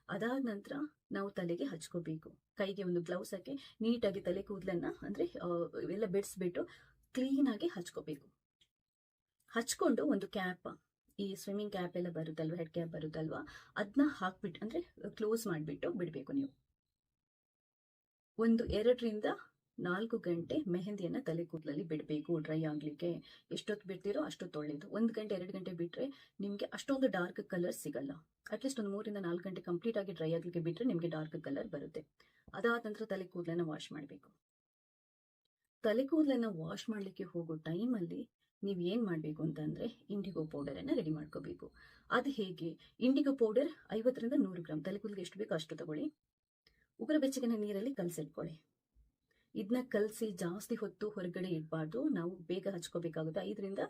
Speaker 1: ಅದಾದ ನಂತರ ನಾವು ತಲೆಗೆ ಹಚ್ಕೋಬೇಕು. ಕೈಗೆ ಒಂದು ಗ್ಲೌಸ್ ಹಾಕಿ ನೀಟಾಗಿ ತಲೆ ಕೂದಲನ್ನ ಅಂದ್ರೆ ಎಲ್ಲ ಬಿಡಿಸ್ಬಿಟ್ಟು ಕ್ಲೀನ್ ಆಗಿ ಹಚ್ಕೋಬೇಕು. ಹಚ್ಕೊಂಡು ಒಂದು ಕ್ಯಾಪ್, ಈ ಸ್ವಿಮ್ಮಿಂಗ್ ಕ್ಯಾಪ್ ಎಲ್ಲ ಬರುತ್ತಲ್ವಾ, ಹೆಡ್ ಕ್ಯಾಪ್ ಬರುತ್ತಲ್ವಾ, ಅದನ್ನ ಹಾಕ್ಬಿಟ್ಟು ಅಂದ್ರೆ ಕ್ಲೋಸ್ ಮಾಡಿಬಿಟ್ಟು ಬಿಡಬೇಕು. ನೀವು ಒಂದು 2 ರಿಂದ 4 ಗಂಟೆ ಮೆಹಂದಿಯನ್ನ ತಲೆ ಕೂದಲಲ್ಲಿ ಬಿಡಬೇಕು ಡ್ರೈ ಆಗ್ಲಿಕ್ಕೆ. ಎಷ್ಟೊತ್ತು ಬಿಡ್ತೀರೋ ಅಷ್ಟೊತ್ತು ಒಳ್ಳೇದು. 1 ಗಂಟೆ 2 ಗಂಟೆ ಬಿಟ್ರೆ ನಿಮ್ಗೆ ಅಷ್ಟೊಂದು ಡಾರ್ಕ್ ಕಲರ್ ಸಿಗಲ್ಲ. ಅಟ್ಲೀಸ್ಟ್ ಒಂದು 3 ರಿಂದ 4 ಗಂಟೆ ಕಂಪ್ಲೀಟ್ ಆಗಿ ಡ್ರೈ ಆಗ್ಲಿಕ್ಕೆ ಬಿಟ್ರೆ ನಿಮ್ಗೆ ಡಾರ್ಕ್ ಕಲರ್ ಬರುತ್ತೆ. ಅದಾದ ನಂತರ ತಲೆ ಕೂದಲನ್ನ ವಾಶ್ ಮಾಡಬೇಕು. ತಲೆ ಕೂದಲನ್ನ ವಾಶ್ ಮಾಡ್ಲಿಕ್ಕೆ ಹೋಗೋ ಟೈಮಲ್ಲಿ ನೀವು ಏನ್ ಮಾಡ್ಬೇಕು ಅಂತಂದ್ರೆ ಇಂಡಿಗೋ ಪೌಡರ್ ಅನ್ನ ರೆಡಿ ಮಾಡ್ಕೋಬೇಕು. ಅದು ಹೇಗೆ, ಇಂಡಿಗೋ ಪೌಡರ್ 50 ರಿಂದ 100 ಗ್ರಾಮ್, ತಲೆ ಕೂದಲಿಗೆ ಎಷ್ಟು ಬೇಕೋ ಅಷ್ಟು ತಗೊಳ್ಳಿ. ಉಗುರು ಬೆಚ್ಚಗಿನ ನೀರಲ್ಲಿ ಕಲಸಿಟ್ಕೊಳ್ಳಿ. ಇದನ್ನ ಕಲಸಿ ಜಾಸ್ತಿ ಹೊತ್ತು ಹೊರಗಡೆ ಇಡಬಾರ್ದು. ನಾವು ಬೇಗ ಹಚ್ಕೋಬೇಕಾಗುತ್ತೆ. 5 ರಿಂದ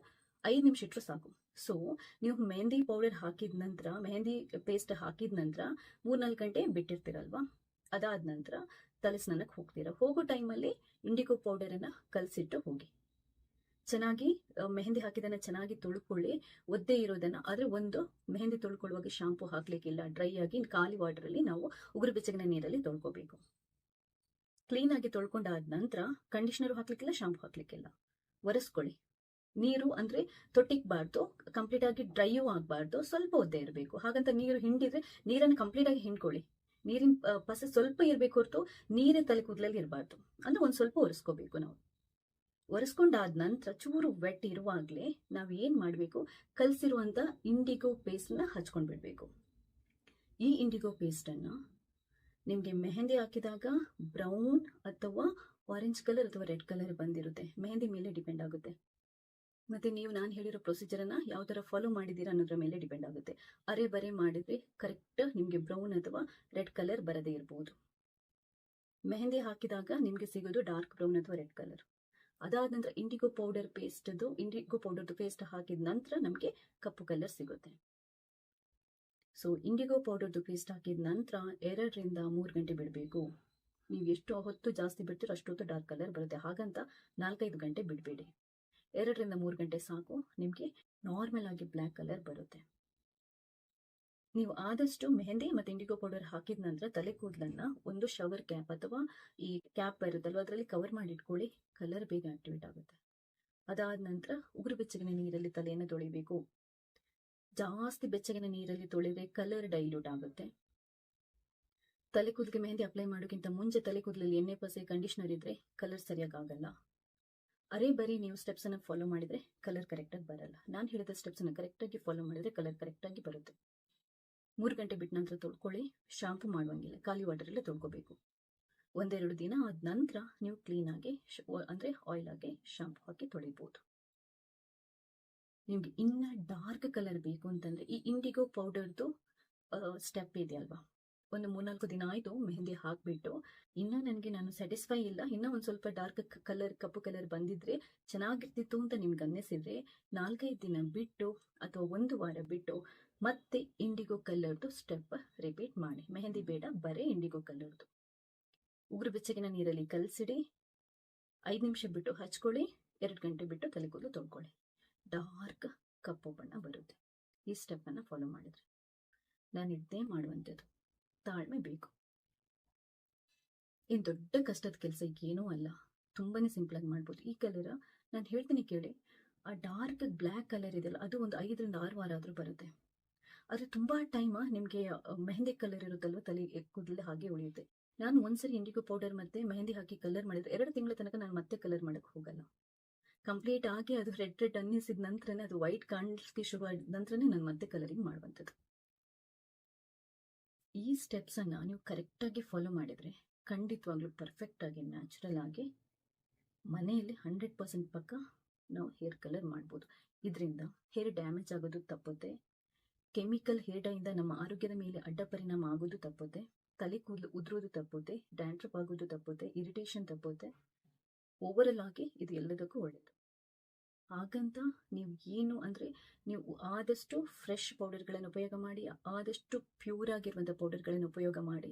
Speaker 1: 5 ನಿಮಿಷ ಇಟ್ಟರು ಸಾಕು. ಸೊ ನೀವು ಮೆಹಂದಿ ಪೌಡರ್ ಹಾಕಿದ ನಂತರ, ಮೆಹಂದಿ ಪೇಸ್ಟ್ ಹಾಕಿದ ನಂತರ 3-4 ಗಂಟೆ ಬಿಟ್ಟಿರ್ತೀರಲ್ವಾ, ಅದಾದ ನಂತರ ತಲೆ ಸ್ನಾನಕ್ಕೆ ಹೋಗ್ತೀರಾ. ಹೋಗೋ ಟೈಮಲ್ಲಿ ಇಂಡಿಗೋ ಪೌಡರ್ ಅನ್ನ ಕಲಸಿಟ್ಟು ಹೋಗಿ. ಚೆನ್ನಾಗಿ ಮೆಹಂದಿ ಹಾಕಿದನ್ನ ಚೆನ್ನಾಗಿ ತೊಳ್ಕೊಳ್ಳಿ. ಒದ್ದೆ ಇರೋದನ್ನ, ಆದ್ರೆ ಒಂದು ಮೆಹಂದಿ ತೊಳ್ಕೊಳ್ಳುವಾಗ ಶಾಂಪೂ ಹಾಕ್ಲಿಕ್ಕಿಲ್ಲ. ಡ್ರೈ ಆಗಿ ಖಾಲಿ ವಾಟರ್ ಅಲ್ಲಿ ನಾವು ಉಗುರು ಬೆಚ್ಚಗಿನ ನೀರಲ್ಲಿ ತೊಳ್ಕೋಬೇಕು. ಕ್ಲೀನ್ ಆಗಿ ತೊಳ್ಕೊಂಡಾದ ನಂತರ ಕಂಡೀಷನರ್ ಹಾಕ್ಲಿಕ್ಕಿಲ್ಲ, ಶಾಂಪೂ ಹಾಕ್ಲಿಕ್ಕಿಲ್ಲ. ಒರೆಸ್ಕೊಳ್ಳಿ. ನೀರು ಅಂದ್ರೆ ತೊಟ್ಟಿಕ್ಬಾರ್ದು, ಕಂಪ್ಲೀಟ್ ಆಗಿ ಡ್ರೈಯೂ ಆಗ್ಬಾರ್ದು, ಸ್ವಲ್ಪ ಒದ್ದೆ ಇರಬೇಕು. ಹಾಗಂತ ನೀರು ಹಿಂಡಿದ್ರೆ ನೀರನ್ನು ಕಂಪ್ಲೀಟ್ ಆಗಿ ಹಿಂಡ್ಕೊಳ್ಳಿ. ನೀರಿನ ಪಸ ಸ್ವಲ್ಪ ಇರ್ಬೇಕು ಹೊರತು ನೀರೇ ತಲೆ ಕೂದಲಲ್ಲಿ ಇರಬಾರ್ದು. ಅಂದ್ರೆ ಒಂದ್ ಸ್ವಲ್ಪ ಒರೆಸ್ಕೋಬೇಕು. ನಾವು ಒರೆಸ್ಕೊಂಡಾದ ನಂತರ ಚೂರು ವೆಟ್ ಇರುವಾಗ್ಲೇ ನಾವ್ ಏನ್ ಮಾಡ್ಬೇಕು, ಕಲ್ಸಿರುವಂತ ಇಂಡಿಗೋ ಪೇಸ್ಟ್ ನ ಹಚ್ಕೊಂಡ್ ಬಿಡ್ಬೇಕು. ಈ ಇಂಡಿಗೋ ಪೇಸ್ಟ್ ಅನ್ನ ನಿಮ್ಗೆ ಮೆಹಂದಿ ಹಾಕಿದಾಗ ಬ್ರೌನ್ ಅಥವಾ ಆರೆಂಜ್ ಕಲರ್ ಅಥವಾ ರೆಡ್ ಕಲರ್ ಬಂದಿರುತ್ತೆ. ಮೆಹಂದಿ ಮೇಲೆ ಡಿಪೆಂಡ್ ಆಗುತ್ತೆ. ಮತ್ತೆ ನೀವು ನಾನು ಹೇಳಿರೋ ಪ್ರೊಸೀಜರ್ ಅನ್ನ ಯಾವ ತರ ಫಾಲೋ ಮಾಡಿದೀರಾ ಅನ್ನೋದ್ರ ಮೇಲೆ ಡಿಪೆಂಡ್ ಆಗುತ್ತೆ. ಅರೆ ಬರೆ ಮಾಡಿದ್ರೆ ಕರೆಕ್ಟ್ ನಿಮ್ಗೆ ಬ್ರೌನ್ ಅಥವಾ ರೆಡ್ ಕಲರ್ ಬರದೇ ಇರಬಹುದು. ಮೆಹಂದಿ ಹಾಕಿದಾಗ ನಿಮ್ಗೆ ಸಿಗೋದು ಡಾರ್ಕ್ ಬ್ರೌನ್ ಅಥವಾ ರೆಡ್ ಕಲರ್. ಅದಾದ ನಂತರ ಇಂಡಿಗೋ ಪೌಡರ್ದು ಪೇಸ್ಟ್ ಹಾಕಿದ ನಂತರ ನಮ್ಗೆ ಕಪ್ಪು ಕಲರ್ ಸಿಗುತ್ತೆ. ಸೊ ಇಂಡಿಗೋ ಪೌಡರ್ದು ಪೇಸ್ಟ್ ಹಾಕಿದ ನಂತರ 2 ರಿಂದ 3 ಗಂಟೆ ಬಿಡಬೇಕು. ನೀವು ಎಷ್ಟು ಹೊತ್ತು ಜಾಸ್ತಿ ಬಿಡ್ತೀರೋ ಅಷ್ಟೊತ್ತು ಡಾರ್ಕ್ ಕಲರ್ ಬರುತ್ತೆ. ಹಾಗಂತ 4-5 ಗಂಟೆ ಬಿಡಬೇಡಿ. 2 ರಿಂದ 3 ಗಂಟೆ ಸಾಕು, ನಿಮ್ಗೆ ನಾರ್ಮಲ್ ಆಗಿ ಬ್ಲ್ಯಾಕ್ ಕಲರ್ ಬರುತ್ತೆ. ನೀವು ಆದಷ್ಟು ಮೆಹಂದಿ ಮತ್ತೆ ಇಂಡಿಗೋ ಪೌಡರ್ ಹಾಕಿದ ನಂತರ ತಲೆ ಕೂದಲನ್ನ ಒಂದು ಶವರ್ ಕ್ಯಾಪ್ ಅಥವಾ ಈ ಕ್ಯಾಪ್ ಬರುತ್ತಲ್ವ ಅದರಲ್ಲಿ ಕವರ್ ಮಾಡಿ ಇಟ್ಕೊಳ್ಳಿ. ಕಲರ್ ಬೇಗ ಆಕ್ಟಿವೇಟ್ ಆಗುತ್ತೆ. ಅದಾದ ನಂತರ ಉಗುರು ಬೆಚ್ಚಗಿನ ನೀರಲ್ಲಿ ತಲೆಯನ್ನು ತೊಳಿಬೇಕು. ಜಾಸ್ತಿ ಬೆಚ್ಚಗಿನ ನೀರಲ್ಲಿ ತೊಳೆದ್ರೆ ಕಲರ್ ಡೈಲ್ಯೂಟ್ ಆಗುತ್ತೆ. ತಲೆ ಕೂದಲಿಗೆ ಮೆಹಂದಿ ಅಪ್ಲೈ ಮಾಡೋಕ್ಕಿಂತ ಮುಂಚೆ ತಲೆ ಕೂದಲಲ್ಲಿ ಎಣ್ಣೆ ಪಸೆ ಕಂಡೀಷನರ್ ಇದ್ರೆ ಕಲರ್ ಸರಿಯಾಗಿ ಆಗಲ್ಲ. ಅರೆ ಬರೀ ನೀವು ಸ್ಟೆಪ್ಸ್ ಅನ್ನ ಫಾಲೋ ಮಾಡಿದ್ರೆ ಕಲರ್ ಕರೆಕ್ಟ್ ಆಗಿ ಬರಲ್ಲ. ನಾನು ಹೇಳಿದ ಸ್ಟೆಪ್ಸ್ ಅನ್ನ ಕರೆಕ್ಟ್ ಆಗಿ ಫಾಲೋ ಮಾಡಿದ್ರೆ ಕಲರ್ ಕರೆಕ್ಟ್ ಆಗಿ ಬರುತ್ತೆ. 3 ಗಂಟೆ ಬಿಟ್ಟ ನಂತರ ತೊಳ್ಕೊಳ್ಳಿ. ಶಾಂಪೂ ಮಾಡುವಂಗಿಲ್ಲ, ಖಾಲಿ ವಾಟರ್ ಅಲ್ಲೇ ತೊಳ್ಕೋಬೇಕು. 1-2 ದಿನ ಆದ ನಂತರ ನೀವು ಕ್ಲೀನ್ ಆಗಿ ಅಂದ್ರೆ ಆಯಿಲ್ ಆಗಿ ಶಾಂಪೂ ಹಾಕಿ ತೊಳಿಬಹುದು. ನಿಮ್ಗೆ ಇನ್ನ ಡಾರ್ಕ್ ಕಲರ್ ಬೇಕು ಅಂತಂದ್ರೆ ಈ ಇಂಡಿಗೋ ಪೌಡರ್ದು ಸ್ಟೆಪ್ ಇದೆ ಅಲ್ವಾ, ಒಂದು 3-4 ದಿನ ಆಯ್ತು ಮೆಹಂದಿ ಹಾಕ್ಬಿಟ್ಟು ಇನ್ನ ನಾನು ಸ್ಯಾಟಿಸ್ಫೈ ಇಲ್ಲ, ಇನ್ನ ಒಂದ್ ಸ್ವಲ್ಪ ಡಾರ್ಕ್ ಕಲರ್ ಕಪ್ಪು ಕಲರ್ ಬಂದಿದ್ರೆ ಚೆನ್ನಾಗಿರ್ತಿತ್ತು ಅಂತ ನಿಮ್ಗೆ ಅನ್ನಿಸಿದ್ರೆ 4-5 ದಿನ ಬಿಟ್ಟು ಅಥವಾ 1 ವಾರ ಬಿಟ್ಟು ಮತ್ತೆ ಇಂಡಿಗೋ ಕಲರ್ದು ಸ್ಟೆಪ್ ರಿಪೀಟ್ ಮಾಡಿ. ಮೆಹಂದಿ ಬೇಡ, ಬರೇ ಇಂಡಿಗೋ ಕಲರ್ದು. ಉಗುರು ಬೆಚ್ಚಗಿನ ನೀರಲ್ಲಿ ಕಲಸಿಡಿ. 5 ನಿಮಿಷ ಬಿಟ್ಟು ಹಚ್ಕೊಳ್ಳಿ. 2 ಗಂಟೆ ಬಿಟ್ಟು ತಲೆ ಕೂದಲು ತೊಳ್ಕೊಳ್ಳಿ. ಡಾರ್ಕ್ ಕಪ್ಪು ಬಣ್ಣ ಬರುತ್ತೆ ಈ ಸ್ಟೆಪ್ ಅನ್ನ ಫಾಲೋ ಮಾಡಿದ್ರೆ. ನಾನು ಇದ್ದೇ ಮಾಡುವಂಥದ್ದು. ತಾಳ್ಮೆ ಬೇಕು. ಏನ್ ದೊಡ್ಡ ಕಷ್ಟದ ಕೆಲಸ ಏನೂ ಅಲ್ಲ, ತುಂಬಾನೇ ಸಿಂಪಲ್ ಆಗಿ ಮಾಡ್ಬೋದು. ಈ ಕಲರ್ ನಾನು ಹೇಳ್ತೀನಿ ಕೇಳಿ, ಆ ಡಾರ್ಕ್ ಬ್ಲ್ಯಾಕ್ ಕಲರ್ ಇದೆಯಲ್ಲ ಅದು ಒಂದು 5 ರಿಂದ 6 ವಾರ ಆದ್ರೂ ಬರುತ್ತೆ. ಆದ್ರೆ ತುಂಬಾ ಟೈಮ್ ನಿಮ್ಗೆ ಮೆಹಂದಿ ಕಲರ್ ಇರುತ್ತಲ್ವ ತಲೆ ಕೂದಲು ಹಾಗೆ ಉಳಿಯುತ್ತೆ. ನಾನು ಒಂದ್ಸರಿ ಇಂಡಿಗೋ ಪೌಡರ್ ಮತ್ತೆ ಮೆಹಂದಿ ಹಾಕಿ ಕಲರ್ ಮಾಡಿದ್ರೆ 2 ತಿಂಗಳ ತನಕ ನಾನು ಮತ್ತೆ ಕಲರ್ ಮಾಡಕ್ ಹೋಗಲ್ಲ. ಕಂಪ್ಲೀಟ್ ಆಗಿ ಅದು ರೆಡ್ ಅನ್ನಿಸಿದ ನಂತರನೇ, ಅದು ವೈಟ್ ಕಾಣಿಸ್ಲಿಕ್ಕೆ ಶುರು ಆದ ನಂತರನೇ ನಾನು ಮತ್ತೆ ಕಲರಿಂಗ್ ಮಾಡುವಂಥದ್ದು. ಈ ಸ್ಟೆಪ್ಸ್ ಅನ್ನ ನೀವು ಕರೆಕ್ಟ್ ಆಗಿ ಫಾಲೋ ಮಾಡಿದ್ರೆ ಖಂಡಿತವಾಗ್ಲೂ ಪರ್ಫೆಕ್ಟ್ ಆಗಿ ನ್ಯಾಚುರಲ್ ಆಗಿ ಮನೆಯಲ್ಲಿ 100% ಪಕ್ಕ ನಾವು ಹೇರ್ ಕಲರ್ ಮಾಡ್ಬೋದು. ಇದರಿಂದ ಹೇರ್ ಡ್ಯಾಮೇಜ್ ಆಗೋದು ತಪ್ಪುತ್ತೆ. ಕೆಮಿಕಲ್ ಹೇರ್ ಡೈಯಿಂದ ನಮ್ಮ ಆರೋಗ್ಯದ ಮೇಲೆ ಅಡ್ಡ ಪರಿಣಾಮ ಆಗೋದು ತಪ್ಪುತ್ತೆ. ತಲೆ ಕೂದಲು ಉದುರೋದು ತಪ್ಪುತ್ತೆ. ಡ್ಯಾಂಡ್ರಫ್ ಆಗೋದು ತಪ್ಪುತ್ತೆ. ಇರಿಟೇಷನ್ ತಪ್ಪುತ್ತೆ. ಓವರಲ್ ಆಗಿ ಇದು ಎಲ್ಲದಕ್ಕೂ ಒಳ್ಳೆಯದು. ಹಾಗಂತ ನೀವು ಏನು ಅಂದರೆ ನೀವು ಆದಷ್ಟು ಫ್ರೆಶ್ ಪೌಡರ್ಗಳನ್ನು ಉಪಯೋಗ ಮಾಡಿ, ಆದಷ್ಟು ಪ್ಯೂರ್ ಆಗಿರುವಂಥ ಪೌಡರ್ಗಳನ್ನು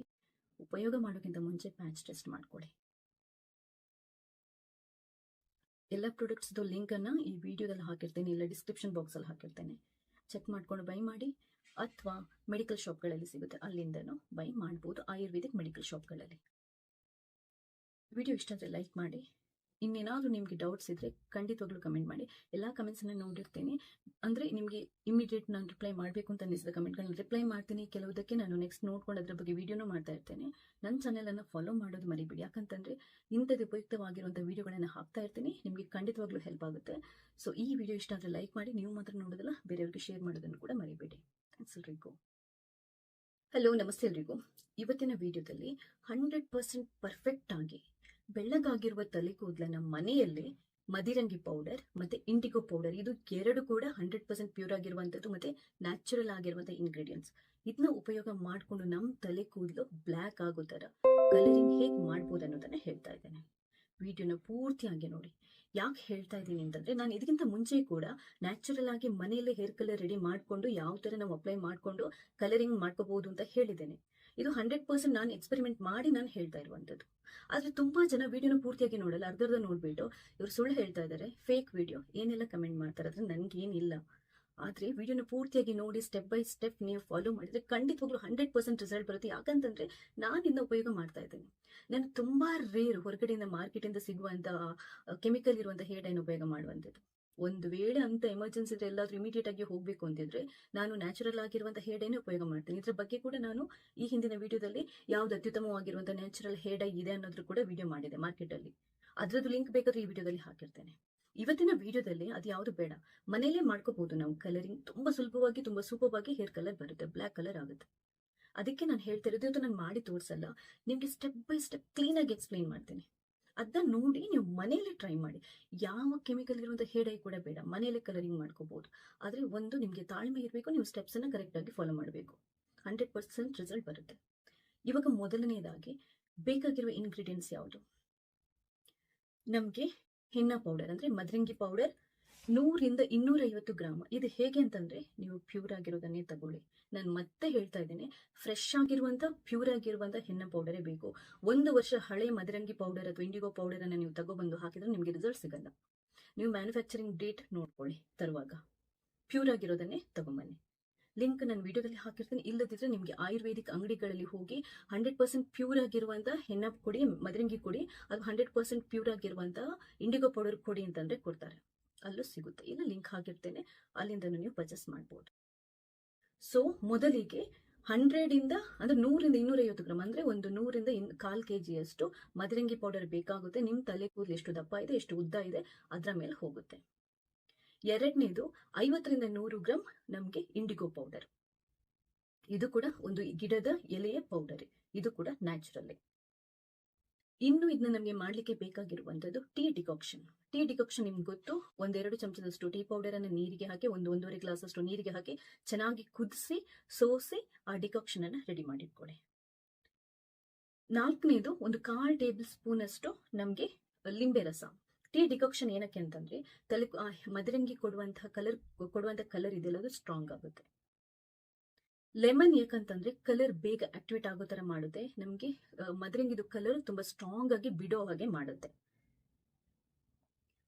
Speaker 1: ಉಪಯೋಗ ಮಾಡೋಕ್ಕಿಂತ ಮುಂಚೆ ಪ್ಯಾಚ್ ಟೆಸ್ಟ್ ಮಾಡ್ಕೊಳ್ಳಿ. ಎಲ್ಲ ಪ್ರಾಡಕ್ಟ್ಸ್ದು ಲಿಂಕನ್ನು ಈ ವಿಡಿಯೋದಲ್ಲಿ ಹಾಕಿರ್ತೇನೆ, ಇಲ್ಲ ಡಿಸ್ಕ್ರಿಪ್ಷನ್ ಬಾಕ್ಸಲ್ಲಿ ಹಾಕಿರ್ತೇನೆ. ಚೆಕ್ ಮಾಡ್ಕೊಂಡು ಬೈ ಮಾಡಿ, ಅಥವಾ ಮೆಡಿಕಲ್ ಶಾಪ್ಗಳಲ್ಲಿ ಸಿಗುತ್ತೆ, ಅಲ್ಲಿಂದನೂ ಬೈ ಮಾಡ್ಬೋದು, ಆಯುರ್ವೇದಿಕ್ ಮೆಡಿಕಲ್ ಶಾಪ್ಗಳಲ್ಲಿ. ವಿಡಿಯೋ ಇಷ್ಟ ಆದರೆ ಲೈಕ್ ಮಾಡಿ. ಇನ್ನೇನಾದರೂ ನಿಮಗೆ ಡೌಟ್ಸ್ ಇದ್ದರೆ ಖಂಡಿತವಾಗ್ಲೂ ಕಮೆಂಟ್ ಮಾಡಿ. ಎಲ್ಲ ಕಮೆಂಟ್ಸನ್ನು ನೋಡಿರ್ತೀನಿ. ಅಂದರೆ ನಿಮಗೆ ಇಮಿಡಿಯೇಟ್ ನಾನು ರಿಪ್ಲೈ ಮಾಡಬೇಕು ಅಂತ ಅನ್ನಿಸಿದ ಕಮೆಂಟ್ಗಳನ್ನ ರಿಪ್ಲೈ ಮಾಡ್ತೀನಿ. ಕೆಲವುದಕ್ಕೆ ನಾನು ನೆಕ್ಸ್ಟ್ ನೋಡ್ಕೊಂಡು ಅದ್ರ ಬಗ್ಗೆ ವಿಡಿಯೋನೂ ಮಾಡ್ತಾ ಇರ್ತೇನೆ. ನನ್ನ ಚಾನಲನ್ನು ಫಾಲೋ ಮಾಡೋದು ಮರಿಬೇಡಿ, ಯಾಕಂತಂದರೆ ಇಂಥದ್ದು ಉಪಯುಕ್ತವಾಗಿರುವಂಥ ವಿಡಿಯೋಗಳನ್ನು ಹಾಕ್ತಾ ಇರ್ತೀನಿ. ನಿಮಗೆ ಖಂಡಿತವಾಗ್ಲೂ ಹೆಲ್ಪ್ ಆಗುತ್ತೆ. ಸೊ ಈ ವಿಡಿಯೋ ಇಷ್ಟ ಆದರೆ ಲೈಕ್ ಮಾಡಿ, ನೀವು ಮಾತ್ರ ನೋಡೋದಲ್ಲ ಬೇರೆಯವ್ರಿಗೆ ಶೇರ್ ಮಾಡೋದನ್ನು ಕೂಡ ಮರಿಬೇಡಿ. ಥ್ಯಾಂಕ್ಸ್ ಎಲ್ರಿಗೂ. ಹಲೋ, ನಮಸ್ತೆ ಎಲ್ರಿಗೂ. ಇವತ್ತಿನ ವಿಡಿಯೋದಲ್ಲಿ 100% ಪರ್ಫೆಕ್ಟ್ ಆಗಿ ಬೆಳ್ಳಗಾಗಿರುವ ತಲೆ ಕೂದಲನ್ನ ಮನೆಯಲ್ಲೇ ಮದಿರಂಗಿ ಪೌಡರ್ ಮತ್ತೆ ಇಂಡಿಗೋ ಪೌಡರ್, ಇದು ಎರಡು ಕೂಡ 100% ಪ್ಯೂರ್ ಆಗಿರುವಂಥದ್ದು ಮತ್ತೆ ನ್ಯಾಚುರಲ್ ಆಗಿರುವಂಥ ಇಂಗ್ರೀಡಿಯೆಂಟ್ಸ್. ಇದನ್ನ ಉಪಯೋಗ ಮಾಡಿಕೊಂಡು ನಮ್ಮ ತಲೆ ಕೂದಲು ಬ್ಲ್ಯಾಕ್ ಆಗೋ ಥರ ಕಲರಿಂಗ್ ಹೇಗೆ ಮಾಡ್ಬೋದು ಅನ್ನೋದನ್ನ ಹೇಳ್ತಾ ಇದ್ದೇನೆ. ವಿಡಿಯೋನ ಪೂರ್ತಿಯಾಗಿ ನೋಡಿ. ಯಾಕೆ ಹೇಳ್ತಾ ಇದ್ದೀನಿ ಅಂತಂದ್ರೆ, ನಾನು ಇದಕ್ಕಿಂತ ಮುಂಚೆ ಕೂಡ ನ್ಯಾಚುರಲ್ ಆಗಿ ಮನೆಯಲ್ಲೇ ಹೇರ್ ಕಲರ್ ರೆಡಿ ಮಾಡಿಕೊಂಡು ಯಾವ ಥರ ನಾವು ಅಪ್ಲೈ ಮಾಡಿಕೊಂಡು ಕಲರಿಂಗ್ ಮಾಡ್ಕೋಬಹುದು ಅಂತ ಹೇಳಿದ್ದೇನೆ. ಇದು 100% ನಾನು ಎಕ್ಸ್ಪೆರಿಮೆಂಟ್ ಮಾಡಿ ನಾನು ಹೇಳ್ತಾ ಇರುವಂಥದ್ದು. ಆದರೆ ತುಂಬಾ ಜನ ವಿಡಿಯೋನ ಪೂರ್ತಿಯಾಗಿ ನೋಡಲ್ಲ, ಅರ್ಧರ್ಧ ನೋಡ್ಬಿಟ್ಟು ಇವ್ರು ಸುಳ್ಳು ಹೇಳ್ತಾ ಇದ್ದಾರೆ, ಫೇಕ್ ವಿಡಿಯೋ ಏನೆಲ್ಲ ಕಮೆಂಟ್ ಮಾಡ್ತಾರೆ. ಅದ್ರ ನನಗೇನಿಲ್ಲ. ಆದರೆ ವಿಡಿಯೋನ ಪೂರ್ತಿಯಾಗಿ ನೋಡಿ, ಸ್ಟೆಪ್ ಬೈ ಸ್ಟೆಪ್ ನೀವು ಫಾಲೋ ಮಾಡಿದ್ರೆ ಖಂಡಿತವಾಗ್ಲೂ 100% ರಿಸಲ್ಟ್ ಬರುತ್ತೆ. ಯಾಕಂತಂದ್ರೆ ನಾನು ಇದನ್ನ ಉಪಯೋಗ ಮಾಡ್ತಾ ಇದ್ದೇನೆ. ನಾನು ತುಂಬಾ ರೇರ್ ಹೊರಗಡೆಯಿಂದ ಮಾರ್ಕೆಟಿಂದ ಸಿಗುವಂತ ಕೆಮಿಕಲ್ ಇರುವಂತ ಹೇರ್ ಡೈನ್ ಉಪಯೋಗ ಮಾಡುವಂಥದ್ದು. ಒಂದು ವೇಳೆ ಅಂತ ಎಮರ್ಜೆನ್ಸಿ ಇದ್ರೆ, ಎಲ್ಲಾದ್ರೂ ಇಮಿಡಿಯೇಟ್ ಆಗಿ ಹೋಗ್ಬೇಕು ಅಂತಿದ್ರೆ ನಾನು ನ್ಯಾಚುರಲ್ ಆಗಿರುವಂತ ಹೇರ್ ಡೈನೇ ಉಪಯೋಗ ಮಾಡ್ತೀನಿ. ಇದ್ರ ಬಗ್ಗೆ ಕೂಡ ನಾನು ಈ ಹಿಂದಿನ ವಿಡಿಯೋದಲ್ಲಿ ಯಾವ್ದು ಅತ್ಯುತ್ತಮವಾಗಿರುವಂತ ನ್ಯಾಚುರಲ್ ಹೇರ್ ಡೈ ಇದೆ ಅನ್ನೋದ್ರ ಕೂಡ ವಿಡಿಯೋ ಮಾಡಿದೆ ಮಾರ್ಕೆಟ್ ಅಲ್ಲಿ. ಅದ್ರದ್ದು ಲಿಂಕ್ ಬೇಕಾದ್ರೆ ಈ ವಿಡಿಯೋದಲ್ಲಿ ಹಾಕಿರ್ತೇನೆ. ಇವತ್ತಿನ ವಿಡಿಯೋದಲ್ಲಿ ಅದು ಯಾವುದು ಬೇಡ, ಮನೇಲೇ ಮಾಡ್ಕೋಬಹುದು ನಾವು ಕಲರಿಂಗ್. ತುಂಬಾ ಸುಲಭವಾಗಿ, ತುಂಬಾ ಸೂಪರ್ವಾಗಿ ಹೇರ್ ಕಲರ್ ಬರುತ್ತೆ, ಬ್ಲ್ಯಾಕ್ ಕಲರ್ ಆಗುತ್ತೆ. ಅದಕ್ಕೆ ನಾನು ಹೇಳ್ತಿರೋದು, ಇವತ್ತು ನಾನು ಮಾಡಿ ತೋರಿಸಲ್ಲ, ನಿಮ್ಗೆ ಸ್ಟೆಪ್ ಬೈ ಸ್ಟೆಪ್ ಕ್ಲೀನ್ ಆಗಿ ಎಕ್ಸ್ಪ್ಲೈನ್ ಮಾಡ್ತೀನಿ. ಅದನ್ನ ನೋಡಿ ನೀವು ಮನೆಯಲ್ಲೇ ಟ್ರೈ ಮಾಡಿ. ಯಾವ ಕೆಮಿಕಲ್ ಇರುವಂತ ಹೇರ್ ಡೈ ಕೂಡ ಬೇಡ, ಮನೆಯಲ್ಲೇ ಕಲರಿಂಗ್ ಮಾಡ್ಕೋಬಹುದು. ಆದ್ರೆ ಒಂದು ನಿಮ್ಗೆ ತಾಳ್ಮೆ ಇರಬೇಕು, ನೀವು ಸ್ಟೆಪ್ಸ್ ಅನ್ನ ಕರೆಕ್ಟ್ ಆಗಿ ಫಾಲೋ ಮಾಡಬೇಕು. 100% ರಿಸಲ್ಟ್ ಬರುತ್ತೆ. ಇವಾಗ ಮೊದಲನೇದಾಗಿ ಬೇಕಾಗಿರುವ ಇಂಗ್ರೀಡಿಯೆಂಟ್ಸ್ ಯಾವುದು? ನಮ್ಗೆ ಹೆನ್ನ ಪೌಡರ್ ಅಂದ್ರೆ ಮದರಂಗಿ ಪೌಡರ್ 100 to 250 ಗ್ರಾಮ್. ಇದು ಹೇಗೆ ಅಂತಂದ್ರೆ, ನೀವು ಪ್ಯೂರ್ ಆಗಿರೋದನ್ನೇ ತಗೊಳ್ಳಿ. ನಾನು ಮತ್ತೆ ಹೇಳ್ತಾ ಇದ್ದೇನೆ, ಫ್ರೆಶ್ ಆಗಿರುವಂತ ಪ್ಯೂರ್ ಆಗಿರುವಂತ ಹೆನ್ನ ಪೌಡರೇ ಬೇಕು. 1 ವರ್ಷ ಹಳೆ ಮದರಂಗಿ ಪೌಡರ್ ಅಥವಾ ಇಂಡಿಗೋ ಪೌಡರ್ ಅನ್ನ ನೀವು ತಗೊಬಂದು ಹಾಕಿದ್ರೆ ನಿಮ್ಗೆ ರಿಸಲ್ಟ್ ಸಿಗಲ್ಲ. ನೀವು ಮ್ಯಾನುಫ್ಯಾಕ್ಚರಿಂಗ್ ಡೇಟ್ ನೋಡ್ಕೊಳ್ಳಿ ತರುವಾಗ. ಪ್ಯೂರ್ ಆಗಿರೋದನ್ನೇ ತಗೊಂಬನ್ನಿ. ಲಿಂಕ್ ನಾನು ವಿಡಿಯೋದಲ್ಲಿ ಹಾಕಿರ್ತೀನಿ. ಇಲ್ಲದಿದ್ರೆ ನಿಮ್ಗೆ ಆಯುರ್ವೇದಿಕ್ ಅಂಗಡಿಗಳಲ್ಲಿ ಹೋಗಿ 100% ಪ್ಯೂರ್ ಆಗಿರುವಂತ ಹೆನ್ನ ಕೊಡಿ, ಮದರಂಗಿ ಕೊಡಿ, ಅದು 100% ಪ್ಯೂರ್ ಆಗಿರುವಂತ ಇಂಡಿಗೋ ಪೌಡರ್ ಕೊಡಿ ಅಂತಂದ್ರೆ ಕೊಡ್ತಾರೆ, ಅಲ್ಲೂ ಸಿಗುತ್ತೆ. ಇಲ್ಲ ಲಿಂಕ್ ಹಾಕಿರ್ತೇನೆ, ಅಲ್ಲಿಂದ ನೀವು ಪರ್ಚೇಸ್ ಮಾಡ್ಬೋದು. ಸೊ ಮೊದಲಿಗೆ 100 ಇಂದ ಅಂದ್ರೆ 100 to 250 ಗ್ರಾಮ್ ಅಂದ್ರೆ ಒಂದು 100 to 1/4 kg ಮದರಂಗಿ ಪೌಡರ್ ಬೇಕಾಗುತ್ತೆ. ನಿಮ್ ತಲೆ ಕೂದಲು ಎಷ್ಟು ದಪ್ಪ ಇದೆ, ಎಷ್ಟು ಉದ್ದ ಇದೆ ಅದ್ರ ಮೇಲೆ ಹೋಗುತ್ತೆ. ಎರಡನೇದು 50 to 100 ಗ್ರಾಮ್ ನಮ್ಗೆ ಇಂಡಿಗೋ ಪೌಡರ್. ಇದು ಕೂಡ ಒಂದು ಗಿಡದ ಎಲೆಯ ಪೌಡರ್, ಇದು ಕೂಡ ನ್ಯಾಚುರಲ್. ಇನ್ನು ಇದನ್ನ ನಮ್ಗೆ ಮಾಡ್ಲಿಕ್ಕೆ ಬೇಕಾಗಿರುವಂತದ್ದು ಟೀ ಡಿಕಾಕ್ಷನ್. ಟೀ ಡಿಕಾಕ್ಷನ್ ನಿಮ್ಗೆ ಗೊತ್ತು, 1-2 ಚಮಚದಷ್ಟು ಟೀ ಪೌಡರ್ ಅನ್ನ ನೀರಿಗೆ ಹಾಕಿ 1-1.5 ಗ್ಲಾಸ್ ಅಷ್ಟು ನೀರಿಗೆ ಹಾಕಿ ಚೆನ್ನಾಗಿ ಕುದಿಸಿ ಸೋಸಿ ಆ ಡಿಕಾಕ್ಷನ್ ಅನ್ನ ರೆಡಿ ಮಾಡಿಟ್ಕೊಳ್ಳಿ. ನಾಲ್ಕನೇದು ಒಂದು 1/4 ಟೇಬಲ್ ಸ್ಪೂನ್ ಅಷ್ಟು ನಮ್ಗೆ ಲಿಂಬೆ ರಸ. ಟೀ ಡಿಕಾಕ್ಷನ್ ಏನಕ್ಕೆ ಅಂತಂದ್ರೆ, ತಲೆ ಮದರಂಗಿ ಕೊಡುವಂತಹ ಕಲರ್ ಇದೆಲ್ಲ ಅದು ಸ್ಟ್ರಾಂಗ್ ಆಗುತ್ತೆ. ಲೆಮನ್ ಯಾಕಂತಂದ್ರೆ ಕಲರ್ ಬೇಗ ಆಕ್ಟಿವೇಟ್ ಆಗೋ ತರ ಮಾಡುತ್ತೆ. ನಮ್ಗೆ ಮದರಂಗಿದು ಕಲರ್ ತುಂಬಾ ಸ್ಟ್ರಾಂಗ್ ಆಗಿ ಬಿಡೋ ಹಾಗೆ ಮಾಡುತ್ತೆ.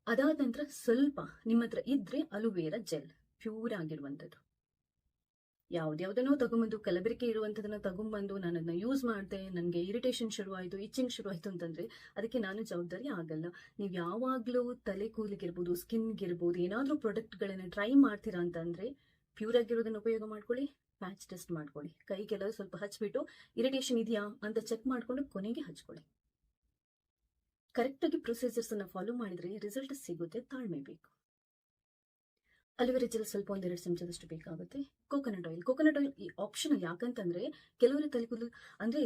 Speaker 1: ಅದಾದ ನಂತರ ಸ್ವಲ್ಪ ನಿಮ್ಮ ಹತ್ರ ಇದ್ರೆ ಅಲೋವೆರಾ ಜೆಲ್, ಪ್ಯೂರ್ ಆಗಿರುವಂತದ್ದು. ಯಾವ್ದಾವ್ದನ್ನೋ ತಗೊಂಬಂದು ಕಲಬೆರಕೆ ಇರುವಂತದನ್ನ ತಗೊಂಡ್ಬಂದು ನಾನು ಅದನ್ನ ಯೂಸ್ ಮಾಡಿದೆ, ನನಗೆ ಇರಿಟೇಷನ್ ಶುರುವಾಯಿತು, ಇಚ್ಚಿಂಗ್ ಶುರುವಾಯಿತು ಅಂತಂದ್ರೆ ಅದಕ್ಕೆ ನಾನು ಜವಾಬ್ದಾರಿ ಆಗಲ್ಲ. ನೀವು ಯಾವಾಗ್ಲೂ ತಲೆ ಕೂದಲಿಗಿರ್ಬೋದು, ಸ್ಕಿನ್ಗಿರ್ಬೋದು ಏನಾದ್ರೂ ಪ್ರಾಡಕ್ಟ್ಗಳನ್ನ ಟ್ರೈ ಮಾಡ್ತೀರಾ ಅಂತಂದ್ರೆ ಪ್ಯೂರ್ ಆಗಿರೋದನ್ನ ಉಪಯೋಗ ಮಾಡ್ಕೊಳ್ಳಿ. ಪ್ಯಾಚ್ ಟೆಸ್ಟ್ ಮಾಡ್ಕೊಳ್ಳಿ. ಕೈಗೆಲ್ಲ ಸ್ವಲ್ಪ ಹಚ್ಬಿಟ್ಟು ಇರಿಟೇಷನ್ ಇದೆಯಾ ಅಂತ ಚೆಕ್ ಮಾಡ್ಕೊಂಡು ಕೊನೆಗೆ ಹಚ್ಕೊಳ್ಳಿ. ಕರೆಕ್ಟ್ ಆಗಿ ಪ್ರೊಸೀಜರ್ಸ್ ಅನ್ನ ಫಾಲೋ ಮಾಡಿದ್ರೆ ರಿಸಲ್ಟ್ ಸಿಗುತ್ತೆ. ತಾಳ್ಮೆ ಬೇಕು. ಅಲೋವೆರಾ ಜೆಲ್ ಸ್ವಲ್ಪ 1-2 ಚಮಚದಷ್ಟು ಬೇಕಾಗುತ್ತೆ. ಕೋಕೋನಟ್ ಆಯಿಲ್ ಈ ಆಪ್ಷನಲ್, ಯಾಕಂತಂದ್ರೆ ಕೆಲವರ ತಲೆ ಕೂದಲು ಅಂದ್ರೆ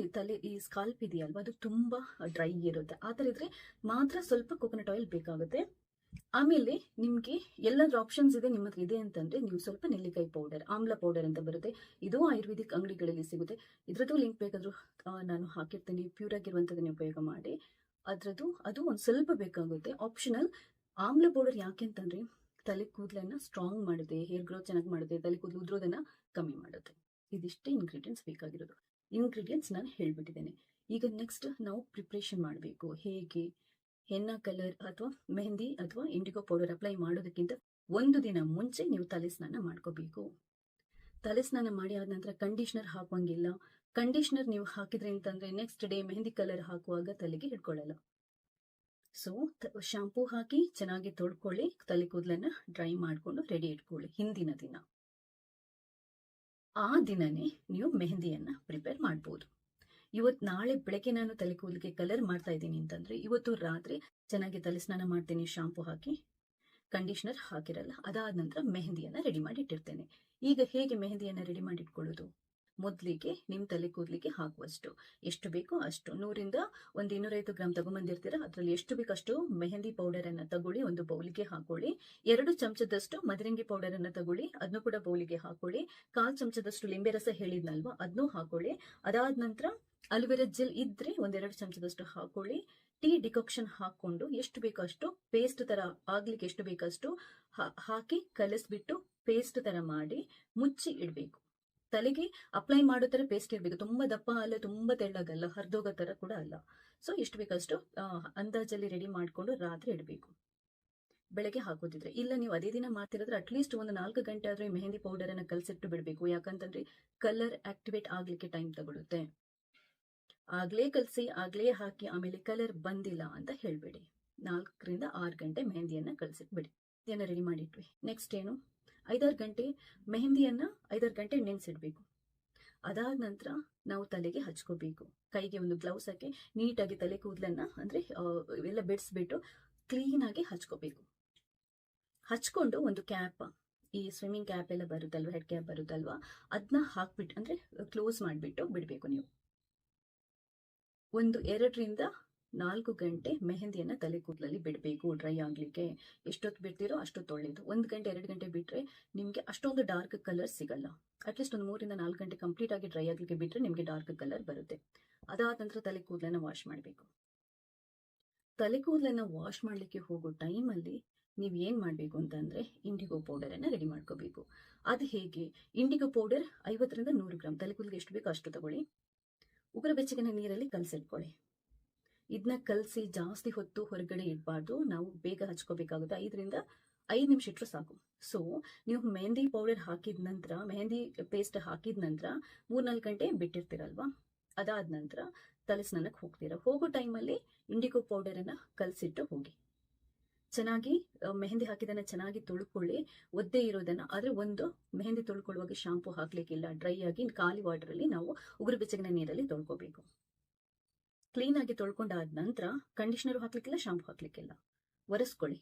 Speaker 1: ಈ ಸ್ಕಾಲ್ಪ್ ಇದೆಯಲ್ವಾ, ಅದು ತುಂಬಾ ಡ್ರೈ ಇರುತ್ತೆ. ಆ ಥರ ಇದ್ರೆ ಮಾತ್ರ ಸ್ವಲ್ಪ ಕೋಕೋನಟ್ ಆಯಿಲ್ ಬೇಕಾಗುತ್ತೆ. ಆಮೇಲೆ ನಿಮ್ಗೆ ಎಲ್ಲಾದ್ರೂ ಆಪ್ಷನ್ಸ್ ಇದೆ ನಿಮ್ಮ ಹತ್ರ ಇದೆ ಅಂತಂದ್ರೆ ನೀವು ಸ್ವಲ್ಪ ನೆಲ್ಲಿಕಾಯಿ ಪೌಡರ್, ಆಮ್ಲ ಪೌಡರ್ ಅಂತ ಬರುತ್ತೆ, ಇದು ಆಯುರ್ವೇದಿಕ್ ಅಂಗಡಿಗಳಲ್ಲಿ ಸಿಗುತ್ತೆ. ಇದ್ರದ್ದು ಲಿಂಕ್ ಬೇಕಾದ್ರೂ ನಾನು ಹಾಕಿರ್ತೀನಿ. ಪ್ಯೂರ್ ಆಗಿರುವಂತದನ್ನ ಉಪಯೋಗ ಮಾಡಿ. ಅದು ಒಂದು ಸ್ವಲ್ಪ ಬೇಕಾಗುತ್ತೆ, ಆಪ್ಷನಲ್. ಆಮ್ಲ ಪೌಡರ್ ಯಾಕೆ ಅಂತಂದ್ರೆ ತಲೆ ಕೂದಲನ್ನ ಸ್ಟ್ರಾಂಗ್ ಮಾಡುತ್ತೆ, ಹೇರ್ ಗ್ರೋತ್ ಚೆನ್ನಾಗಿ ಮಾಡುತ್ತೆ, ತಲೆ ಕೂದಲು ಉದ್ರೋದನ್ನ ಕಮ್ಮಿ ಮಾಡುತ್ತೆ. ಇದಿಷ್ಟೇ ಇಂಗ್ರೀಡಿಯೆಂಟ್ಸ್ ಬೇಕಾಗಿರೋದು. ಇಂಗ್ರೀಡಿಯೆಂಟ್ಸ್ ನಾನು ಹೇಳ್ಬಿಟ್ಟಿದ್ದೇನೆ. ಈಗ ನೆಕ್ಸ್ಟ್ ನಾವು ಪ್ರಿಪ್ರೇಷನ್ ಮಾಡಬೇಕು. ಹೇಗೆ? ಹೆನ್ನಾ ಕಲರ್ ಅಥವಾ ಮೆಹಂದಿ ಅಥವಾ ಇಂಡಿಗೋ ಪೌಡರ್ ಅಪ್ಲೈ ಮಾಡೋದಕ್ಕಿಂತ ಒಂದು ದಿನ ಮುಂಚೆ ನೀವು ತಲೆ ಸ್ನಾನ ಮಾಡ್ಕೋಬೇಕು. ತಲೆ ಸ್ನಾನ ಮಾಡಿ ಆದ ನಂತರ ಕಂಡೀಷನರ್ ಹಾಕುವಂಗಿಲ್ಲ. ಕಂಡೀಷನರ್ ನೀವು ಹಾಕಿದ್ರಿ ಅಂತಂದ್ರೆ ನೆಕ್ಸ್ಟ್ ಡೇ ಮೆಹಂದಿ ಕಲರ್ ಹಾಕುವಾಗ ತಲೆಗೆ ಹಿಡ್ಕೊಳ್ಳಲ್ಲ. ಸೊ ಶಾಂಪೂ ಹಾಕಿ ಚೆನ್ನಾಗಿ ತೊಳ್ಕೊಳ್ಳಿ, ತಲೆ ಕೂದಲನ್ನ ಡ್ರೈ ಮಾಡ್ಕೊಂಡು ರೆಡಿ ಇಟ್ಕೊಳ್ಳಿ. ಹಿಂದಿನ ದಿನ ಆ ದಿನನೇ ನೀವು ಮೆಹಂದಿಯನ್ನ ಪ್ರಿಪೇರ್ ಮಾಡ್ಬೋದು. ನಾಳೆ ಬೆಳಗ್ಗೆ ನಾನು ತಲೆ ಕೂದಲಿಗೆ ಕಲರ್ ಮಾಡ್ತಾ ಇದ್ದೀನಿ ಅಂತಂದ್ರೆ ಇವತ್ತು ರಾತ್ರಿ ಚೆನ್ನಾಗಿ ತಲೆ ಸ್ನಾನ ಮಾಡ್ತೀನಿ, ಶಾಂಪೂ ಹಾಕಿ, ಕಂಡೀಷನರ್ ಹಾಕಿರಲ್ಲ. ಅದಾದ ನಂತರ ಮೆಹಂದಿಯನ್ನ ರೆಡಿ ಮಾಡಿ ಇಟ್ಟಿರ್ತೇನೆ. ಈಗ ಹೇಗೆ ಮೆಹಂದಿಯನ್ನ ರೆಡಿ ಮಾಡಿ ಇಟ್ಕೊಳ್ಳೋದು? ಮೊದಲಿಗೆ ನಿಮ್ಮ ತಲೆ ಕೂದಲಿಗೆ ಹಾಕುವಷ್ಟು ಎಷ್ಟು ಬೇಕೋ ಅಷ್ಟು 100ರಿಂದ 250 ಗ್ರಾಮ್ ತಗೊಂಬಂದಿರ್ತೀರ, ಅದರಲ್ಲಿ ಎಷ್ಟು ಬೇಕಷ್ಟು ಮೆಹಂದಿ ಪೌಡರ್ ಅನ್ನ ತಗೊಳ್ಳಿ, ಒಂದು ಬೌಲಿಗೆ ಹಾಕೊಳ್ಳಿ. 2 ಚಮಚದಷ್ಟು ಮದರಂಗಿ ಪೌಡರ್ ಅನ್ನ ತಗೊಳ್ಳಿ, ಅದನ್ನು ಕೂಡ ಬೌಲಿಗೆ ಹಾಕೊಳ್ಳಿ. 1/4 ಚಮಚದಷ್ಟು ಲಿಂಬೆ ರಸ ಹೇಳಿದ್ನಲ್ವಾ, ಅದನ್ನು ಹಾಕೊಳ್ಳಿ. ಅದಾದ ನಂತರ ಅಲೋವೆರಾ ಜೆಲ್ ಇದ್ರೆ 1-2 ಚಮಚದಷ್ಟು ಹಾಕೊಳ್ಳಿ. ಟೀ ಡಿಕಾಕ್ಷನ್ ಹಾಕೊಂಡು ಎಷ್ಟು ಬೇಕೋ ಅಷ್ಟು ಪೇಸ್ಟ್ ತರ ಆಗ್ಲಿಕ್ಕೆ ಎಷ್ಟು ಬೇಕಷ್ಟು ಹಾಕಿ ಕಲಿಸ್ಬಿಟ್ಟು ಪೇಸ್ಟ್ ತರ ಮಾಡಿ ಮುಚ್ಚಿ ಇಡಬೇಕು. ತಲೆಗೆ ಅಪ್ಲೈ ಮಾಡೋ ತರ ಪೇಸ್ಟ್ ಇರಬೇಕು. ತುಂಬಾ ದಪ್ಪ ಅಲ್ಲ, ತುಂಬಾ ತೆಳ್ಳಗಲ್ಲ, ಹರಿದೋಗೋ ತರ ಕೂಡ ಅಲ್ಲ. ಸೊ ಎಷ್ಟು ಬೇಕಷ್ಟು ಅಂದಾಜಲ್ಲಿ ರೆಡಿ ಮಾಡ್ಕೊಂಡು ರಾತ್ರಿ ಇಡಬೇಕು. ಬೆಳಗ್ಗೆ ಹಾಕೋದಿದ್ರೆ ಇಲ್ಲ, ನೀವು ಅದೇ ದಿನ ಮಾಡ್ತಿರೋದ್ರೆ ಅಟ್ಲೀಸ್ಟ್ ಒಂದು 4 ಗಂಟೆ ಆದ್ರೆ ಮೆಹಂದಿ ಪೌಡರ್ ಅನ್ನ ಕಲಸಿಟ್ಟು ಬಿಡಬೇಕು. ಯಾಕಂತಂದ್ರೆ ಕಲರ್ ಆಕ್ಟಿವೇಟ್ ಆಗ್ಲಿಕ್ಕೆ ಟೈಮ್ ತಗೊಳುತ್ತೆ. ಆಗ್ಲೇ ಕಲಸಿ ಆಗ್ಲೇ ಹಾಕಿ ಆಮೇಲೆ ಕಲರ್ ಬಂದಿಲ್ಲ ಅಂತ ಹೇಳ್ಬೇಡಿ. 4ರಿಂದ 6 ಗಂಟೆ ಮೆಹಂದಿಯನ್ನ ಕಲಸಿಟ್ಬಿಡಿ. ಇದನ್ನ ರೆಡಿ ಮಾಡಿಟ್ವಿ. ನೆಕ್ಸ್ಟ್ ಏನು, 5-6 ಗಂಟೆ ಮೆಹಂದಿಯನ್ನ 5-6 ಗಂಟೆ ನೆನೆಸಿಡ್ಬೇಕು. ಅದಾದ ನಂತರ ನಾವು ತಲೆಗೆ ಹಚ್ಕೋಬೇಕು. ಕೈಗೆ ಒಂದು ಗ್ಲೌಸ್ ಹಾಕಿ ನೀಟಾಗಿ ತಲೆ ಕೂದಲನ್ನ ಅಂದ್ರೆ ಎಲ್ಲ ಬಿಡಿಸ್ಬಿಟ್ಟು ಕ್ಲೀನ್ ಆಗಿ ಹಚ್ಕೋಬೇಕು. ಹಚ್ಕೊಂಡು ಒಂದು ಕ್ಯಾಪ್, ಈ ಸ್ವಿಮ್ಮಿಂಗ್ ಕ್ಯಾಪ್ ಎಲ್ಲ ಬರುತ್ತಲ್ವಾ, ಹೆಡ್ ಕ್ಯಾಪ್ ಬರುತ್ತಲ್ವಾ, ಅದನ್ನ ಹಾಕ್ಬಿಟ್ಟು ಅಂದ್ರೆ ಕ್ಲೋಸ್ ಮಾಡಿಬಿಟ್ಟು ಬಿಡಬೇಕು. ನೀವು ಒಂದು 2ರಿಂದ 4 ಗಂಟೆ ಮೆಹಂದಿಯನ್ನ ತಲೆ ಕೂದಲಲ್ಲಿ ಬಿಡಬೇಕು ಡ್ರೈ ಆಗ್ಲಿಕ್ಕೆ. ಎಷ್ಟೊತ್ತು ಬಿಡ್ತೀರೋ ಅಷ್ಟೊತ್ತು ಒಳ್ಳೇದು. 1 ಗಂಟೆ 2 ಗಂಟೆ ಬಿಟ್ರೆ ನಿಮ್ಗೆ ಅಷ್ಟೊಂದು ಡಾರ್ಕ್ ಕಲರ್ ಸಿಗಲ್ಲ. ಅಟ್ಲೀಸ್ಟ್ ಒಂದು 3ರಿಂದ 4 ಗಂಟೆ ಕಂಪ್ಲೀಟ್ ಆಗಿ ಡ್ರೈ ಆಗ್ಲಿಕ್ಕೆ ಬಿಟ್ರೆ ನಿಮ್ಗೆ ಡಾರ್ಕ್ ಕಲರ್ ಬರುತ್ತೆ. ಅದಾದ ನಂತರ ತಲೆ ಕೂದಲನ್ನ ವಾಶ್ ಮಾಡಬೇಕು. ತಲೆ ಕೂದಲನ್ನ ವಾಶ್ ಮಾಡ್ಲಿಕ್ಕೆ ಹೋಗೋ ಟೈಮಲ್ಲಿ ನೀವ್ ಏನ್ ಮಾಡ್ಬೇಕು ಅಂತಂದ್ರೆ ಇಂಡಿಗೋ ಪೌಡರ್ ಅನ್ನ ರೆಡಿ ಮಾಡ್ಕೋಬೇಕು. ಅದು ಹೇಗೆ? ಇಂಡಿಗೋ ಪೌಡರ್ 50ರಿಂದ 100 ಗ್ರಾಮ್, ತಲೆ ಕೂದಲಿಗೆ ಎಷ್ಟು ಬೇಕೋ ಅಷ್ಟು ತಗೊಳ್ಳಿ. ಉಗುರು ಬೆಚ್ಚಗಿನ ನೀರಲ್ಲಿ ಕಲಸಿಟ್ಕೊಳ್ಳಿ. ಇದನ್ನ ಕಲಸಿ ಜಾಸ್ತಿ ಹೊತ್ತು ಹೊರಗಡೆ ಇಡಬಾರ್ದು. ನಾವು ಬೇಗ ಹಚ್ಕೋಬೇಕಾಗುತ್ತೆ. 5ರಿಂದ 5 ನಿಮಿಷ ಇಟ್ಟರು ಸಾಕು. ಸೊ ನೀವು ಮೆಹಂದಿ ಪೌಡರ್ ಹಾಕಿದ ನಂತರ, ಮೆಹಂದಿ ಪೇಸ್ಟ್ ಹಾಕಿದ ನಂತರ 3-4 ಗಂಟೆ ಬಿಟ್ಟಿರ್ತೀರಲ್ವಾ, ಅದಾದ ನಂತರ ತಲೆ ಸ್ನಾನಕ್ಕೆ ಹೋಗ್ತೀರಾ. ಹೋಗೋ ಟೈಮಲ್ಲಿ ಇಂಡಿಗೋ ಪೌಡರ್ ಅನ್ನ ಕಲಸಿಟ್ಟು ಹೋಗಿ. ಚೆನ್ನಾಗಿ ಮೆಹಂದಿ ಹಾಕಿದನ್ನ ಚೆನ್ನಾಗಿ ತೊಳ್ಕೊಳ್ಳಿ, ಒದ್ದೆ ಇರೋದನ್ನ. ಆದ್ರೆ ಒಂದು ಮೆಹಂದಿ ತೊಳ್ಕೊಳ್ಳುವಾಗ ಶಾಂಪೂ ಹಾಕ್ಲಿಕ್ಕಿಲ್ಲ, ಡ್ರೈ ಆಗಿ ಖಾಲಿ ವಾಟರ್ ಅಲ್ಲಿ ನಾವು ಉಗುರು ಬೆಚ್ಚಗಿನ ನೀರಲ್ಲಿ ತೊಳ್ಕೋಬೇಕು. ಕ್ಲೀನ್ ಆಗಿ ತೊಳ್ಕೊಂಡಾದ ನಂತರ ಕಂಡೀಷನರ್ ಹಾಕ್ಲಿಕ್ಕಿಲ್ಲ, ಶಾಂಪೂ ಹಾಕ್ಲಿಕ್ಕಿಲ್ಲ, ಒರೆಸ್ಕೊಳ್ಳಿ.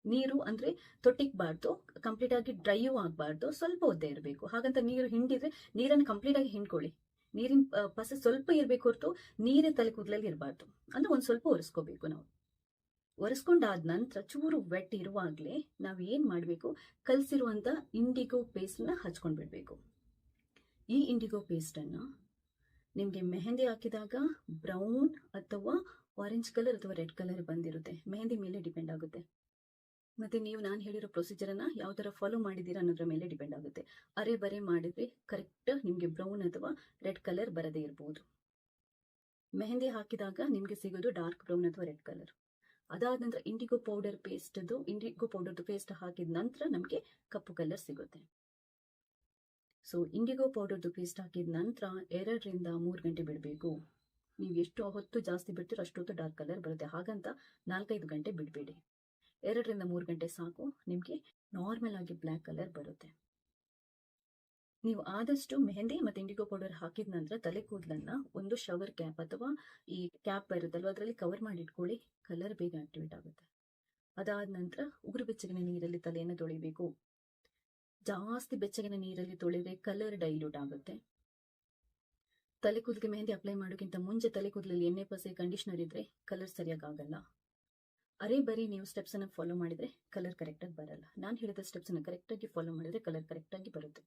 Speaker 1: ನೀರು ಅಂದ್ರೆ ತೊಟ್ಟಿಕ್ಬಾರ್ದು, ಕಂಪ್ಲೀಟ್ ಆಗಿ ಡ್ರೈಯೂ ಆಗ್ಬಾರ್ದು, ಸ್ವಲ್ಪ ಒದ್ದೆ ಇರಬೇಕು. ಹಾಗಂತ ನೀರು ಹಿಂಡಿದ್ರೆ ನೀರನ್ನು ಕಂಪ್ಲೀಟ್ ಆಗಿ ಹಿಂಡ್ಕೊಳ್ಳಿ. ನೀರಿನ ಪಸ ಸ್ವಲ್ಪ ಇರ್ಬೇಕು ಹೊರತು ನೀರೇ ತಲೆ ಕೂದಲಲ್ಲಿ ಇರಬಾರ್ದು. ಅಂದ್ರೆ ಒಂದ್ ಸ್ವಲ್ಪ ಒರೆಸ್ಕೋಬೇಕು. ನಾವು ಒರೆಸ್ಕೊಂಡಾದ ನಂತರ ಚೂರು ವೆಟ್ ಇರುವಾಗ್ಲೇ ನಾವ್ ಏನ್ ಮಾಡ್ಬೇಕು, ಕಲ್ಸಿರುವಂತ ಇಂಡಿಗೋ ಪೇಸ್ಟ್ ನ ಹಚ್ಕೊಂಡ್ ಬಿಡ್ಬೇಕು. ಈ ಇಂಡಿಗೋ ಪೇಸ್ಟ್ ಅನ್ನ ನಿಮ್ಗೆ ಮೆಹಂದಿ ಹಾಕಿದಾಗ ಬ್ರೌನ್ ಅಥವಾ ಆರೆಂಜ್ ಕಲರ್ ಅಥವಾ ರೆಡ್ ಕಲರ್ ಬಂದಿರುತ್ತೆ. ಮೆಹಂದಿ ಮೇಲೆ ಡಿಪೆಂಡ್ ಆಗುತ್ತೆ. ಮತ್ತೆ ನೀವು ನಾನು ಹೇಳಿರೋ ಪ್ರೊಸೀಜರ್ ಅನ್ನ ಯಾವ ತರ ಫಾಲೋ ಮಾಡಿದೀರಾ ಅನ್ನೋದ್ರ ಮೇಲೆ ಡಿಪೆಂಡ್ ಆಗುತ್ತೆ. ಅರೆ ಬರೆ ಮಾಡಿದ್ರೆ ಕರೆಕ್ಟ್ ನಿಮ್ಗೆ ಬ್ರೌನ್ ಅಥವಾ ರೆಡ್ ಕಲರ್ ಬರದೇ ಇರಬಹುದು. ಮೆಹಂದಿ ಹಾಕಿದಾಗ ನಿಮ್ಗೆ ಸಿಗೋದು ಡಾರ್ಕ್ ಬ್ರೌನ್ ಅಥವಾ ರೆಡ್ ಕಲರ್. ಅದಾದ ನಂತರ ಇಂಡಿಗೋ ಪೌಡರ್ದು ಪೇಸ್ಟ್ ಹಾಕಿದ ನಂತರ ನಮ್ಗೆ ಕಪ್ಪು ಕಲರ್ ಸಿಗುತ್ತೆ. ಸೊ ಇಂಡಿಗೋ ಪೌಡರ್ದು ಪೇಸ್ಟ್ ಹಾಕಿದ ನಂತರ 2ರಿಂದ 3 ಗಂಟೆ ಬಿಡಬೇಕು. ನೀವು ಎಷ್ಟು ಹೊತ್ತು ಜಾಸ್ತಿ ಬಿಡ್ತೀರೋ ಅಷ್ಟೊತ್ತು ಡಾರ್ಕ್ ಕಲರ್ ಬರುತ್ತೆ. ಹಾಗಂತ 4-5 ಗಂಟೆ ಬಿಡಬೇಡಿ. 2ರಿಂದ 3 ಗಂಟೆ ಸಾಕು, ನಿಮ್ಗೆ ನಾರ್ಮಲ್ ಆಗಿ ಬ್ಲ್ಯಾಕ್ ಕಲರ್ ಬರುತ್ತೆ. ನೀವು ಆದಷ್ಟು ಮೆಹಂದಿ ಮತ್ತೆ ಇಂಡಿಗೋ ಪೌಡರ್ ಹಾಕಿದ ನಂತರ ತಲೆ ಕೂದಲನ್ನ ಒಂದು ಶವರ್ ಕ್ಯಾಪ್ ಅಥವಾ ಈ ಕ್ಯಾಪ್ ಬರುತ್ತಲ್ವ ಅದರಲ್ಲಿ ಕವರ್ ಮಾಡಿ ಇಟ್ಕೊಳ್ಳಿ. ಕಲರ್ ಬೇಗ ಆಕ್ಟಿವೇಟ್ ಆಗುತ್ತೆ. ಅದಾದ ನಂತರ ಉಗುರು ಬೆಚ್ಚಗಿನ ನೀರಲ್ಲಿ ತಲೆಯನ್ನು ತೊಳಿಬೇಕು. ಜಾಸ್ತಿ ಬೆಚ್ಚಗಿನ ನೀರಲ್ಲಿ ತೊಳೆದ್ರೆ ಕಲರ್ ಡೈಲ್ಯೂಟ್ ಆಗುತ್ತೆ. ತಲೆ ಕೂದಲಿಗೆ ಮೆಹಂದಿ ಅಪ್ಲೈ ಮಾಡೋಕ್ಕಿಂತ ಮುಂಚೆ ತಲೆ ಕೂದಲಲ್ಲಿ ಎಣ್ಣೆ ಪಸೆ ಕಂಡೀಷನರ್ ಇದ್ರೆ ಕಲರ್ ಸರಿಯಾಗಿ ಆಗಲ್ಲ. ಅರೆ ಬರೀ ನೀವು ಸ್ಟೆಪ್ಸ್ ಅನ್ನ ಫಾಲೋ ಮಾಡಿದ್ರೆ ಕಲರ್ ಕರೆಕ್ಟಾಗಿ ಬರಲ್ಲ. ನಾನು ಹೇಳಿದ ಸ್ಟೆಪ್ಸ್ ಅನ್ನ ಕರೆಕ್ಟಾಗಿ ಫಾಲೋ ಮಾಡಿದ್ರೆ ಕಲರ್ ಕರೆಕ್ಟಾಗಿ ಬರುತ್ತೆ.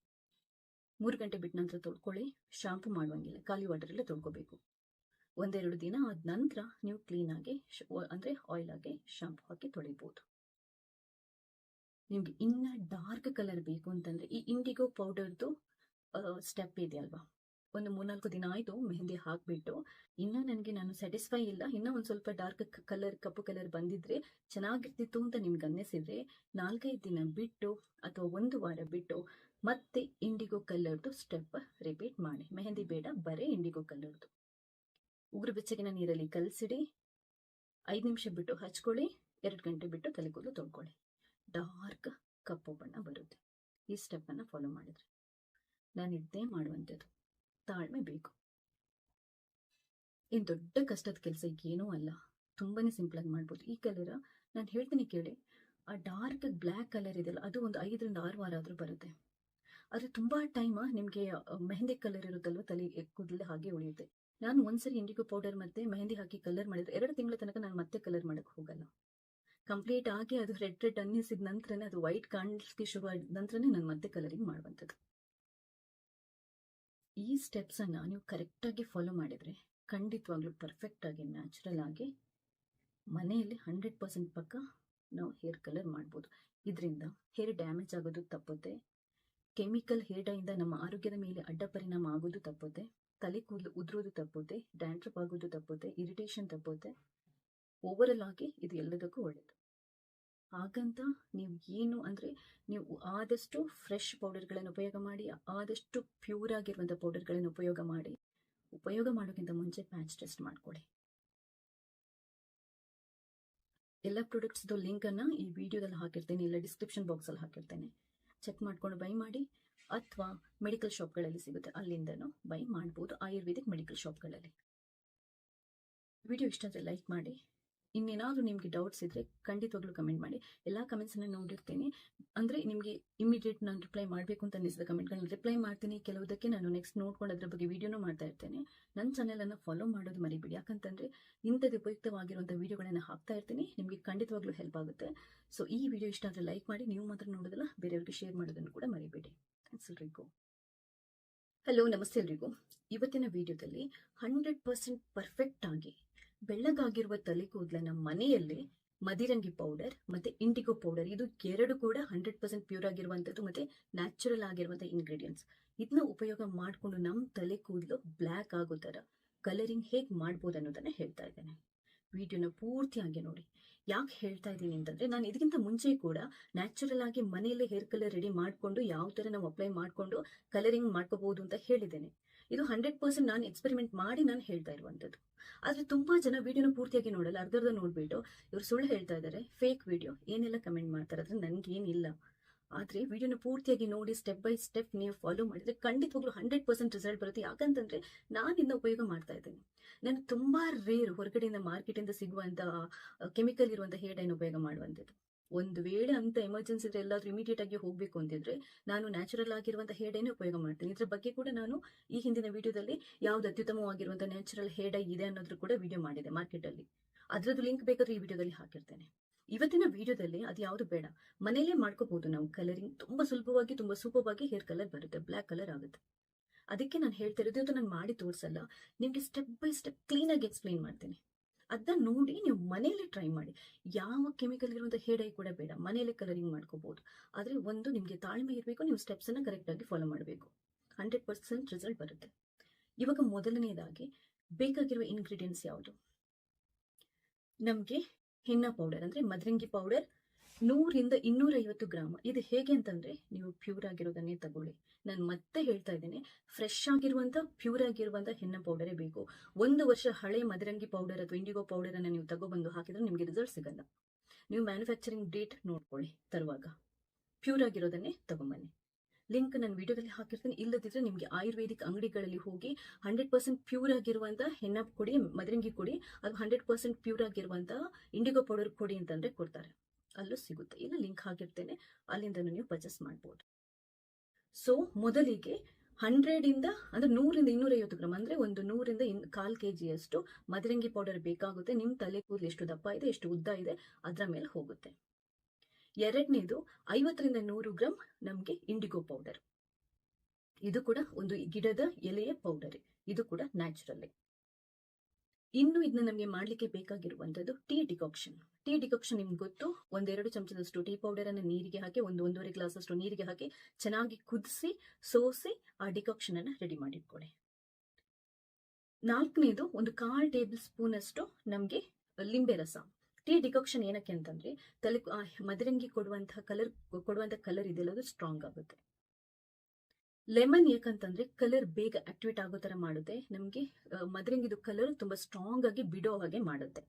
Speaker 1: 3 ಗಂಟೆ ಬಿಟ್ಟ ನಂತರ ತೊಳ್ಕೊಳ್ಳಿ. ಶಾಂಪು ಮಾಡುವಂಗಿಲ್ಲ, ಖಾಲಿ ವಾಟರ್ ಅಲ್ಲೇ ತೊಳ್ಕೊಬೇಕು. 1-2 ದಿನ ಆದ ನಂತರ ನೀವು ಕ್ಲೀನ್ ಆಗಿ ಅಂದ್ರೆ ಆಯಿಲ್ ಆಗಿ ಶಾಂಪು ಹಾಕಿ ತೊಳಿಬಹುದು. ನಿಮ್ಗೆ ಇನ್ನ ಡಾರ್ಕ್ ಕಲರ್ ಬೇಕು ಅಂತಂದ್ರೆ ಈ ಇಂಡಿಗೋ ಪೌಡರ್ದು ಸ್ಟೆಪ್ ಇದೆ ಅಲ್ವಾ, ಒಂದು 3-4 ದಿನ ಆಯ್ತು ಮೆಹಂದಿ ಹಾಕ್ಬಿಟ್ಟು ಇನ್ನ ನಾನು ಸ್ಯಾಟಿಸ್ಫೈ ಇಲ್ಲ, ಇನ್ನ ಒಂದ್ ಸ್ವಲ್ಪ ಡಾರ್ಕ್ ಕಲರ್ ಕಪ್ಪು ಕಲರ್ ಬಂದಿದ್ರೆ ಚೆನ್ನಾಗಿರ್ತಿತ್ತು ಅಂತ ನಿಮ್ಗೆ ಅನ್ನಿಸಿದ್ರೆ 4-5 ದಿನ ಬಿಟ್ಟು ಅಥವಾ 1 ವಾರ ಬಿಟ್ಟು ಮತ್ತೆ ಇಂಡಿಗೋ ಕಲರ್ದು ಸ್ಟೆಪ್ ರಿಪೀಟ್ ಮಾಡಿ. ಮೆಹಂದಿ ಬೇಡ, ಬರೀ ಇಂಡಿಗೋ ಕಲರ್ದು ಉಗುರು ಬೆಚ್ಚಗಿನ ನೀರಲ್ಲಿ ಕಲಸಿಡಿ. 5 ನಿಮಿಷ ಬಿಟ್ಟು ಹಚ್ಕೊಳ್ಳಿ. 2 ಗಂಟೆ ಬಿಟ್ಟು ತಲೆ ಕೂದಲು ತೊಳ್ಕೊಳ್ಳಿ. ಡಾರ್ಕ್ ಕಪ್ಪು ಬಣ್ಣ ಬರುತ್ತೆ ಈ ಸ್ಟೆಪ್ ಅನ್ನ ಫಾಲೋ ಮಾಡಿದ್ರೆ. ನಾನು ಇದ್ದೇ ಮಾಡುವಂಥದ್ದು, ತಾಳ್ಮೆ ಬೇಕು. ಏನ್ ದೊಡ್ಡ ಕಷ್ಟದ ಕೆಲಸ ಏನೂ ಅಲ್ಲ, ತುಂಬಾನೇ ಸಿಂಪಲ್ ಆಗಿ ಮಾಡ್ಬೋದು. ಈ ಕಲರ್ ನಾನು ಹೇಳ್ತೀನಿ ಕೇಳಿ, ಆ ಡಾರ್ಕ್ ಬ್ಲ್ಯಾಕ್ ಕಲರ್ ಇದೆಯಲ್ಲ ಅದು ಒಂದು 5-6 ವಾರ ಆದ್ರೂ ಬರುತ್ತೆ. ಆದ್ರೆ ತುಂಬಾ ಟೈಮ್ ನಿಮ್ಗೆ ಮೆಹಂದಿ ಕಲರ್ ಇರುತ್ತಲ್ವ ತಲೆ ಕೂದಲು ಹಾಗೆ ಉಳಿಯುತ್ತೆ. ನಾನು ಒಂದ್ಸರಿ ಇಂಡಿಗೋ ಪೌಡರ್ ಮತ್ತೆ ಮೆಹಂದಿ ಹಾಕಿ ಕಲರ್ ಮಾಡಿದ್ರೆ 2 ತಿಂಗಳ ತನಕ ನಾನು ಮತ್ತೆ ಕಲರ್ ಮಾಡಕ್ ಹೋಗಲ್ಲ. ಕಂಪ್ಲೀಟ್ ಆಗಿ ಅದು ರೆಡ್ ಅನ್ನಿಸಿದ ನಂತರನೇ, ಅದು ವೈಟ್ ಕಾಣಿಸ್ಲಿಕ್ಕೆ ಶುರು ಆದ ನಂತರನೇ ನಾನು ಮತ್ತೆ ಕಲರಿಂಗ್ ಮಾಡುವಂಥದ್ದು. ಈ ಸ್ಟೆಪ್ಸ್ ಅನ್ನ ನೀವು ಕರೆಕ್ಟ್ ಆಗಿ ಫಾಲೋ ಮಾಡಿದ್ರೆ ಖಂಡಿತವಾಗ್ಲೂ ಪರ್ಫೆಕ್ಟ್ ಆಗಿ ನ್ಯಾಚುರಲ್ ಆಗಿ ಮನೆಯಲ್ಲಿ 100% ಪಕ್ಕ ನಾವು ಹೇರ್ ಕಲರ್ ಮಾಡ್ಬೋದು. ಇದರಿಂದ ಹೇರ್ ಡ್ಯಾಮೇಜ್ ಆಗೋದು ತಪ್ಪುತ್ತೆ. ಕೆಮಿಕಲ್ ಹೇರ್ ಡೈ ಇಂದ ನಮ್ಮ ಆರೋಗ್ಯದ ಮೇಲೆ ಅಡ್ಡ ಪರಿಣಾಮ ಆಗೋದು ತಪ್ಪುತ್ತೆ. ತಲೆ ಕೂದಲು ಉದುರೋದು ತಪ್ಪುತ್ತೆ. ಡ್ಯಾಂಡ್ರಫ್ ಆಗೋದು ತಪ್ಪುತ್ತೆ. ಇರಿಟೇಷನ್ ತಪ್ಪುತ್ತೆ. ಓವರ್ ಆಗಿ ಇದು ಎಲ್ಲದಕ್ಕೂ ಒಳ್ಳೆಯದು. ಹಾಗಂತ ನೀವು ಏನು ಅಂದ್ರೆ ನೀವು ಆದಷ್ಟು ಫ್ರೆಶ್ ಪೌಡರ್ಗಳನ್ನು ಉಪಯೋಗ ಮಾಡಿ, ಆದಷ್ಟು ಪ್ಯೂರ್ ಆಗಿರುವಂಥ ಪೌಡರ್ಗಳನ್ನು ಉಪಯೋಗ ಮಾಡಿ. ಉಪಯೋಗ ಮಾಡೋಕ್ಕಿಂತ ಮುಂಚೆ ಪ್ಯಾಚ್ ಟೆಸ್ಟ್ ಮಾಡ್ಕೊಳ್ಳಿ. ಎಲ್ಲ ಪ್ರಾಡಕ್ಟ್ಸ್ದು ಲಿಂಕ್ ಅನ್ನ ಈ ವಿಡಿಯೋದಲ್ಲಿ ಹಾಕಿರ್ತೇನೆ, ಇಲ್ಲ ಡಿಸ್ಕ್ರಿಪ್ಷನ್ ಬಾಕ್ಸ್ ಅಲ್ಲಿ ಹಾಕಿರ್ತೇನೆ. ಚೆಕ್ ಮಾಡ್ಕೊಂಡು ಬೈ ಮಾಡಿ. ಅಥವಾ ಮೆಡಿಕಲ್ ಶಾಪ್ಗಳಲ್ಲಿ ಸಿಗುತ್ತೆ, ಅಲ್ಲಿಂದನೂ ಬೈ ಮಾಡ್ಬೋದು, ಆಯುರ್ವೇದಿಕ್ ಮೆಡಿಕಲ್ ಶಾಪ್ಗಳಲ್ಲಿ. ವಿಡಿಯೋ ಇಷ್ಟ ಆದರೆ ಲೈಕ್ ಮಾಡಿ. ಇನ್ನೇನಾದ್ರೂ ನಿಮ್ಗೆ ಡೌಟ್ಸ್ ಇದ್ರೆ ಖಂಡಿತವಾಗ್ಲೂ ಕಮೆಂಟ್ ಮಾಡಿ. ಎಲ್ಲಾ ಕಮೆಂಟ್ಸ್ ಅನ್ನ ನೋಡಿರ್ತೀನಿ. ಅಂದ್ರೆ ನಿಮ್ಗೆ ಇಮಿಡಿಯೇಟ್ ನಾನು ರಿಪ್ಲೈ ಮಾಡಬೇಕು ಅಂತ ಅನಿಸಿದ ಕಮೆಂಟ್ಗಳನ್ನ ರಿಪ್ಲೈ ಮಾಡ್ತೀನಿ. ಕೆಲವುದಕ್ಕೆ ನಾನು ನೆಕ್ಸ್ಟ್ ನೋಡ್ಕೊಂಡು ಅದ್ರ ಬಗ್ಗೆ ವಿಡಿಯೋನೂ ಮಾಡ್ತಾ ಇರ್ತೇನೆ. ನನ್ನ ಚಾನೆಲ್ ಅನ್ನ ಫಾಲೋ ಮಾಡೋದು ಮರಿಬೇಡಿ, ಯಾಕಂತಂದ್ರೆ ಇಂಥದ್ದು ಉಪಯುಕ್ತವಾಗಿರುವಂಥ ವಿಡಿಯೋಗಳನ್ನ ಹಾಕ್ತಾ ಇರ್ತೀನಿ. ನಿಮ್ಗೆ ಖಂಡಿತವಾಗ್ಲೂ ಹೆಲ್ಪ್ ಆಗುತ್ತೆ. ಸೊ ಈ ವಿಡಿಯೋ ಇಷ್ಟ ಆದರೆ ಲೈಕ್ ಮಾಡಿ. ನೀವು ಮಾತ್ರ ನೋಡೋದಲ್ಲ, ಬೇರೆಯವ್ರಿಗೆ ಶೇರ್ ಮಾಡೋದನ್ನು ಕೂಡ ಮರಿಬೇಡಿ. ಥ್ಯಾಂಕ್ಸ್ ಎಲ್ರಿಗೂ. ಹಲೋ, ನಮಸ್ತೆ ಎಲ್ರಿಗೂ. ಇವತ್ತಿನ ವಿಡಿಯೋದಲ್ಲಿ 100% ಪರ್ಫೆಕ್ಟ್ ಆಗಿ ಬೆಳ್ಳಗಾಗಿರುವ ತಲೆ ಕೂದಲನ್ನ ಮನೆಯಲ್ಲೇ ಮದಿರಂಗಿ ಪೌಡರ್ ಮತ್ತೆ ಇಂಡಿಗೋ ಪೌಡರ್, ಇದು 2 ಕೂಡ 100% ಪ್ಯೂರ್ ಆಗಿರುವಂತದ್ದು ಮತ್ತೆ ನ್ಯಾಚುರಲ್ ಆಗಿರುವಂತ ಇಂಗ್ರೀಡಿಯೆಂಟ್ಸ್. ಇದನ್ನ ಉಪಯೋಗ ಮಾಡಿಕೊಂಡು ನಮ್ಮ ತಲೆ ಕೂದಲು ಬ್ಲ್ಯಾಕ್ ಆಗೋ ತರ ಕಲರಿಂಗ್ ಹೇಗೆ ಮಾಡ್ಬೋದು ಅನ್ನೋದನ್ನ ಹೇಳ್ತಾ ಇದ್ದೇನೆ. ವಿಡಿಯೋನ ಪೂರ್ತಿಯಾಗಿ ನೋಡಿ. ಯಾಕೆ ಹೇಳ್ತಾ ಇದ್ದೀನಿ ಅಂತಂದ್ರೆ, ನಾನು ಇದಕ್ಕಿಂತ ಮುಂಚೆ ಕೂಡ ನ್ಯಾಚುರಲ್ ಆಗಿ ಮನೆಯಲ್ಲೇ ಹೇರ್ ಕಲರ್ ರೆಡಿ ಮಾಡ್ಕೊಂಡು ಯಾವ ತರ ನಾವು ಅಪ್ಲೈ ಮಾಡ್ಕೊಂಡು ಕಲರಿಂಗ್ ಮಾಡ್ಕೋಬಹುದು ಅಂತ ಹೇಳಿದ್ದೇನೆ. ಇದು 100% ನಾನು ಎಕ್ಸ್ಪೆರಿಮೆಂಟ್ ಮಾಡಿ ನಾನು ಹೇಳ್ತಾ ಇರುವಂತದ್ದು. ಆದ್ರೆ ತುಂಬಾ ಜನ ವಿಡಿಯೋನ ಪೂರ್ತಿಯಾಗಿ ನೋಡಲ್ಲ, ಅರ್ಧರ್ಧ ನೋಡ್ಬಿಟ್ಟು ಇವ್ರು ಸುಳ್ಳು ಹೇಳ್ತಾ ಇದ್ದಾರೆ, ಫೇಕ್ ವಿಡಿಯೋ ಏನೆಲ್ಲ ಕಮೆಂಟ್ ಮಾಡ್ತಾರೆ. ಅದ್ರ ನನ್ಗೇನಿಲ್ಲ. ಆದ್ರೆ ವಿಡಿಯೋನ ಪೂರ್ತಿಯಾಗಿ ನೋಡಿ, ಸ್ಟೆಪ್ ಬೈ ಸ್ಟೆಪ್ ನೀವು ಫಾಲೋ ಮಾಡಿದ್ರೆ ಖಂಡಿತವಾಗ್ಲೂ 100% ರಿಸಲ್ಟ್ ಬರುತ್ತೆ. ಯಾಕಂತಂದ್ರೆ ನಾನು ಇದನ್ನ ಉಪಯೋಗ ಮಾಡ್ತಾ ಇದ್ದೇನೆ. ನಾನು ತುಂಬಾ ರೇರ್ ಹೊರಗಡೆಯಿಂದ ಮಾರ್ಕೆಟ್ ಇಂದ ಸಿಗುವಂತ ಕೆಮಿಕಲ್ ಇರುವಂತ ಹೇರ್ ಡೈನ್ ಉಪಯೋಗ ಮಾಡುವಂತದ್ದು. ಒಂದು ವೇಳೆ ಅಂತ ಎಮರ್ಜೆನ್ಸಿ ಇದ್ರೆ, ಎಲ್ಲಾದ್ರೂ ಇಮಿಡಿಯೇಟ್ ಆಗಿ ಹೋಗ್ಬೇಕು ಅಂತಿದ್ರೆ ನಾನು ನ್ಯಾಚುರಲ್ ಆಗಿರುವಂತ ಹೇರ್ ಡೈನೇ ಉಪಯೋಗ ಮಾಡ್ತೀನಿ. ಇದ್ರ ಬಗ್ಗೆ ಕೂಡ ನಾನು ಈ ಹಿಂದಿನ ವಿಡಿಯೋದಲ್ಲಿ ಯಾವ್ದು ಅತ್ಯುತ್ತಮವಾಗಿರುವಂತ ನ್ಯಾಚುರಲ್ ಹೇರ್ ಡೈ ಇದೆ ಅನ್ನೋದ್ರ ಕೂಡ ವಿಡಿಯೋ ಮಾಡಿದೆ ಮಾರ್ಕೆಟ್ ಅಲ್ಲಿ. ಅದ್ರದ್ದು ಲಿಂಕ್ ಬೇಕಾದ್ರೆ ಈ ವಿಡಿಯೋದಲ್ಲಿ ಹಾಕಿರ್ತೇನೆ. ಇವತ್ತಿನ ವಿಡಿಯೋದಲ್ಲಿ ಅದು ಯಾವುದು ಬೇಡ, ಮನೇಲೆ ಮಾಡ್ಕೋಬಹುದು ನಾವು ಕಲರಿಂಗ್. ತುಂಬಾ ಸುಲಭವಾಗಿ, ತುಂಬಾ ಸೂಪರ್ವಾಗಿ ಹೇರ್ ಕಲರ್ ಬರುತ್ತೆ, ಬ್ಲ್ಯಾಕ್ ಕಲರ್ ಆಗುತ್ತೆ. ಅದಕ್ಕೆ ನಾನು ಹೇಳ್ತಿರೋದು, ಇವತ್ತು ನಾನು ಮಾಡಿ ತೋರಿಸಲ್ಲ, ನಿಮ್ಗೆ ಸ್ಟೆಪ್ ಬೈ ಸ್ಟೆಪ್ ಕ್ಲೀನ್ ಆಗಿ ಎಕ್ಸ್ಪ್ಲೈನ್ ಮಾಡ್ತೀನಿ. ಅದನ್ನ ನೋಡಿ ನೀವು ಮನೆಯಲ್ಲೇ ಟ್ರೈ ಮಾಡಿ. ಯಾವ ಕೆಮಿಕಲ್ ಇರುವಂತ ಹೇರ್ ಡೈ ಕೂಡ ಬೇಡ, ಮನೆಯಲ್ಲೇ ಕಲರಿಂಗ್ ಮಾಡ್ಕೋಬಹುದು. ಆದ್ರೆ ಒಂದು ನಿಮ್ಗೆ ತಾಳ್ಮೆ ಇರಬೇಕು, ನೀವು ಸ್ಟೆಪ್ಸ್ ಅನ್ನ ಕರೆಕ್ಟ್ ಆಗಿ ಫಾಲೋ ಮಾಡಬೇಕು. 100% ರಿಸಲ್ಟ್ ಬರುತ್ತೆ. ಇವಾಗ ಮೊದಲನೇದಾಗಿ ಬೇಕಾಗಿರುವ ಇಂಗ್ರೀಡಿಯೆಂಟ್ಸ್ ಯಾವುದು? ನಮ್ಗೆ ಹೆನ್ನ ಪೌಡರ್ ಅಂದ್ರೆ ಮದರಂಗಿ ಪೌಡರ್ 100-250 ಗ್ರಾಮ್. ಇದು ಹೇಗೆ ಅಂತಂದ್ರೆ, ನೀವು ಪ್ಯೂರ್ ಆಗಿರೋದನ್ನೇ ತಗೊಳ್ಳಿ. ನಾನು ಮತ್ತೆ ಹೇಳ್ತಾ ಇದ್ದೇನೆ, ಫ್ರೆಶ್ ಆಗಿರುವಂತ ಪ್ಯೂರ್ ಆಗಿರುವಂತ ಹೆನ್ನ ಪೌಡರೇ ಬೇಕು. 1 ವರ್ಷ ಹಳೆ ಮದರಂಗಿ ಪೌಡರ್ ಅಥವಾ ಇಂಡಿಗೋ ಪೌಡರ್ ಅನ್ನ ನೀವು ತಗೊಬಂದು ಹಾಕಿದ್ರೆ ನಿಮ್ಗೆ ರಿಸಲ್ಟ್ ಸಿಗಲ್ಲ. ನೀವು ಮ್ಯಾನುಫ್ಯಾಕ್ಚರಿಂಗ್ ಡೇಟ್ ನೋಡ್ಕೊಳ್ಳಿ ತರುವಾಗ. ಪ್ಯೂರ್ ಆಗಿರೋದನ್ನೇ ತಗೊಂಬನ್ನಿ. ಲಿಂಕ್ ನಾನು ವಿಡಿಯೋದಲ್ಲಿ ಹಾಕಿರ್ತೀನಿ. ಇಲ್ಲದಿದ್ರೆ ನಿಮ್ಗೆ ಆಯುರ್ವೇದಿಕ್ ಅಂಗಡಿಗಳಲ್ಲಿ ಹೋಗಿ 100% ಪ್ಯೂರ್ ಆಗಿರುವಂತ ಹೆನ್ನ ಕೊಡಿ, ಮದರಂಗಿ ಕೊಡಿ, ಅದು 100% ಪ್ಯೂರ್ ಆಗಿರುವಂತ ಇಂಡಿಗೋ ಪೌಡರ್ ಕೊಡಿ ಅಂತಂದ್ರೆ ಕೊಡ್ತಾರೆ. ಅಲ್ಲೂ ಸಿಗುತ್ತೆ. ಇಲ್ಲ ಲಿಂಕ್ ಹಾಕಿರ್ತೇನೆ, ಅಲ್ಲಿಂದ ನೀವು ಪರ್ಚೇಸ್ ಮಾಡ್ಬೋದು. ಸೊ ಮೊದಲಿಗೆ 100 ಅಂದ್ರೆ 100 ಗ್ರಾಮ್ ಅಂದ್ರೆ ಒಂದು 100 kg ಅಷ್ಟು ಮದರಂಗಿ ಪೌಡರ್ ಬೇಕಾಗುತ್ತೆ. ನಿಮ್ ತಲೆ ಕೂದಲು ಎಷ್ಟು ದಪ್ಪ ಇದೆ, ಎಷ್ಟು ಉದ್ದ ಇದೆ ಅದರ ಮೇಲೆ ಹೋಗುತ್ತೆ. ಎರಡನೇದು 50 ಗ್ರಾಮ್ ನಮ್ಗೆ ಇಂಡಿಗೋ ಪೌಡರ್. ಇದು ಕೂಡ ಒಂದು ಗಿಡದ ಎಲೆಯ ಪೌಡರ್, ಇದು ಕೂಡ ನ್ಯಾಚುರಲ್. ಇನ್ನು ಇದನ್ನ ನಮಗೆ ಮಾಡ್ಲಿಕ್ಕೆ ಬೇಕಾಗಿರುವಂತದ್ದು ಟೀ ಡಿಕಾಕ್ಷನ್. ಟೀ ಡಿಕಾಕ್ಷನ್ ನಿಮ್ಗೆ ಗೊತ್ತು, 1-2 ಚಮಚದಷ್ಟು ಟೀ ಪೌಡರ್ ಅನ್ನು ನೀರಿಗೆ ಹಾಕಿ 1-1.5 ಗ್ಲಾಸ್ ಅಷ್ಟು ನೀರಿಗೆ ಹಾಕಿ ಚೆನ್ನಾಗಿ ಕುದಿಸಿ ಸೋಸಿ ಆ ಡಿಕಾಕ್ಷನ್ ಅನ್ನ ರೆಡಿ ಮಾಡಿಟ್ಕೊಳ್ಳಿ. ನಾಲ್ಕನೇದು ಒಂದು 1/4 ಟೇಬಲ್ ಸ್ಪೂನ್ ಅಷ್ಟು ನಮ್ಗೆ ಲಿಂಬೆ ರಸ. ಟೀ ಡಿಕಾಕ್ಷನ್ ಏನಕ್ಕೆ ಅಂತಂದ್ರೆ ಮದರಂಗಿ ಕೊಡುವಂತ ಕಲರ್ ಇದೆಯಲ್ಲ ಅದು ಸ್ಟ್ರಾಂಗ್ ಆಗುತ್ತೆ. ಲೆಮನ್ ಯಾಕಂತಂದ್ರೆ ಕಲರ್ ಬೇಗ ಆಕ್ಟಿವೇಟ್ ಆಗೋ ತರ ಮಾಡುತ್ತೆ, ನಮ್ಗೆ ಮದರಂಗಿದು ಕಲರ್ ತುಂಬಾ ಸ್ಟ್ರಾಂಗ್ ಆಗಿ ಬಿಡೋ ಹಾಗೆ ಮಾಡುತ್ತೆ.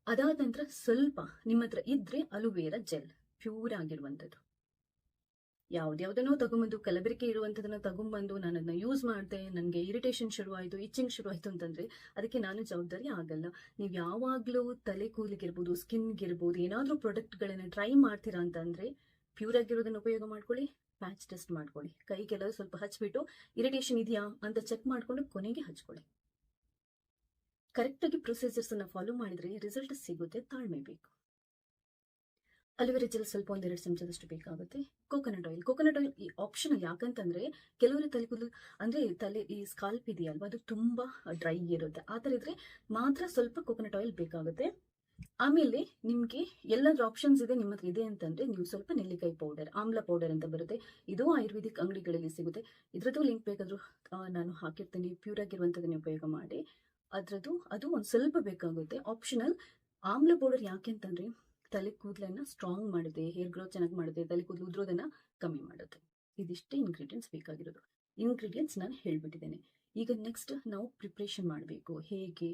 Speaker 1: ಅದಾದ ನಂತರ ಸ್ವಲ್ಪ ನಿಮ್ಮ ಹತ್ರ ಇದ್ರೆ ಅಲುವೇರಾ ಜೆಲ್, ಪ್ಯೂರ್ ಆಗಿರುವಂತದ್ದು. ಯಾವ್ದಾವ್ದನ್ನೋ ತಗೊಂಬಂದು ಕಲಬೆರಕೆ ಇರುವಂತದನ್ನ ತಗೊಂಡ್ಬಂದು ನಾನು ಅದನ್ನ ಯೂಸ್ ಮಾಡಿದೆ, ನನಗೆ ಇರಿಟೇಷನ್ ಶುರುವಾಯಿತು, ಇಚ್ಚಿಂಗ್ ಶುರುವಾಯಿತು ಅಂತಂದ್ರೆ ಅದಕ್ಕೆ ನಾನು ಜವಾಬ್ದಾರಿ ಆಗಲ್ಲ. ನೀವು ಯಾವಾಗ್ಲೂ ತಲೆ ಕೂದಲಿಗಿರ್ಬೋದು, ಸ್ಕಿನ್ಗಿರ್ಬೋದು ಏನಾದ್ರೂ ಪ್ರಾಡಕ್ಟ್ಗಳನ್ನ ಟ್ರೈ ಮಾಡ್ತೀರಾ ಅಂತಂದ್ರೆ ಪ್ಯೂರ್ ಆಗಿರೋದನ್ನ ಉಪಯೋಗ ಮಾಡ್ಕೊಳ್ಳಿ. ಪ್ಯಾಚ್ ಟೆಸ್ಟ್ ಮಾಡ್ಕೊಳ್ಳಿ, ಕೈಗೆಲ್ಲ ಸ್ವಲ್ಪ ಹಚ್ಬಿಟ್ಟು ಇರಿಟೇಷನ್ ಇದೆಯಾ ಅಂತ ಚೆಕ್ ಮಾಡ್ಕೊಂಡು ಕೊನೆಗೆ ಹಚ್ಕೊಳ್ಳಿ. ಕರೆಕ್ಟ್ ಆಗಿ ಪ್ರೊಸೀಜರ್ಸ್ ಅನ್ನ ಫಾಲೋ ಮಾಡಿದ್ರೆ ರಿಸಲ್ಟ್ ಸಿಗುತ್ತೆ, ತಾಳ್ಮೆ ಬೇಕು. ಅಲೋವೆರಾ ಜೆಲ್ ಸ್ವಲ್ಪ 1-2 ಚಮಚದಷ್ಟು ಬೇಕಾಗುತ್ತೆ. ಕೋಕೋನಟ್ ಆಯಿಲ್ ಈ ಆಪ್ಷನಲ್, ಯಾಕಂತಂದ್ರೆ ಕೆಲವರು ತಲೆ ಕೂದಲು ಅಂದ್ರೆ ಈ ಸ್ಕಾಲ್ಪ್ ಇದೆಯಲ್ವಾ ಅದು ತುಂಬಾ ಡ್ರೈ ಇರುತ್ತೆ, ಆ ತರ ಇದ್ರೆ ಮಾತ್ರ ಸ್ವಲ್ಪ ಕೋಕೋನಟ್ ಆಯಿಲ್ ಬೇಕಾಗುತ್ತೆ. ಆಮೇಲೆ ನಿಮ್ಗೆ ಎಲ್ಲಾದ್ರೂ ಆಪ್ಷನ್ಸ್ ಇದೆ ನಿಮ್ಮ ಹತ್ರ ಇದೆ ಅಂತಂದ್ರೆ ನೀವು ಸ್ವಲ್ಪ ನೆಲ್ಲಿಕಾಯಿ ಪೌಡರ್, ಆಮ್ಲ ಪೌಡರ್ ಅಂತ ಬರುತ್ತೆ, ಇದು ಆಯುರ್ವೇದಿಕ್ ಅಂಗಡಿಗಳಲ್ಲಿ ಸಿಗುತ್ತೆ. ಇದ್ರದ್ದು ಲಿಂಕ್ ಬೇಕಾದ್ರೂ ನಾನು ಹಾಕಿರ್ತೀನಿ. ಪ್ಯೂರ್ ಆಗಿರುವಂತದನ್ನ ಉಪಯೋಗ ಮಾಡಿ. ಅದು ಒಂದ್ ಸ್ವಲ್ಪ ಬೇಕಾಗುತ್ತೆ, ಆಪ್ಷನಲ್. ಆಮ್ಲ ಪೌಡರ್ ಯಾಕೆ ಅಂತಂದ್ರೆ ತಲೆ ಕೂದಲನ್ನ ಸ್ಟ್ರಾಂಗ್ ಮಾಡುತ್ತೆ, ಹೇರ್ ಗ್ರೋತ್ ಚೆನ್ನಾಗಿ ಮಾಡುತ್ತೆ, ತಲೆ ಕೂದಲು ಉದ್ರೋದನ್ನ ಕಮ್ಮಿ ಮಾಡುತ್ತೆ. ಇದಿಷ್ಟೇ ಇಂಗ್ರೀಡಿಯೆಂಟ್ಸ್ ಬೇಕಾಗಿರೋದು. ಇಂಗ್ರೀಡಿಯೆಂಟ್ಸ್ ನಾನು ಹೇಳ್ಬಿಟ್ಟಿದ್ದೇನೆ. ಈಗ ನೆಕ್ಸ್ಟ್ ನಾವು ಪ್ರಿಪ್ರೇಷನ್ ಮಾಡಬೇಕು ಹೇಗೆ